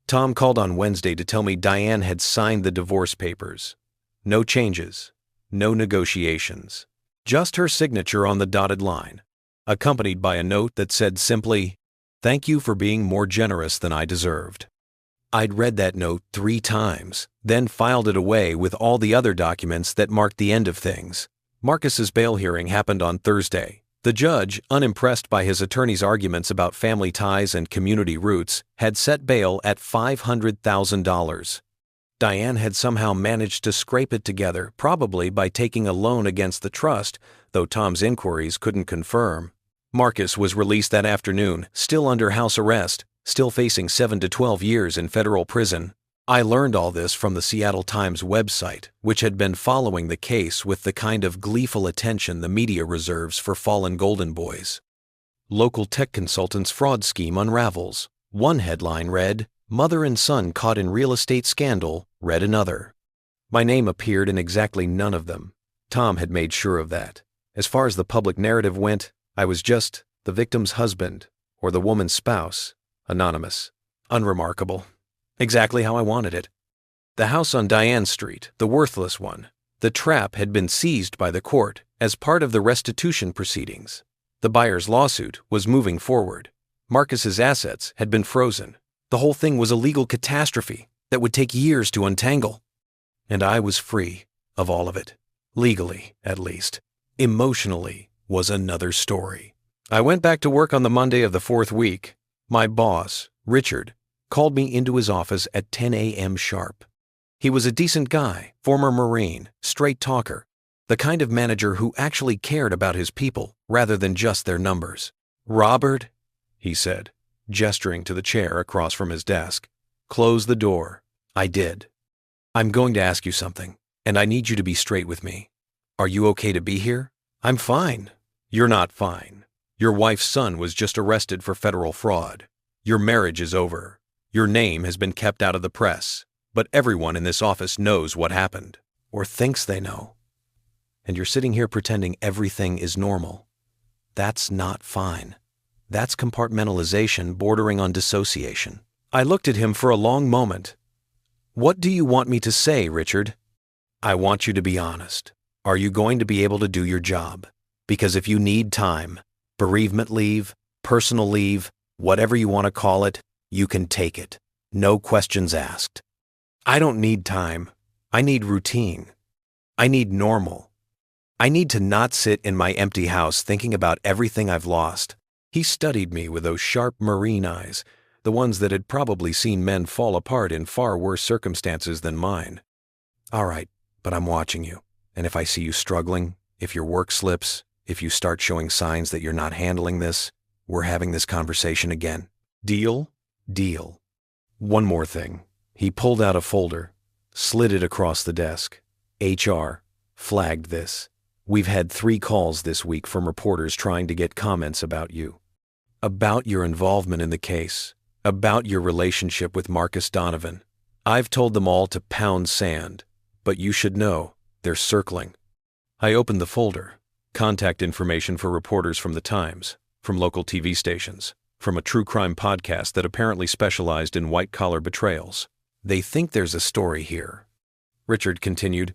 Tom called on Wednesday to tell me Diane had signed the divorce papers. No changes, no negotiations, just her signature on the dotted line, accompanied by a note that said simply, "Thank you for being more generous than I deserved." I'd read that note 3 times, then filed it away with all the other documents that marked the end of things. Marcus's bail hearing happened on Thursday. The judge, unimpressed by his attorney's arguments about family ties and community roots, had set bail at $500,000. Diane had somehow managed to scrape it together, probably by taking a loan against the trust, though Tom's inquiries couldn't confirm. Marcus was released that afternoon, still under house arrest, still facing 7 to 12 years in federal prison. I learned all this from the Seattle Times website, which had been following the case with the kind of gleeful attention the media reserves for fallen golden boys. Local tech consultant's fraud scheme unravels. One headline read, "Mother and son caught in real estate scandal," read another. My name appeared in exactly none of them. Tom had made sure of that. As far as the public narrative went, I was just the victim's husband or the woman's spouse. Anonymous. Unremarkable. Exactly how I wanted it. The house on Diane Street, the worthless one, the trap had been seized by the court as part of the restitution proceedings. The buyer's lawsuit was moving forward. Marcus's assets had been frozen. The whole thing was a legal catastrophe that would take years to untangle. And I was free of all of it. Legally, at least. Emotionally was another story. I went back to work on the Monday of the 4th week. My boss, Richard, called me into his office at 10 a.m. sharp. He was a decent guy, former Marine, straight talker, the kind of manager who actually cared about his people rather than just their numbers. "Robert," he said, gesturing to the chair across from his desk, "close the door." I did. "I'm going to ask you something, and I need you to be straight with me. Are you okay to be here?" "I'm fine." "You're not fine. Your wife's son was just arrested for federal fraud. Your marriage is over. Your name has been kept out of the press, but everyone in this office knows what happened, or thinks they know. And you're sitting here pretending everything is normal. That's not fine. That's compartmentalization bordering on dissociation." I looked at him for a long moment. "What do you want me to say, Richard?" "I want you to be honest. Are you going to be able to do your job? Because if you need time, bereavement leave, personal leave, whatever you want to call it, you can take it. No questions asked." "I don't need time. I need routine. I need normal. I need to not sit in my empty house thinking about everything I've lost." He studied me with those sharp marine eyes, the ones that had probably seen men fall apart in far worse circumstances than mine. "All right, but I'm watching you, and if I see you struggling, if your work slips, if you start showing signs that you're not handling this, we're having this conversation again. Deal?" "Deal." "One more thing." He pulled out a folder, slid it across the desk. "HR flagged this. We've had 3 calls this week from reporters trying to get comments about you. About your involvement in the case. About your relationship with Marcus Donovan. I've told them all to pound sand, but you should know, they're circling." I opened the folder. Contact information for reporters from the Times, from local TV stations, from a true crime podcast that apparently specialized in white-collar betrayals. "They think there's a story here." Richard continued.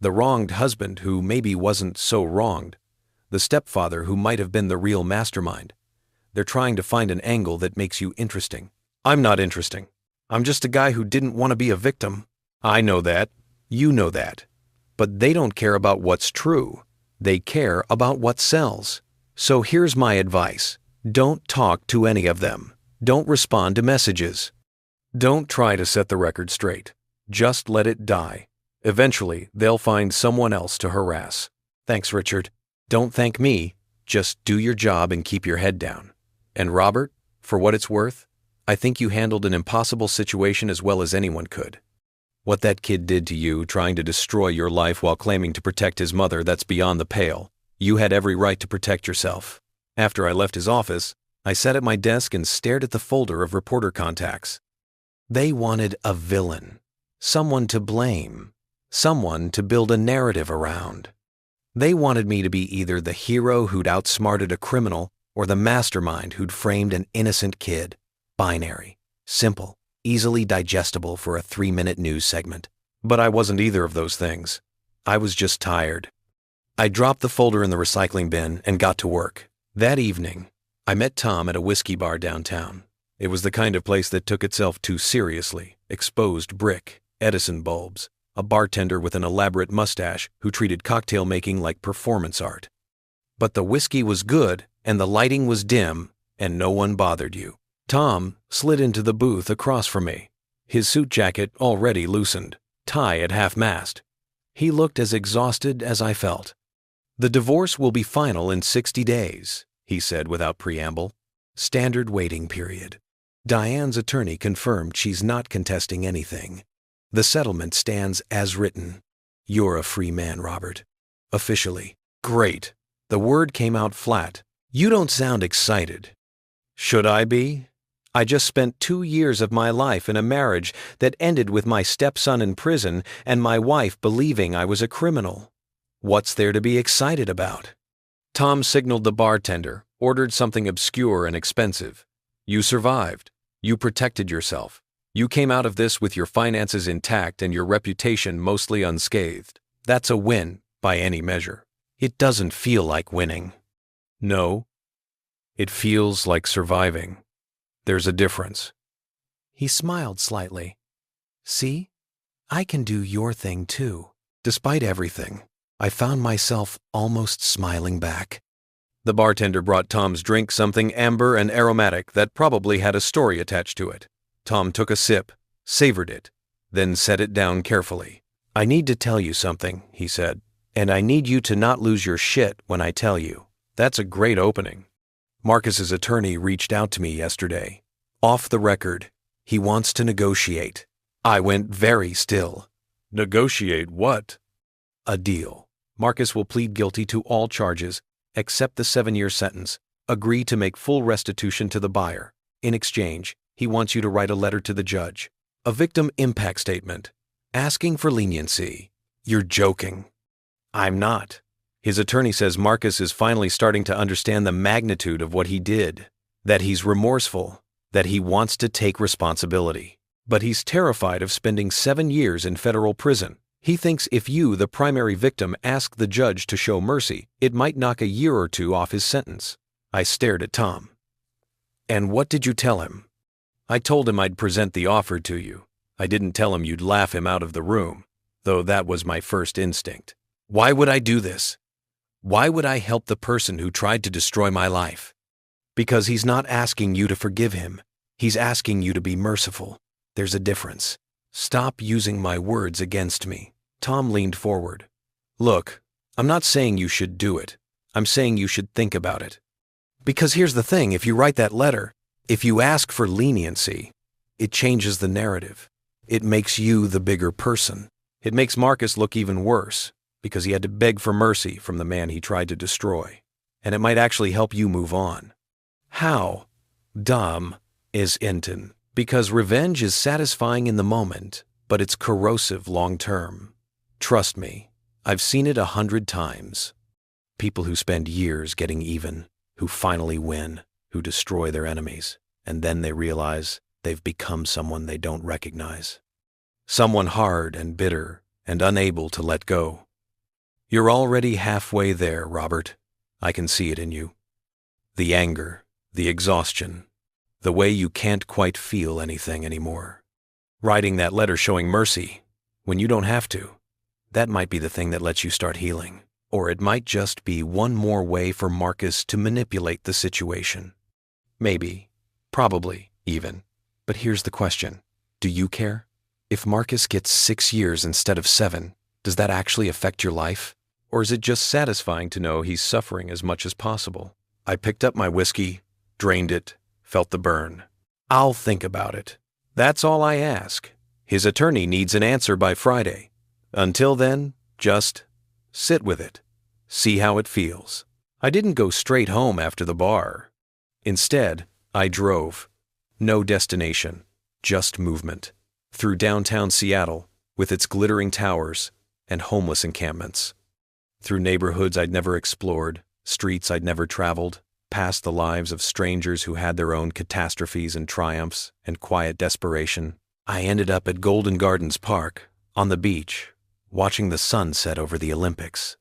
"The wronged husband who maybe wasn't so wronged. The stepfather who might have been the real mastermind. They're trying to find an angle that makes you interesting." I'm not interesting. I'm just a guy who didn't want to be a victim. I know that. You know that. But they don't care about what's true. They care about what sells. So here's my advice. Don't talk to any of them. Don't respond to messages. Don't try to set the record straight. Just let it die. Eventually, they'll find someone else to harass. Thanks, Richard. Don't thank me. Just do your job and keep your head down. And Robert, for what it's worth, I think you handled an impossible situation as well as anyone could. What that kid did to you, trying to destroy your life while claiming to protect his mother, that's beyond the pale. You had every right to protect yourself. After I left his office, I sat at my desk and stared at the folder of reporter contacts. They wanted a villain, someone to blame, someone to build a narrative around. They wanted me to be either the hero who'd outsmarted a criminal or the mastermind who'd framed an innocent kid. Binary, simple, easily digestible for a 3-minute news segment. But I wasn't either of those things. I was just tired. I dropped the folder in the recycling bin and got to work. That evening, I met Tom at a whiskey bar downtown. It was the kind of place that took itself too seriously. Exposed brick, Edison bulbs, a bartender with an elaborate mustache who treated cocktail making like performance art. But the whiskey was good, and the lighting was dim, and no one bothered you. Tom slid into the booth across from me, his suit jacket already loosened, tie at half-mast. He looked as exhausted as I felt. "The divorce will be final in 60 days, he said without preamble. Standard waiting period. Diane's attorney confirmed she's not contesting anything. The settlement stands as written. You're a free man, Robert. Officially." Great. The word came out flat. You don't sound excited. Should I be? I just spent 2 years of my life in a marriage that ended with my stepson in prison and my wife believing I was a criminal. What's there to be excited about? Tom signaled the bartender, ordered something obscure and expensive. You survived. You protected yourself. You came out of this with your finances intact and your reputation mostly unscathed. That's a win, by any measure. It doesn't feel like winning. No. It feels like surviving. There's a difference. He smiled slightly. See? I can do your thing too. Despite everything, I found myself almost smiling back. The bartender brought Tom's drink something amber and aromatic that probably had a story attached to it. Tom took a sip, savored it, then set it down carefully. I need to tell you something, he said, and I need you to not lose your shit when I tell you. That's a great opening. Marcus's attorney reached out to me yesterday. Off the record, he wants to negotiate. I went very still. Negotiate what? A deal. Marcus will plead guilty to all charges, accept the 7-year sentence, agree to make full restitution to the buyer. In exchange, he wants you to write a letter to the judge, a victim impact statement, asking for leniency. You're joking. I'm not. His attorney says Marcus is finally starting to understand the magnitude of what he did, that he's remorseful, that he wants to take responsibility. But he's terrified of spending 7 years in federal prison. He thinks if you, the primary victim, ask the judge to show mercy, it might knock a year or 2 off his sentence. I stared at Tom. And what did you tell him? I told him I'd present the offer to you. I didn't tell him you'd laugh him out of the room, though that was my first instinct. Why would I do this? Why would I help the person who tried to destroy my life? Because he's not asking you to forgive him. He's asking you to be merciful. There's a difference. Stop using my words against me. Tom leaned forward. Look, I'm not saying you should do it. I'm saying you should think about it. Because here's the thing, if you write that letter, if you ask for leniency, it changes the narrative. It makes you the bigger person. It makes Marcus look even worse, because he had to beg for mercy from the man he tried to destroy. And it might actually help you move on. How dumb is Inton? Because revenge is satisfying in the moment, but it's corrosive long-term. Trust me, I've seen it 100 times. People who spend years getting even, who finally win, who destroy their enemies, and then they realize they've become someone they don't recognize. Someone hard and bitter and unable to let go. You're already halfway there, Robert. I can see it in you. The anger, the exhaustion, The way you can't quite feel anything anymore. Writing that letter showing mercy when you don't have to. That might be the thing that lets you start healing. Or it might just be one more way for Marcus to manipulate the situation. Maybe. Probably, even. But here's the question. Do you care? If Marcus gets 6 years instead of 7, does that actually affect your life? Or is it just satisfying to know he's suffering as much as possible? I picked up my whiskey, drained it, felt the burn. I'll think about it. That's all I ask. His attorney needs an answer by Friday. Until then, just sit with it. See how it feels. I didn't go straight home after the bar. Instead, I drove. No destination, just movement. Through downtown Seattle, with its glittering towers and homeless encampments. Through neighborhoods I'd never explored, streets I'd never traveled, past the lives of strangers who had their own catastrophes and triumphs and quiet desperation. I ended up at Golden Gardens Park, on the beach, watching the sun set over the Olympics.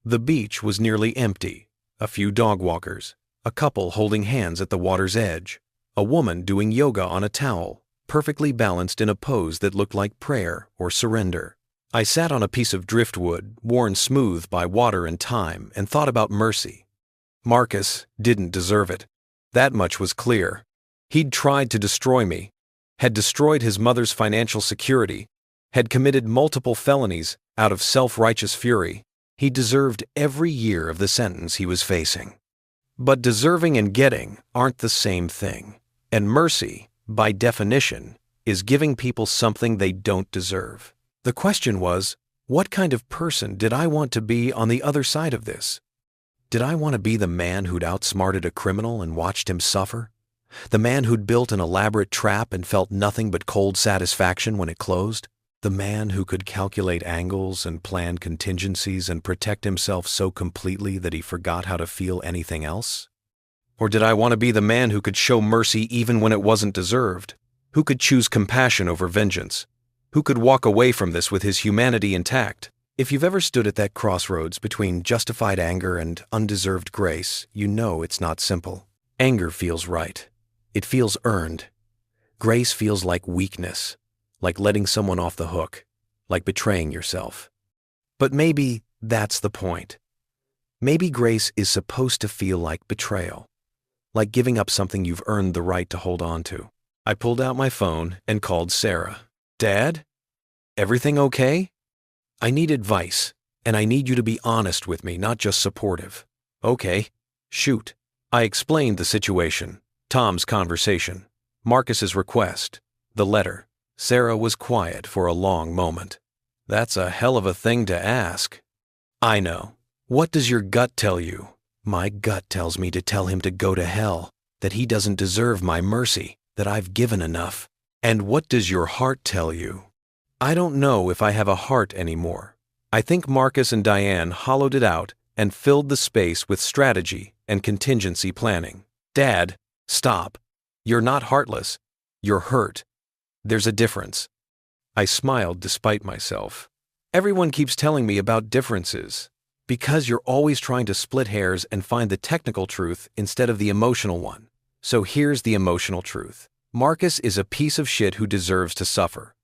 The beach was nearly empty. A few dog walkers, a couple holding hands at the water's edge, a woman doing yoga on a towel, perfectly balanced in a pose that looked like prayer or surrender. I sat on a piece of driftwood, worn smooth by water and time, and thought about mercy. Marcus didn't deserve it. That much was clear. He'd tried to destroy me, had destroyed his mother's financial security, had committed multiple felonies out of self-righteous fury. He deserved every year of the sentence he was facing. But deserving and getting aren't the same thing. And mercy, by definition, is giving people something they don't deserve. The question was, what kind of person did I want to be on the other side of this? Did I want to be the man who'd outsmarted a criminal and watched him suffer? The man who'd built an elaborate trap and felt nothing but cold satisfaction when it closed? The man who could calculate angles and plan contingencies and protect himself so completely that he forgot how to feel anything else? Or did I want to be the man who could show mercy even when it wasn't deserved? Who could choose compassion over vengeance? Who could walk away from this with his humanity intact? If you've ever stood at that crossroads between justified anger and undeserved grace, you know it's not simple. Anger feels right. It feels earned. Grace feels like weakness, like letting someone off the hook, like betraying yourself. But maybe that's the point. Maybe grace is supposed to feel like betrayal, like giving up something you've earned the right to hold on to. I pulled out my phone and called Sarah. Dad? Everything okay? I need advice, and I need you to be honest with me, not just supportive. Okay, shoot. I explained the situation, Tom's conversation, Marcus's request, the letter. Sarah was quiet for a long moment. That's a hell of a thing to ask. I know. What does your gut tell you? My gut tells me to tell him to go to hell, that he doesn't deserve my mercy, that I've given enough. And what does your heart tell you? I don't know if I have a heart anymore. I think Marcus and Diane hollowed it out and filled the space with strategy and contingency planning. Dad, stop. You're not heartless. You're hurt. There's a difference. I smiled despite myself. Everyone keeps telling me about differences. Because you're always trying to split hairs and find the technical truth instead of the emotional one. So here's the emotional truth. Marcus is a piece of shit who deserves to suffer.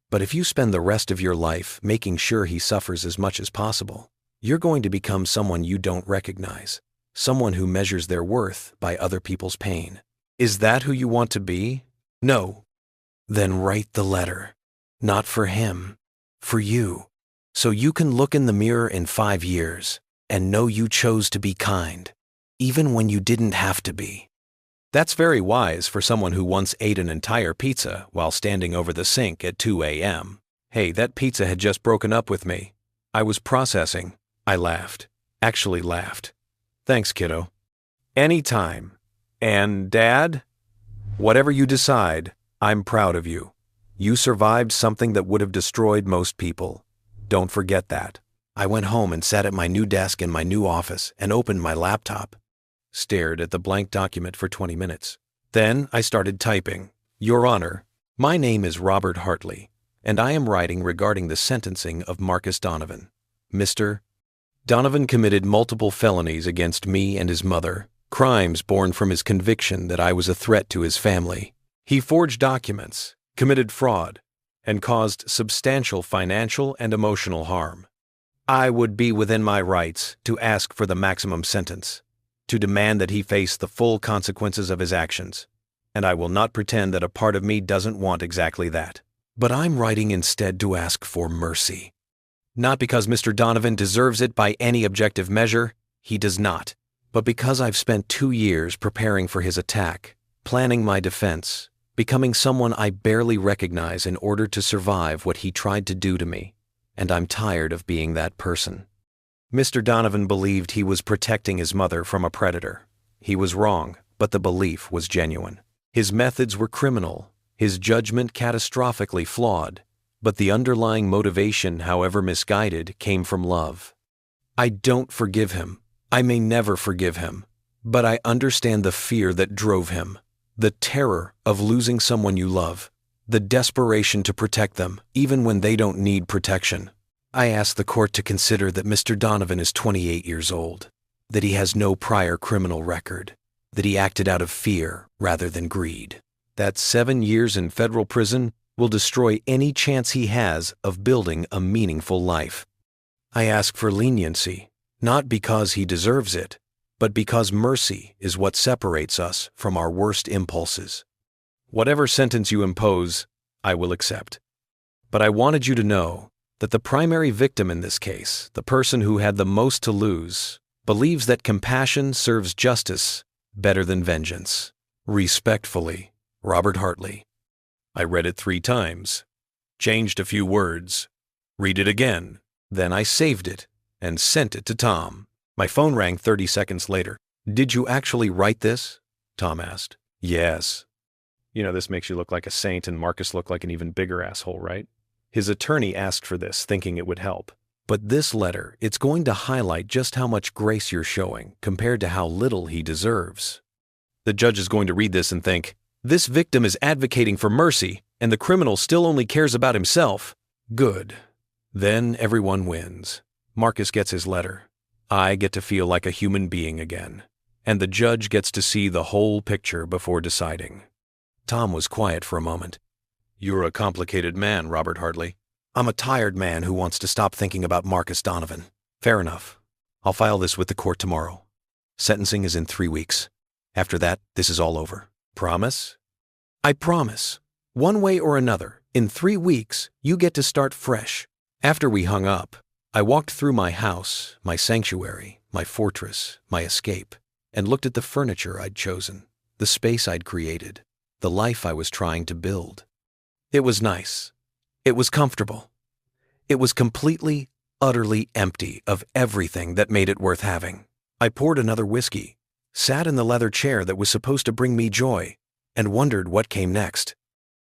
But if you spend the rest of your life making sure he suffers as much as possible, you're going to become someone you don't recognize, someone who measures their worth by other people's pain. Is that who you want to be? No. Then write the letter. Not for him, for you. So you can look in the mirror in 5 years and know you chose to be kind, even when you didn't have to be. That's very wise for someone who once ate an entire pizza while standing over the sink at 2 a.m. Hey, that pizza had just broken up with me. I was processing. I laughed. Actually laughed. Thanks, kiddo. Anytime. And Dad? Whatever you decide, I'm proud of you. You survived something that would have destroyed most people. Don't forget that. I went home and sat at my new desk in my new office and opened my laptop. Stared at the blank document for 20 minutes. Then I started typing. Your Honor, my name is Robert Hartley, and I am writing regarding the sentencing of Marcus Donovan. Mr. Donovan committed multiple felonies against me and his mother, crimes born from his conviction that I was a threat to his family. He forged documents, committed fraud, and caused substantial financial and emotional harm. I would be within my rights to ask for the maximum sentence, to demand that he face the full consequences of his actions, and I will not pretend that a part of me doesn't want exactly that. But I'm writing instead to ask for mercy. Not because Mr. Donovan deserves it by any objective measure, he does not, but because I've spent 2 years preparing for his attack, planning my defense, becoming someone I barely recognize in order to survive what he tried to do to me, and I'm tired of being that person. Mr. Donovan believed he was protecting his mother from a predator. He was wrong, but the belief was genuine. His methods were criminal, his judgment catastrophically flawed, but the underlying motivation, however misguided, came from love. I don't forgive him. I may never forgive him, but I understand the fear that drove him, the terror of losing someone you love, the desperation to protect them, even when they don't need protection. I ask the court to consider that Mr. Donovan is 28 years old, that he has no prior criminal record, that he acted out of fear rather than greed, that 7 years in federal prison will destroy any chance he has of building a meaningful life. I ask for leniency, not because he deserves it, but because mercy is what separates us from our worst impulses. Whatever sentence you impose, I will accept. But I wanted you to know that the primary victim in this case, the person who had the most to lose, believes that compassion serves justice better than vengeance. Respectfully, Robert Hartley. I read it 3 times, changed a few words, read it again, then I saved it and sent it to Tom. My phone rang 30 seconds later. "Did you actually write this?" Tom asked. "Yes." This makes you look like a saint and Marcus look like an even bigger asshole, right? His attorney asked for this, thinking it would help. But this letter, it's going to highlight just how much grace you're showing compared to how little he deserves. The judge is going to read this and think, this victim is advocating for mercy, and the criminal still only cares about himself. Good. Then everyone wins. Marcus gets his letter. I get to feel like a human being again. And the judge gets to see the whole picture before deciding. Tom was quiet for a moment. "You're a complicated man, Robert Hartley." "I'm a tired man who wants to stop thinking about Marcus Donovan." "Fair enough. I'll file this with the court tomorrow. Sentencing is in 3 weeks. After that, this is all over." "Promise?" "I promise. One way or another, in 3 weeks, you get to start fresh." After we hung up, I walked through my house, my sanctuary, my fortress, my escape, and looked at the furniture I'd chosen, the space I'd created, the life I was trying to build. It was nice. It was comfortable. It was completely, utterly empty of everything that made it worth having. I poured another whiskey, sat in the leather chair that was supposed to bring me joy, and wondered what came next.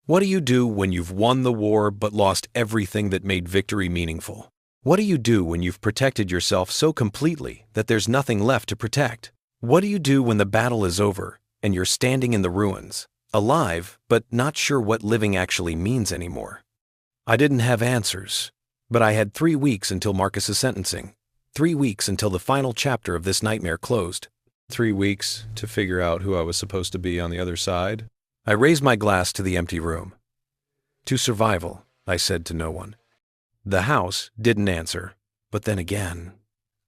What do you do when you've won the war but lost everything that made victory meaningful? What do you do when you've protected yourself so completely that there's nothing left to protect? What do you do when the battle is over and you're standing in the ruins, alive but not sure what living actually means anymore? I didn't have answers, but I had 3 weeks until Marcus's sentencing, 3 weeks until the final chapter of this nightmare closed. 3 weeks to figure out who I was supposed to be on the other side. I raised my glass to the empty room. "To survival," I said to no one. The house didn't answer, but then again,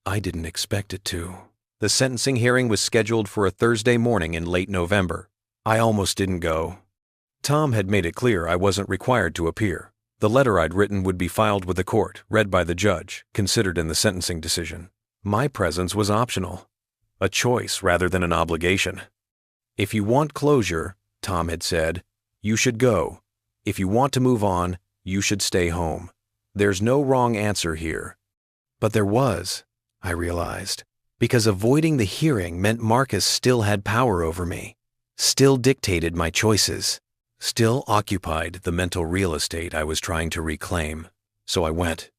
I didn't expect it to. The sentencing hearing was scheduled for a Thursday morning in late November. I almost didn't go. Tom had made it clear I wasn't required to appear. The letter I'd written would be filed with the court, read by the judge, considered in the sentencing decision. My presence was optional, a choice rather than an obligation. "If you want closure," Tom had said, "you should go. If you want to move on, you should stay home. There's no wrong answer here." But there was, I realized, because avoiding the hearing meant Marcus still had power over me, still dictated my choices, still occupied the mental real estate I was trying to reclaim. So I went.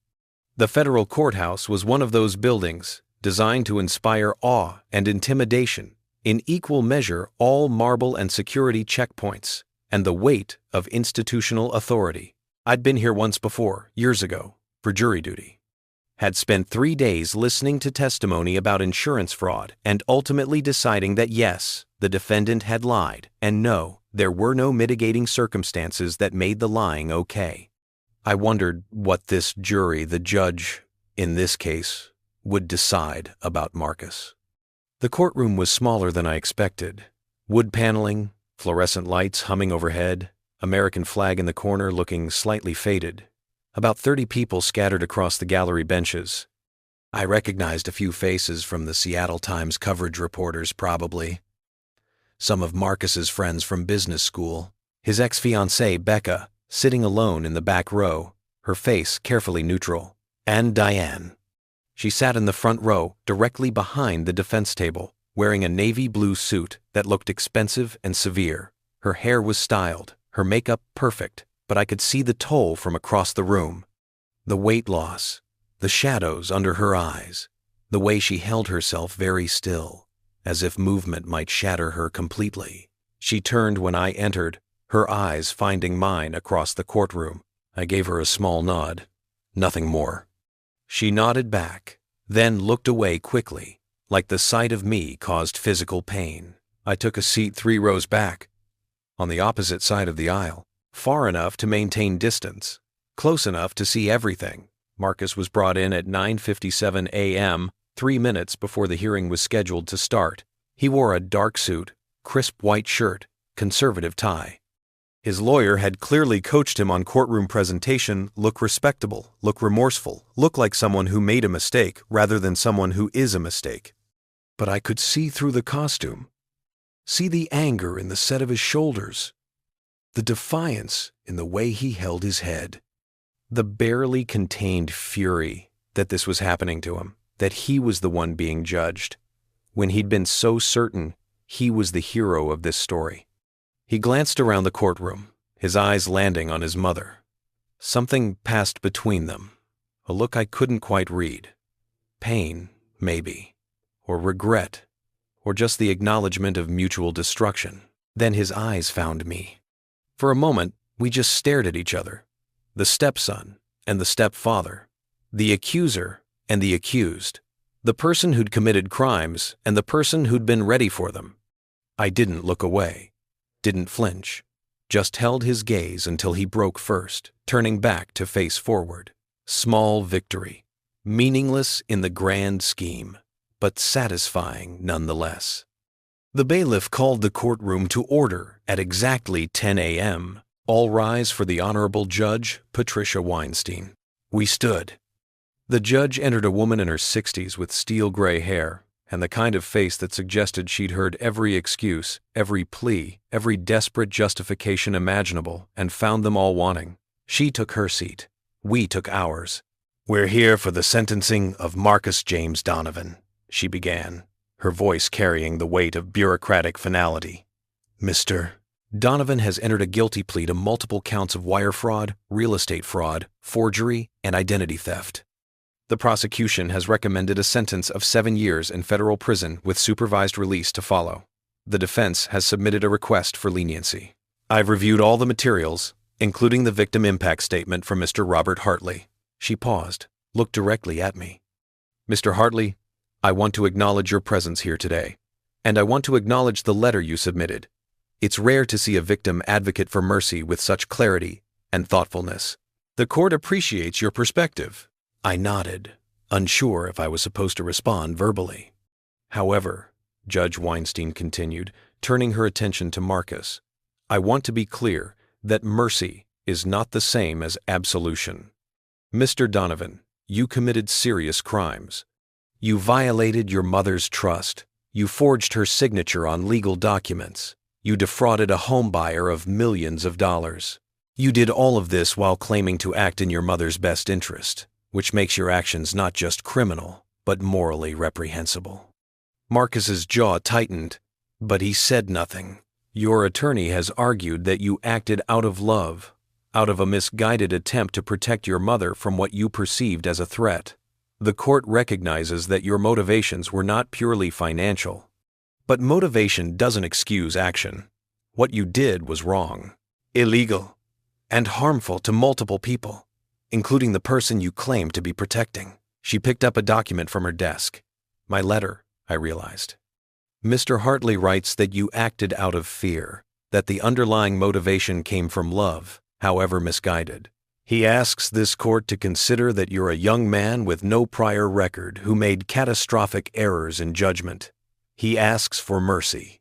The federal courthouse was one of those buildings designed to inspire awe and intimidation, in equal measure all marble and security checkpoints, and the weight of institutional authority. I'd been here once before, years ago, for jury duty. had spent 3 days listening to testimony about insurance fraud and ultimately deciding that yes, the defendant had lied, and no, there were no mitigating circumstances that made the lying okay. I wondered what this jury, the judge in this case, would decide about Marcus. The courtroom was smaller than I expected. Wood paneling, fluorescent lights humming overhead, American flag in the corner looking slightly faded. About 30 people scattered across the gallery benches. I recognized a few faces from the Seattle Times coverage reporters, probably. Some of Marcus's friends from business school. His ex-fiancée, Becca, sitting alone in the back row, her face carefully neutral. And Diane. She sat in the front row, directly behind the defense table, wearing a navy blue suit that looked expensive and severe. Her hair was styled, her makeup perfect, but I could see the toll from across the room. The weight loss, the shadows under her eyes, the way she held herself very still, as if movement might shatter her completely. She turned when I entered, her eyes finding mine across the courtroom. I gave her a small nod. Nothing more. She nodded back, then looked away quickly, like the sight of me caused physical pain. I took a seat 3 rows back, on the opposite side of the aisle, far enough to maintain distance, close enough to see everything. Marcus was brought in at 9:57 a.m., 3 minutes before the hearing was scheduled to start. He wore a dark suit, crisp white shirt, conservative tie. His lawyer had clearly coached him on courtroom presentation, look respectable, look remorseful, look like someone who made a mistake rather than someone who is a mistake. But I could see through the costume, see the anger in the set of his shoulders, the defiance in the way he held his head, the barely contained fury that this was happening to him, that he was the one being judged, when he'd been so certain he was the hero of this story. He glanced around the courtroom, his eyes landing on his mother. Something passed between them, a look I couldn't quite read. Pain, maybe, or regret, or just the acknowledgement of mutual destruction. Then his eyes found me. For a moment, we just stared at each other. The stepson and the stepfather, the accuser and the accused, the person who'd committed crimes and the person who'd been ready for them. I didn't look away. Didn't flinch, just held his gaze until he broke first, turning back to face forward. Small victory, meaningless in the grand scheme, but satisfying nonetheless. The bailiff called the courtroom to order at exactly 10 a.m. All rise for the Honorable Judge Patricia Weinstein. We stood. The judge entered a woman in her 60s with steel gray hair, and the kind of face that suggested she'd heard every excuse, every plea, every desperate justification imaginable, and found them all wanting. She took her seat. We took ours. "We're here for the sentencing of Marcus James Donovan," she began, her voice carrying the weight of bureaucratic finality. "Mr. Donovan has entered a guilty plea to multiple counts of wire fraud, real estate fraud, forgery, and identity theft. The prosecution has recommended a sentence of 7 years in federal prison with supervised release to follow. The defense has submitted a request for leniency. I've reviewed all the materials, including the victim impact statement from Mr. Robert Hartley." She paused, looked directly at me. "Mr. Hartley, I want to acknowledge your presence here today, and I want to acknowledge the letter you submitted. It's rare to see a victim advocate for mercy with such clarity and thoughtfulness. The court appreciates your perspective." I nodded, unsure if I was supposed to respond verbally. "However," Judge Weinstein continued, turning her attention to Marcus, "I want to be clear that mercy is not the same as absolution. Mr. Donovan, you committed serious crimes. You violated your mother's trust. You forged her signature on legal documents. You defrauded a home buyer of millions of dollars. You did all of this while claiming to act in your mother's best interest, which makes your actions not just criminal, but morally reprehensible." Marcus's jaw tightened, but he said nothing. "Your attorney has argued that you acted out of love, out of a misguided attempt to protect your mother from what you perceived as a threat. The court recognizes that your motivations were not purely financial. But motivation doesn't excuse action. What you did was wrong, illegal, and harmful to multiple people, including the person you claim to be protecting. She picked up a document from her desk. My letter, I realized. Mr. Hartley writes that you acted out of fear, that the underlying motivation came from love, however misguided. He asks this court to consider that you're a young man with no prior record who made catastrophic errors in judgment. He asks for mercy.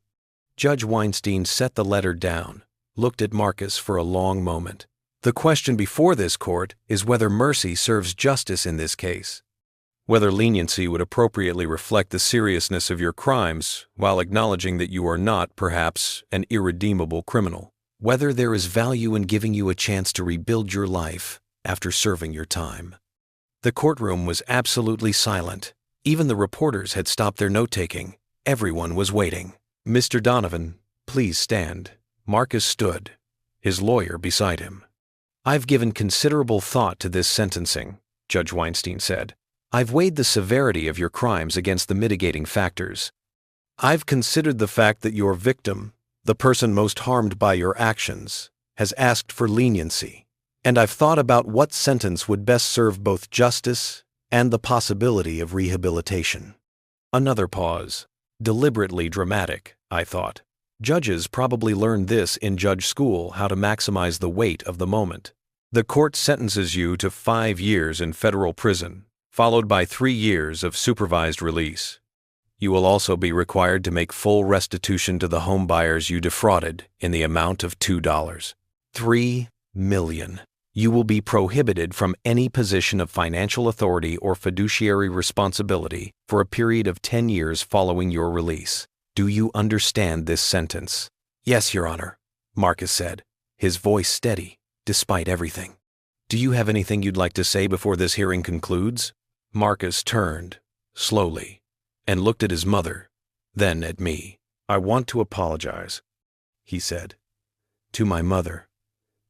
Judge Weinstein set the letter down, looked at Marcus for a long moment. The question before this court is whether mercy serves justice in this case. Whether leniency would appropriately reflect the seriousness of your crimes while acknowledging that you are not, perhaps, an irredeemable criminal. Whether there is value in giving you a chance to rebuild your life after serving your time. The courtroom was absolutely silent. Even the reporters had stopped their note-taking. Everyone was waiting. Mr. Donovan, please stand. Marcus stood, his lawyer beside him. I've given considerable thought to this sentencing, Judge Weinstein said. I've weighed the severity of your crimes against the mitigating factors. I've considered the fact that your victim, the person most harmed by your actions, has asked for leniency, and I've thought about what sentence would best serve both justice and the possibility of rehabilitation. Another pause. Deliberately dramatic, I thought. Judges probably learned this in judge school, how to maximize the weight of the moment. The court sentences you to 5 years in federal prison, followed by 3 years of supervised release. You will also be required to make full restitution to the home buyers you defrauded in the amount of $2. $3 million. You will be prohibited from any position of financial authority or fiduciary responsibility for a period of 10 years following your release. Do you understand this sentence? Yes, Your Honor, Marcus said, his voice steady, despite everything. Do you have anything you'd like to say before this hearing concludes? Marcus turned, slowly, and looked at his mother, then at me. I want to apologize, he said, to my mother,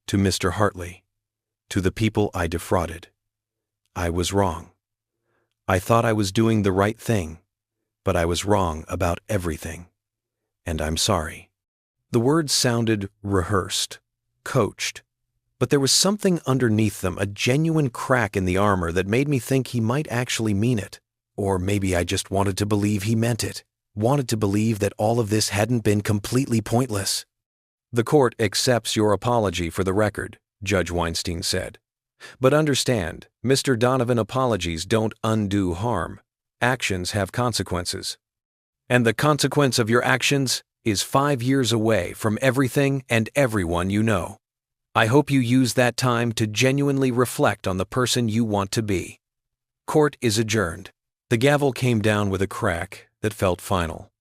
to Mr. Hartley, to the people I defrauded. I was wrong. I thought I was doing the right thing, but I was wrong about everything, and I'm sorry. The words sounded rehearsed, coached, but there was something underneath them, a genuine crack in the armor that made me think he might actually mean it. Or maybe I just wanted to believe he meant it, wanted to believe that all of this hadn't been completely pointless. The court accepts your apology for the record, Judge Weinstein said. But understand, Mr. Donovan, apologies don't undo harm. Actions have consequences. And the consequence of your actions is 5 years away from everything and everyone you know. I hope you use that time to genuinely reflect on the person you want to be. Court is adjourned. The gavel came down with a crack that felt final.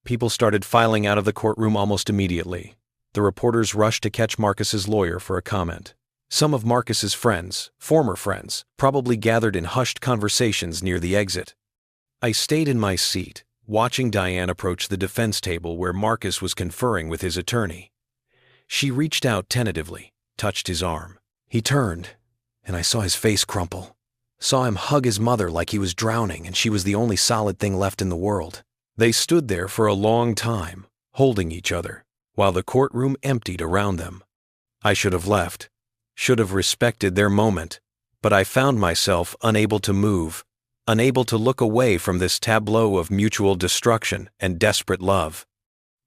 People started filing out of the courtroom almost immediately. The reporters rushed to catch Marcus's lawyer for a comment. Some of Marcus's friends, former friends, probably gathered in hushed conversations near the exit. I stayed in my seat, watching Diane approach the defense table where Marcus was conferring with his attorney. She reached out tentatively, touched his arm. He turned, and I saw his face crumple. Saw him hug his mother like he was drowning and she was the only solid thing left in the world. They stood there for a long time, holding each other, while the courtroom emptied around them. I should have left, should have respected their moment, but I found myself unable to move, unable to look away from this tableau of mutual destruction and desperate love.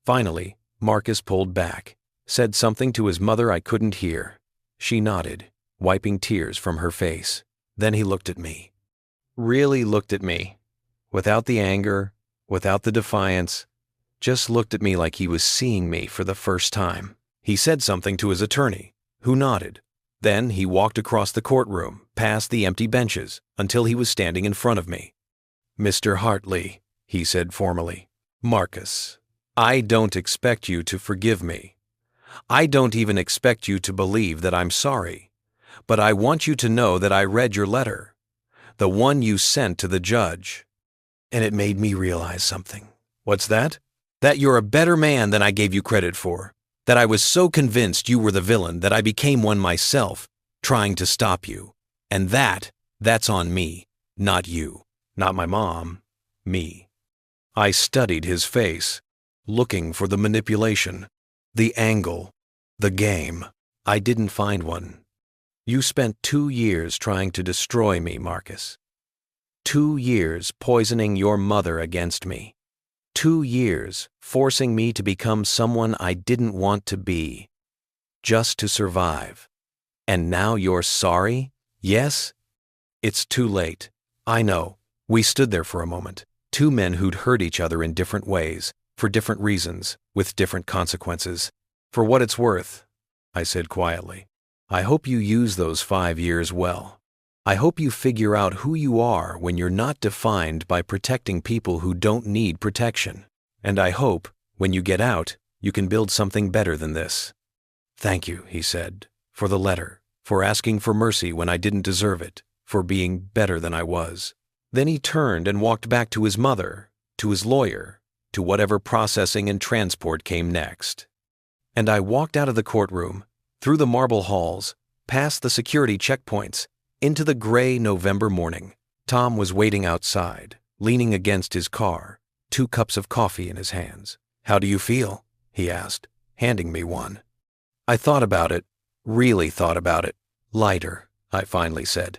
Finally, Marcus pulled back, said something to his mother I couldn't hear. She nodded, wiping tears from her face. Then he looked at me. Really looked at me. Without the anger, without the defiance, just looked at me like he was seeing me for the first time. He said something to his attorney, who nodded. Then he walked across the courtroom, past the empty benches, until he was standing in front of me. Mr. Hartley, he said formally. Marcus, I don't expect you to forgive me. I don't even expect you to believe that I'm sorry. But I want you to know that I read your letter, the one you sent to the judge. And it made me realize something. What's that? That you're a better man than I gave you credit for. That I was so convinced you were the villain that I became one myself, trying to stop you. And that's on me, not you. Not my mom, me. I studied his face, looking for the manipulation, the angle, the game. I didn't find one. You spent 2 years trying to destroy me, Marcus. 2 years poisoning your mother against me. 2 years forcing me to become someone I didn't want to be, just to survive. And now you're sorry? Yes? It's too late. I know. We stood there for a moment, two men who'd hurt each other in different ways, for different reasons, with different consequences. For what it's worth, I said quietly, I hope you use those 5 years well. I hope you figure out who you are when you're not defined by protecting people who don't need protection. And I hope, when you get out, you can build something better than this. Thank you, he said, for the letter, for asking for mercy when I didn't deserve it, for being better than I was. Then he turned and walked back to his mother, to his lawyer, to whatever processing and transport came next. And I walked out of the courtroom, through the marble halls, past the security checkpoints, into the gray November morning. Tom was waiting outside, leaning against his car, 2 cups of coffee in his hands. How do you feel? He asked, handing me one. I thought about it, really thought about it. Lighter, I finally said.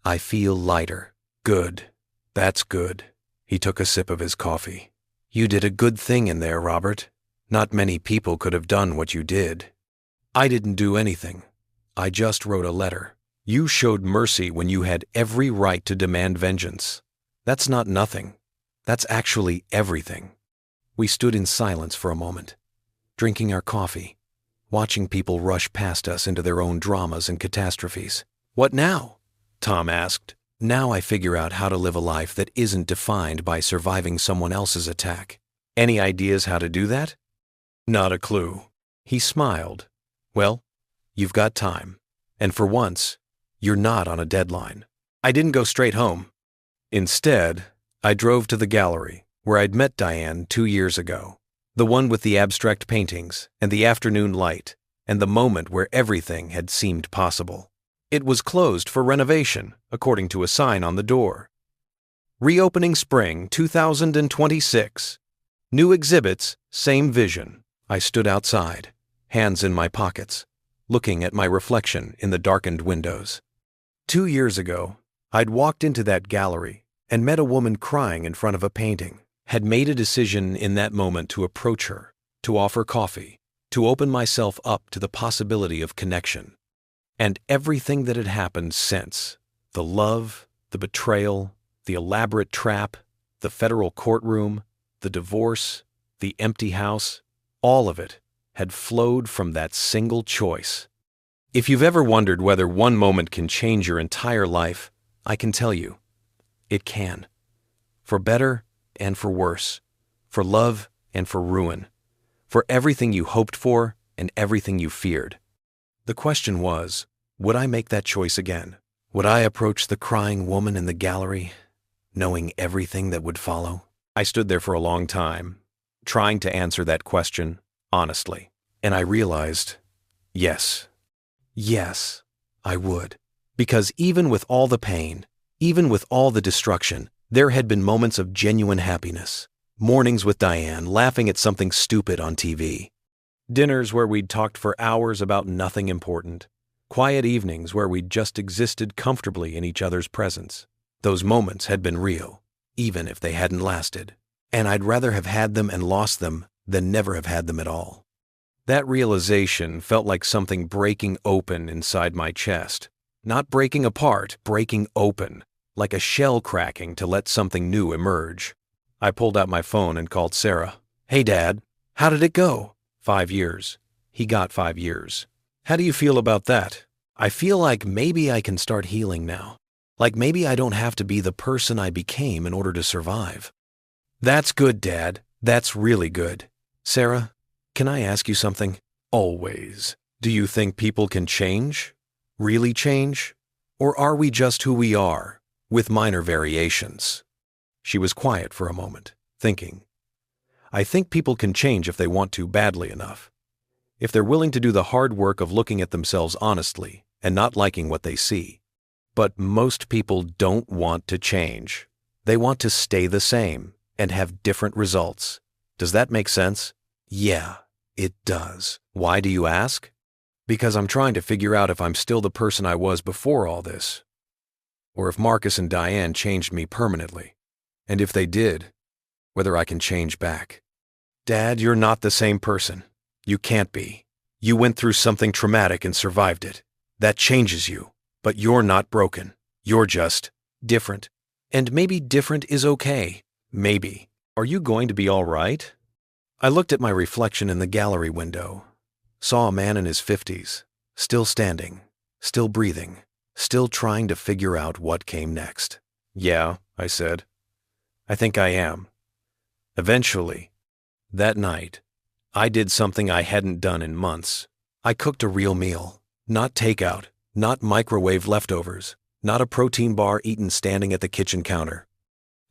I feel lighter. Good. That's good. He took a sip of his coffee. You did a good thing in there, Robert. Not many people could have done what you did. I didn't do anything. I just wrote a letter. You showed mercy when you had every right to demand vengeance. That's not nothing. That's actually everything. We stood in silence for a moment, drinking our coffee, watching people rush past us into their own dramas and catastrophes. What now? Tom asked. Now I figure out how to live a life that isn't defined by surviving someone else's attack. Any ideas how to do that? Not a clue. He smiled. Well, you've got time. And for once, you're not on a deadline. I didn't go straight home. Instead, I drove to the gallery where I'd met Diane 2 years ago. The one with the abstract paintings and the afternoon light and the moment where everything had seemed possible. It was closed for renovation, according to a sign on the door. Reopening spring 2026. New exhibits, same vision. I stood outside, hands in my pockets, looking at my reflection in the darkened windows. 2 years ago, I'd walked into that gallery and met a woman crying in front of a painting, had made a decision in that moment to approach her, to offer coffee, to open myself up to the possibility of connection. And everything that had happened since, the love, the betrayal, the elaborate trap, the federal courtroom, the divorce, the empty house, all of it had flowed from that single choice. If you've ever wondered whether one moment can change your entire life, I can tell you, it can. For better and for worse, for love and for ruin, for everything you hoped for and everything you feared. The question was, would I make that choice again? Would I approach the crying woman in the gallery, knowing everything that would follow? I stood there for a long time, trying to answer that question honestly, and I realized, yes, I would. Because even with all the pain, even with all the destruction, there had been moments of genuine happiness. Mornings with Diane laughing at something stupid on TV. Dinners where we'd talked for hours about nothing important. Quiet evenings where we'd just existed comfortably in each other's presence. Those moments had been real, even if they hadn't lasted. And I'd rather have had them and lost them than never have had them at all. That realization felt like something breaking open inside my chest. Not breaking apart, breaking open, like a shell cracking to let something new emerge. I pulled out my phone and called Sarah. Hey, Dad, how did it go? 5 years. He got 5 years. How do you feel about that? I feel like maybe I can start healing now. Like maybe I don't have to be the person I became in order to survive. That's good, Dad. That's really good. Sarah, can I ask you something? Always. Do you think people can change? Really change? Or are we just who we are, with minor variations? She was quiet for a moment, thinking. I think people can change if they want to badly enough. If they're willing to do the hard work of looking at themselves honestly and not liking what they see. But most people don't want to change. They want to stay the same and have different results. Does that make sense? Yeah, it does. Why do you ask? Because I'm trying to figure out if I'm still the person I was before all this. or if Marcus and Diane changed me permanently. And if they did, whether I can change back. Dad, you're not the same person. You can't be. You went through something traumatic and survived it. That changes you. But you're not broken. You're just different. And maybe different is okay. Maybe. Are you going to be all right? I looked at my reflection in the gallery window, saw a man in his 50s, still standing, still breathing, still trying to figure out what came next. Yeah, I said. I think I am. Eventually, that night, I did something I hadn't done in months. I cooked a real meal. Not takeout, not microwave leftovers, not a protein bar eaten standing at the kitchen counter.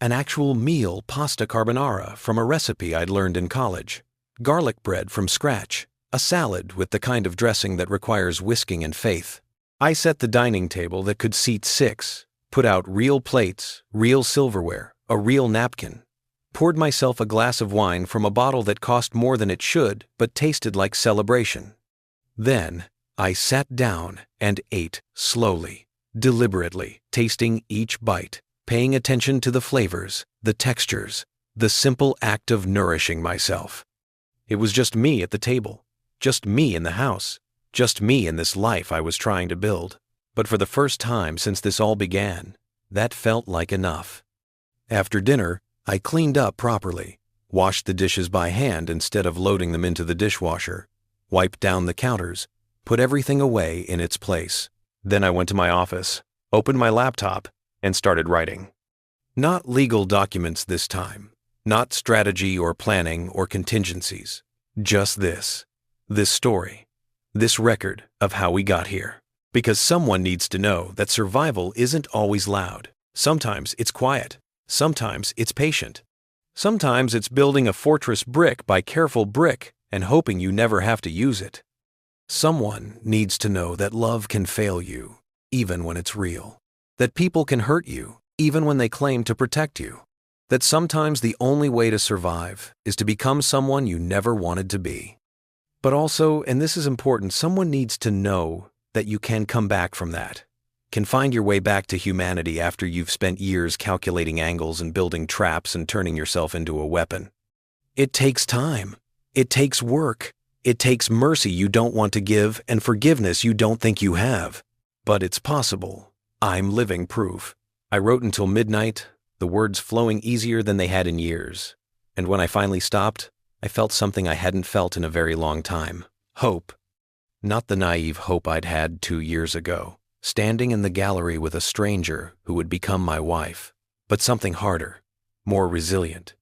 An actual meal pasta carbonara from a recipe I'd learned in college. Garlic bread from scratch. A salad with the kind of dressing that requires whisking and faith. I set the dining table that could seat 6, put out real plates, real silverware, a real napkin. Poured myself a glass of wine from a bottle that cost more than it should but tasted like celebration. Then I sat down and ate slowly, deliberately, tasting each bite, paying attention to the flavors, the textures, the simple act of nourishing myself. It was just me at the table, just me in the house, just me in this life I was trying to build. But for the first time since this all began, that felt like enough. After dinner, I cleaned up properly, washed the dishes by hand instead of loading them into the dishwasher, wiped down the counters, put everything away in its place. Then I went to my office, opened my laptop, and started writing. Not legal documents this time, not strategy or planning or contingencies, just this story, this record of how we got here. Because someone needs to know that survival isn't always loud. Sometimes it's quiet. Sometimes it's patient. Sometimes it's building a fortress brick by careful brick and hoping you never have to use it. Someone needs to know that love can fail you, even when it's real. That people can hurt you, even when they claim to protect you. That sometimes the only way to survive is to become someone you never wanted to be. But also, and this is important, someone needs to know that you can come back from that. Can find your way back to humanity after you've spent years calculating angles and building traps and turning yourself into a weapon. It takes time. It takes work. It takes mercy you don't want to give and forgiveness you don't think you have. But it's possible. I'm living proof. I wrote until midnight, the words flowing easier than they had in years. And when I finally stopped, I felt something I hadn't felt in a very long time. Hope. Not the naive hope I'd had 2 years ago, standing in the gallery with a stranger who would become my wife, but something harder, more resilient.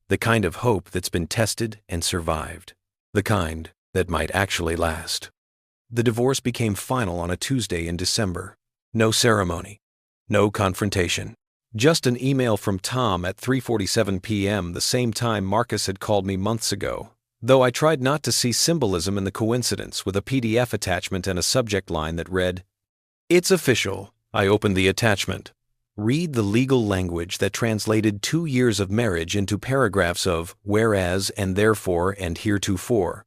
The kind of hope that's been tested and survived. The kind that might actually last. The divorce became final on a Tuesday in December. No ceremony. No confrontation. Just an email from Tom at 3:47 p.m., the same time Marcus had called me months ago. Though I tried not to see symbolism in the coincidence with a PDF attachment and a subject line that read, "It's official." I opened the attachment. Read the legal language that translated 2 years of marriage into paragraphs of whereas and therefore and heretofore.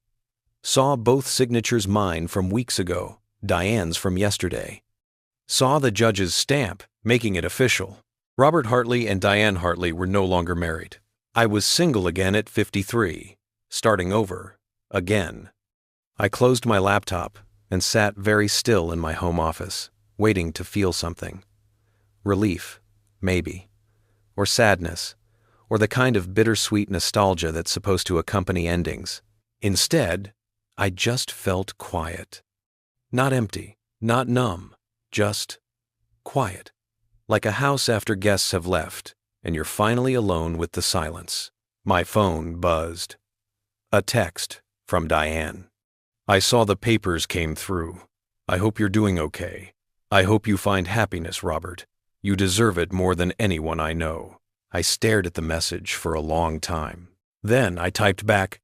Saw both signatures mine from weeks ago, Diane's from yesterday. Saw the judge's stamp, making it official. Robert Hartley and Diane Hartley were no longer married. I was single again at 53, starting over, again. I closed my laptop and sat very still in my home office, waiting to feel something. Relief, maybe, or sadness, or the kind of bittersweet nostalgia that's supposed to accompany endings. Instead, I just felt quiet. Not empty, not numb, just quiet. Like a house after guests have left, and you're finally alone with the silence. My phone buzzed. A text from Diane. "I saw the papers came through. I hope you're doing okay. I hope you find happiness, Robert. You deserve it more than anyone I know." I stared at the message for a long time. Then I typed back,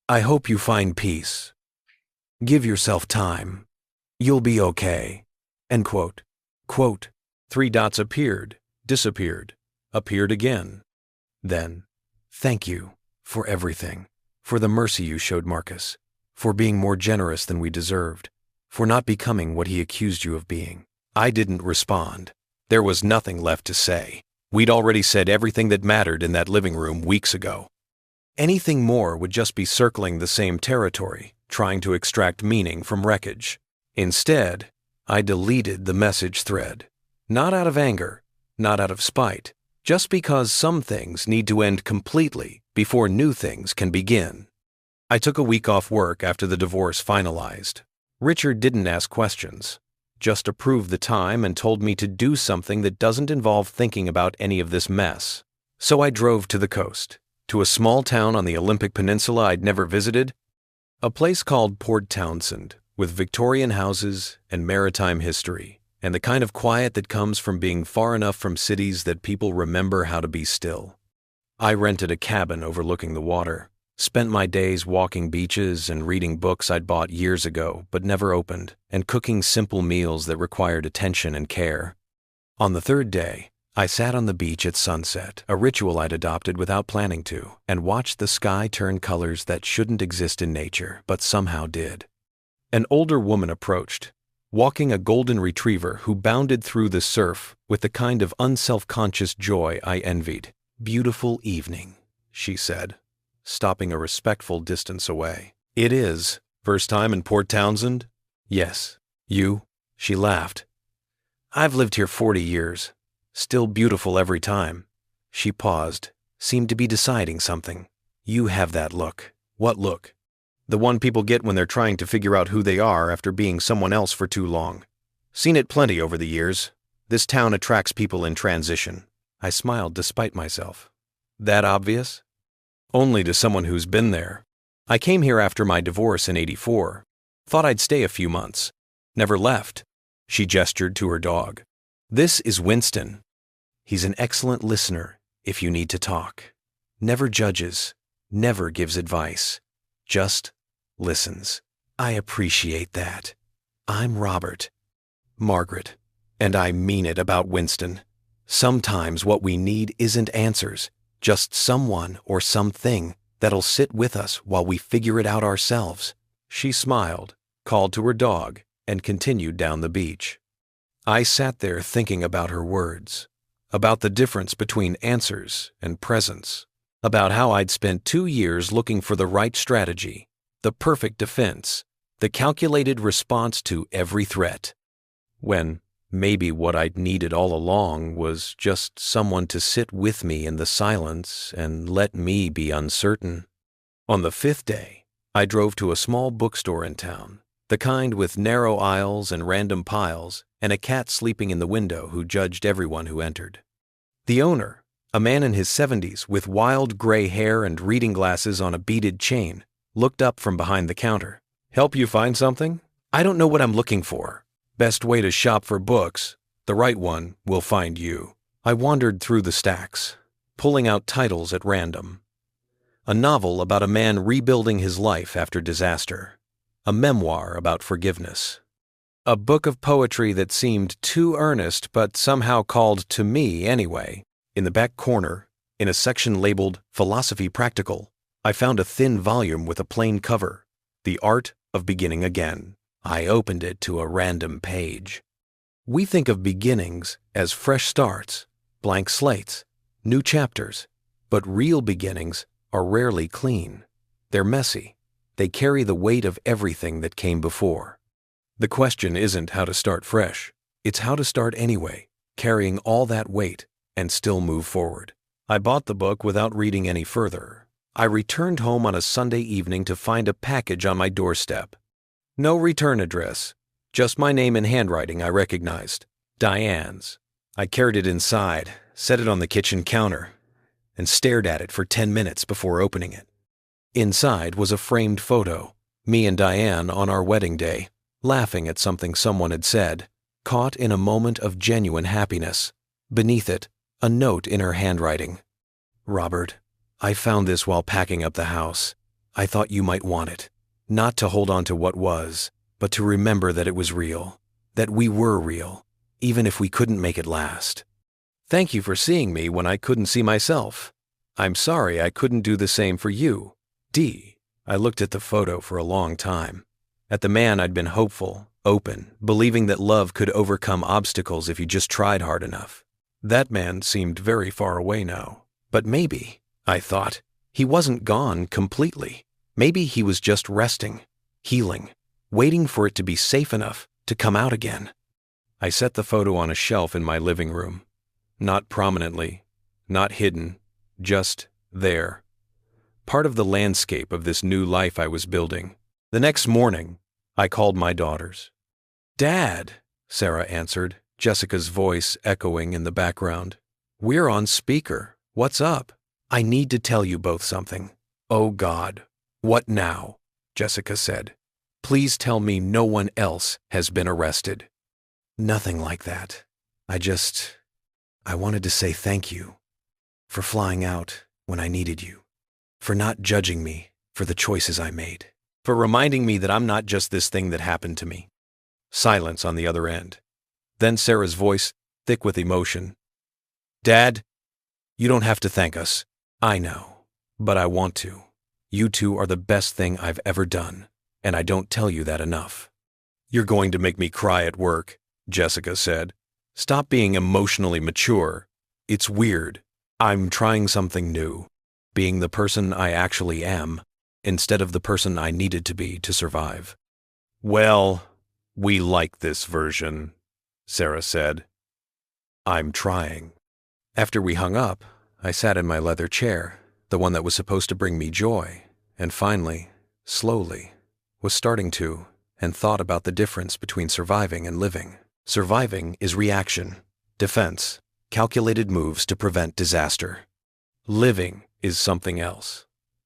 "I hope you find peace. Give yourself time. You'll be okay." End quote. Quote. 3 dots appeared, disappeared, appeared again. Then, "Thank you for everything, for the mercy you showed Marcus, for being more generous than we deserved, for not becoming what he accused you of being." I didn't respond. There was nothing left to say. We'd already said everything that mattered in that living room weeks ago. Anything more would just be circling the same territory, trying to extract meaning from wreckage. Instead, I deleted the message thread. Not out of anger, not out of spite, just because some things need to end completely before new things can begin. I took a week off work after the divorce finalized. Richard didn't ask questions, just approved the time and told me to do something that doesn't involve thinking about any of this mess. So I drove to the coast, to a small town on the Olympic Peninsula I'd never visited, a place called Port Townsend, with Victorian houses and maritime history, and the kind of quiet that comes from being far enough from cities that people remember how to be still. I rented a cabin overlooking the water, spent my days walking beaches and reading books I'd bought years ago but never opened, and cooking simple meals that required attention and care. On the third day, I sat on the beach at sunset, a ritual I'd adopted without planning to, and watched the sky turn colors that shouldn't exist in nature but somehow did. An older woman approached, walking a golden retriever who bounded through the surf with the kind of unself-conscious joy I envied. "Beautiful evening," she said, stopping a respectful distance away. "It is. First time in Port Townsend?" "Yes. You?" She laughed. "I've lived here 40 years. Still beautiful every time." She paused, seemed to be deciding something. "You have that look." "What look?" "The one people get when they're trying to figure out who they are after being someone else for too long. Seen it plenty over the years. This town attracts people in transition." I smiled despite myself. "That obvious?" "Only to someone who's been there. I came here after my divorce in '84. Thought I'd stay a few months. Never left." She gestured to her dog. "This is Winston. He's an excellent listener if you need to talk. Never judges, never gives advice. Just listens." "I appreciate that. I'm Robert." "Margaret. And I mean it about Winston. Sometimes what we need isn't answers, just someone or something that'll sit with us while we figure it out ourselves." She smiled, called to her dog, and continued down the beach. I sat there thinking about her words, about the difference between answers and presence, about how I'd spent 2 years looking for the right strategy, the perfect defense, the calculated response to every threat, when maybe what I'd needed all along was just someone to sit with me in the silence and let me be uncertain. On the 5th day, I drove to a small bookstore in town, the kind with narrow aisles and random piles, and a cat sleeping in the window who judged everyone who entered. The owner, a man in his 70s with wild gray hair and reading glasses on a beaded chain, looked up from behind the counter. "Help you find something? I don't know what I'm looking for. Best way to shop for books. The right one will find you." I wandered through the stacks, pulling out titles at random. A novel about a man rebuilding his life after disaster. A memoir about forgiveness. A book of poetry that seemed too earnest but somehow called to me anyway. In the back corner, in a section labeled Philosophy Practical, I found a thin volume with a plain cover, The Art of Beginning Again. I opened it to a random page. We think of beginnings as fresh starts, blank slates, new chapters, but real beginnings are rarely clean. They're messy. They carry the weight of everything that came before. The question isn't how to start fresh. It's how to start anyway, carrying all that weight and still move forward. I bought the book without reading any further. I returned home on a Sunday evening to find a package on my doorstep. No return address, just my name in handwriting I recognized. Diane's. I carried it inside, set it on the kitchen counter, and stared at it for 10 minutes before opening it. Inside was a framed photo, me and Diane on our wedding day, laughing at something someone had said, caught in a moment of genuine happiness. Beneath it, a note in her handwriting. "Robert, I found this while packing up the house. I thought you might want it. Not to hold on to what was, but to remember that it was real, that we were real, even if we couldn't make it last. Thank you for seeing me when I couldn't see myself. I'm sorry I couldn't do the same for you. D." I looked at the photo for a long time, at the man I'd been hopeful, open, believing that love could overcome obstacles if you just tried hard enough. That man seemed very far away now. But maybe, I thought, he wasn't gone completely. Maybe he was just resting, healing, waiting for it to be safe enough to come out again. I set the photo on a shelf in my living room. Not prominently, not hidden, just there. Part of the landscape of this new life I was building. The next morning, I called my daughters. "Dad," Sarah answered, Jessica's voice echoing in the background. "We're on speaker. What's up? I need to tell you both something." "Oh God, what now?" Jessica said. "Please tell me no one else has been arrested." "Nothing like that. I wanted to say thank you for flying out when I needed you, for not judging me for the choices I made, for reminding me that I'm not just this thing that happened to me." Silence on the other end. Then Sarah's voice, thick with emotion. "Dad, you don't have to thank us. I know, but I want to. You two are the best thing I've ever done, and I don't tell you that enough." "You're going to make me cry at work," Jessica said. "Stop being emotionally mature. It's weird. I'm trying something new, being the person I actually am, instead of the person I needed to be to survive." "Well, we like this version," Sarah said. "I'm trying." After we hung up, I sat in my leather chair, the one that was supposed to bring me joy, and finally, slowly, was starting to, and thought about the difference between surviving and living. Surviving is reaction, defense, calculated moves to prevent disaster. Living is something else.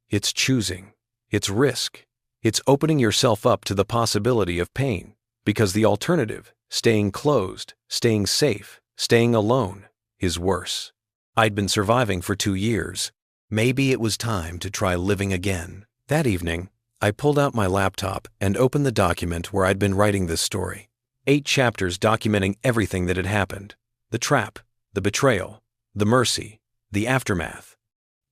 It's choosing. It's risk. It's opening yourself up to the possibility of pain, because the alternative, staying closed, staying safe, staying alone, is worse. I'd been surviving for 2 years. Maybe it was time to try living again. That evening, I pulled out my laptop and opened the document where I'd been writing this story. 8 chapters documenting everything that had happened. The trap, the betrayal, the mercy, the aftermath.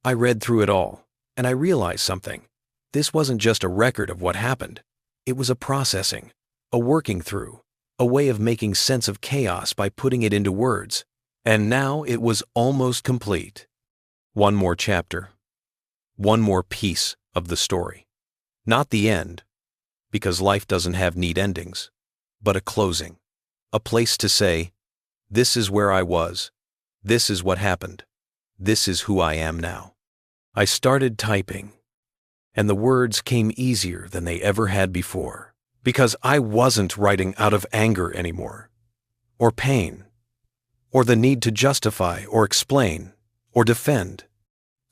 I read through it all, and I realized something. This wasn't just a record of what happened. It was a processing, a working through, a way of making sense of chaos by putting it into words. And now it was almost complete. One more chapter. One more piece of the story. Not the end, because life doesn't have neat endings, but a closing. A place to say, this is where I was. This is what happened. This is who I am now. I started typing, and the words came easier than they ever had before, because I wasn't writing out of anger anymore, or pain, or the need to justify or explain or defend.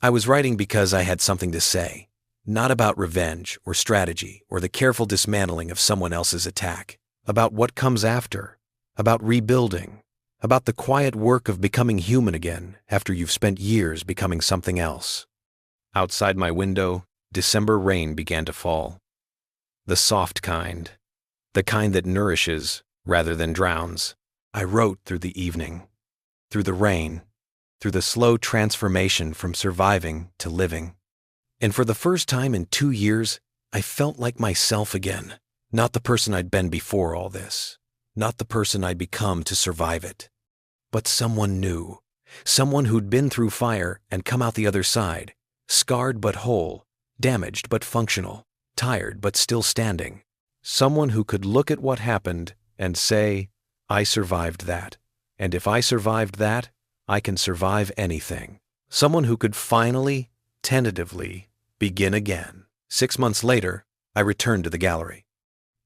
I was writing because I had something to say, not about revenge or strategy or the careful dismantling of someone else's attack, about what comes after, about rebuilding, about the quiet work of becoming human again after you've spent years becoming something else. Outside my window, December rain began to fall. The soft kind, the kind that nourishes rather than drowns. I wrote through the evening, through the rain, through the slow transformation from surviving to living. And for the first time in 2 years, I felt like myself again, not the person I'd been before all this, not the person I'd become to survive it, but someone new, someone who'd been through fire and come out the other side, scarred but whole, damaged but functional, tired but still standing, someone who could look at what happened and say, I survived that, and if I survived that, I can survive anything. Someone who could finally, tentatively, begin again. 6 months later, I returned to the gallery.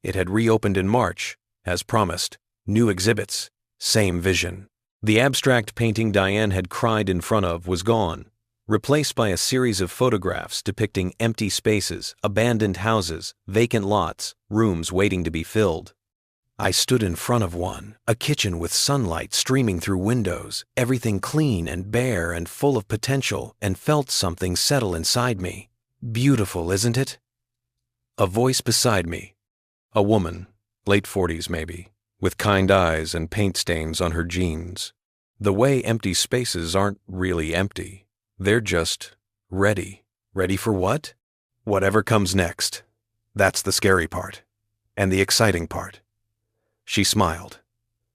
It had reopened in March, as promised, new exhibits, same vision. The abstract painting Diane had cried in front of was gone, replaced by a series of photographs depicting empty spaces, abandoned houses, vacant lots, rooms waiting to be filled. I stood in front of one, a kitchen with sunlight streaming through windows, everything clean and bare and full of potential, and felt something settle inside me. Beautiful, isn't it? A voice beside me, a woman, late 40s maybe, with kind eyes and paint stains on her jeans. The way empty spaces aren't really empty. They're just ready. Ready for what? Whatever comes next. That's the scary part. And the exciting part. She smiled.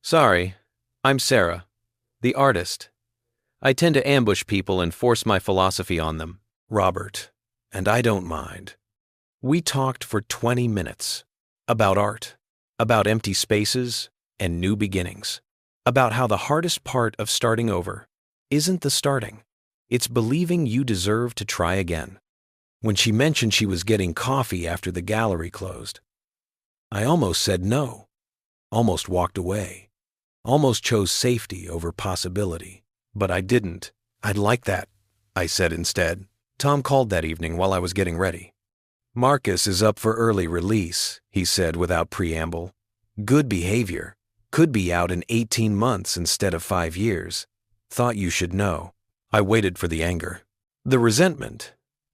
Sorry, I'm Sarah, the artist. I tend to ambush people and force my philosophy on them. Robert, and I don't mind. We talked for 20 minutes about art, about empty spaces and new beginnings, about how the hardest part of starting over isn't the starting, it's believing you deserve to try again. When she mentioned she was getting coffee after the gallery closed, I almost said no, almost walked away, almost chose safety over possibility. But I didn't. I'd like that, I said instead. Tom called that evening while I was getting ready. Marcus is up for early release, he said without preamble. Good behavior. Could be out in 18 months instead of 5 years. Thought you should know. I waited for the anger. The resentment.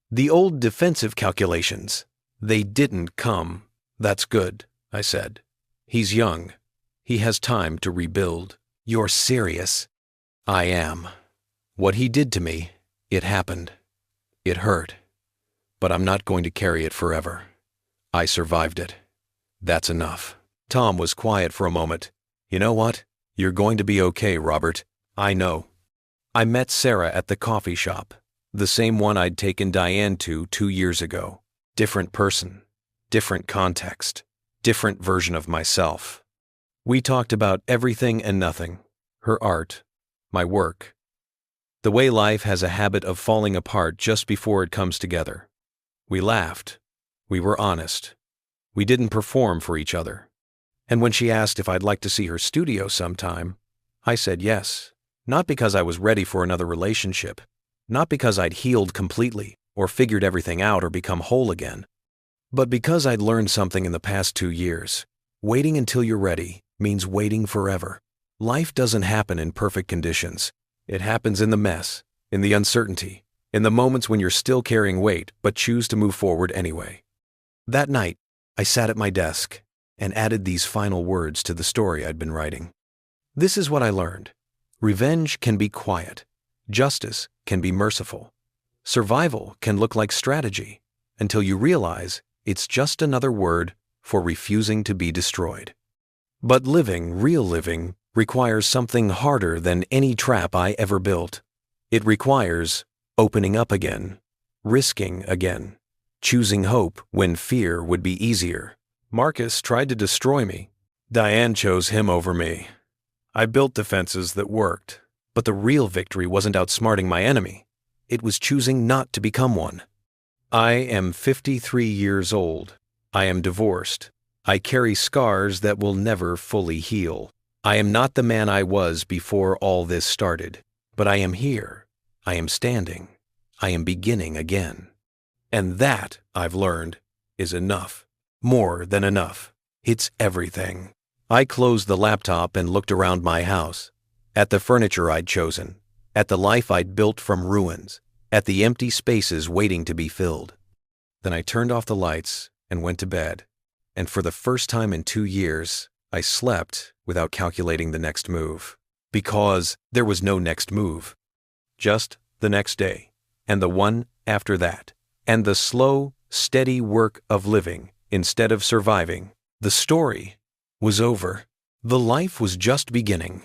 The old defensive calculations. They didn't come. That's good, I said. He's young. He has time to rebuild. You're serious? I am. What he did to me, it happened. It hurt. But I'm not going to carry it forever. I survived it. That's enough. Tom was quiet for a moment. You know what? You're going to be okay, Robert. I know. I met Sarah at the coffee shop, the same one I'd taken Diane to 2 years ago. Different person, different context, different version of myself. We talked about everything and nothing, her art, my work, the way life has a habit of falling apart just before it comes together. We laughed. We were honest. We didn't perform for each other. And when she asked if I'd like to see her studio sometime, I said yes, not because I was ready for another relationship, not because I'd healed completely or figured everything out or become whole again, but because I'd learned something in the past 2 years. Waiting until you're ready means waiting forever. Life doesn't happen in perfect conditions. It happens in the mess, in the uncertainty, in the moments when you're still carrying weight but choose to move forward anyway. That night, I sat at my desk and added these final words to the story I'd been writing. This is what I learned. Revenge can be quiet. Justice can be merciful. Survival can look like strategy until you realize it's just another word for refusing to be destroyed. But living, real living, requires something harder than any trap I ever built. It requires opening up again, risking again, choosing hope when fear would be easier. Marcus tried to destroy me. Diane chose him over me. I built defenses that worked, but the real victory wasn't outsmarting my enemy. It was choosing not to become one. I am 53 years old. I am divorced. I carry scars that will never fully heal. I am not the man I was before all this started, but I am here. I am standing. I am beginning again. And that, I've learned, is enough. More than enough. It's everything. I closed the laptop and looked around my house, at the furniture I'd chosen, at the life I'd built from ruins, at the empty spaces waiting to be filled. Then I turned off the lights and went to bed, and for the first time in 2 years, I slept without calculating the next move, because there was no next move. Just the next day, and the one after that, and the slow, steady work of living instead of surviving. The story was over. The life was just beginning.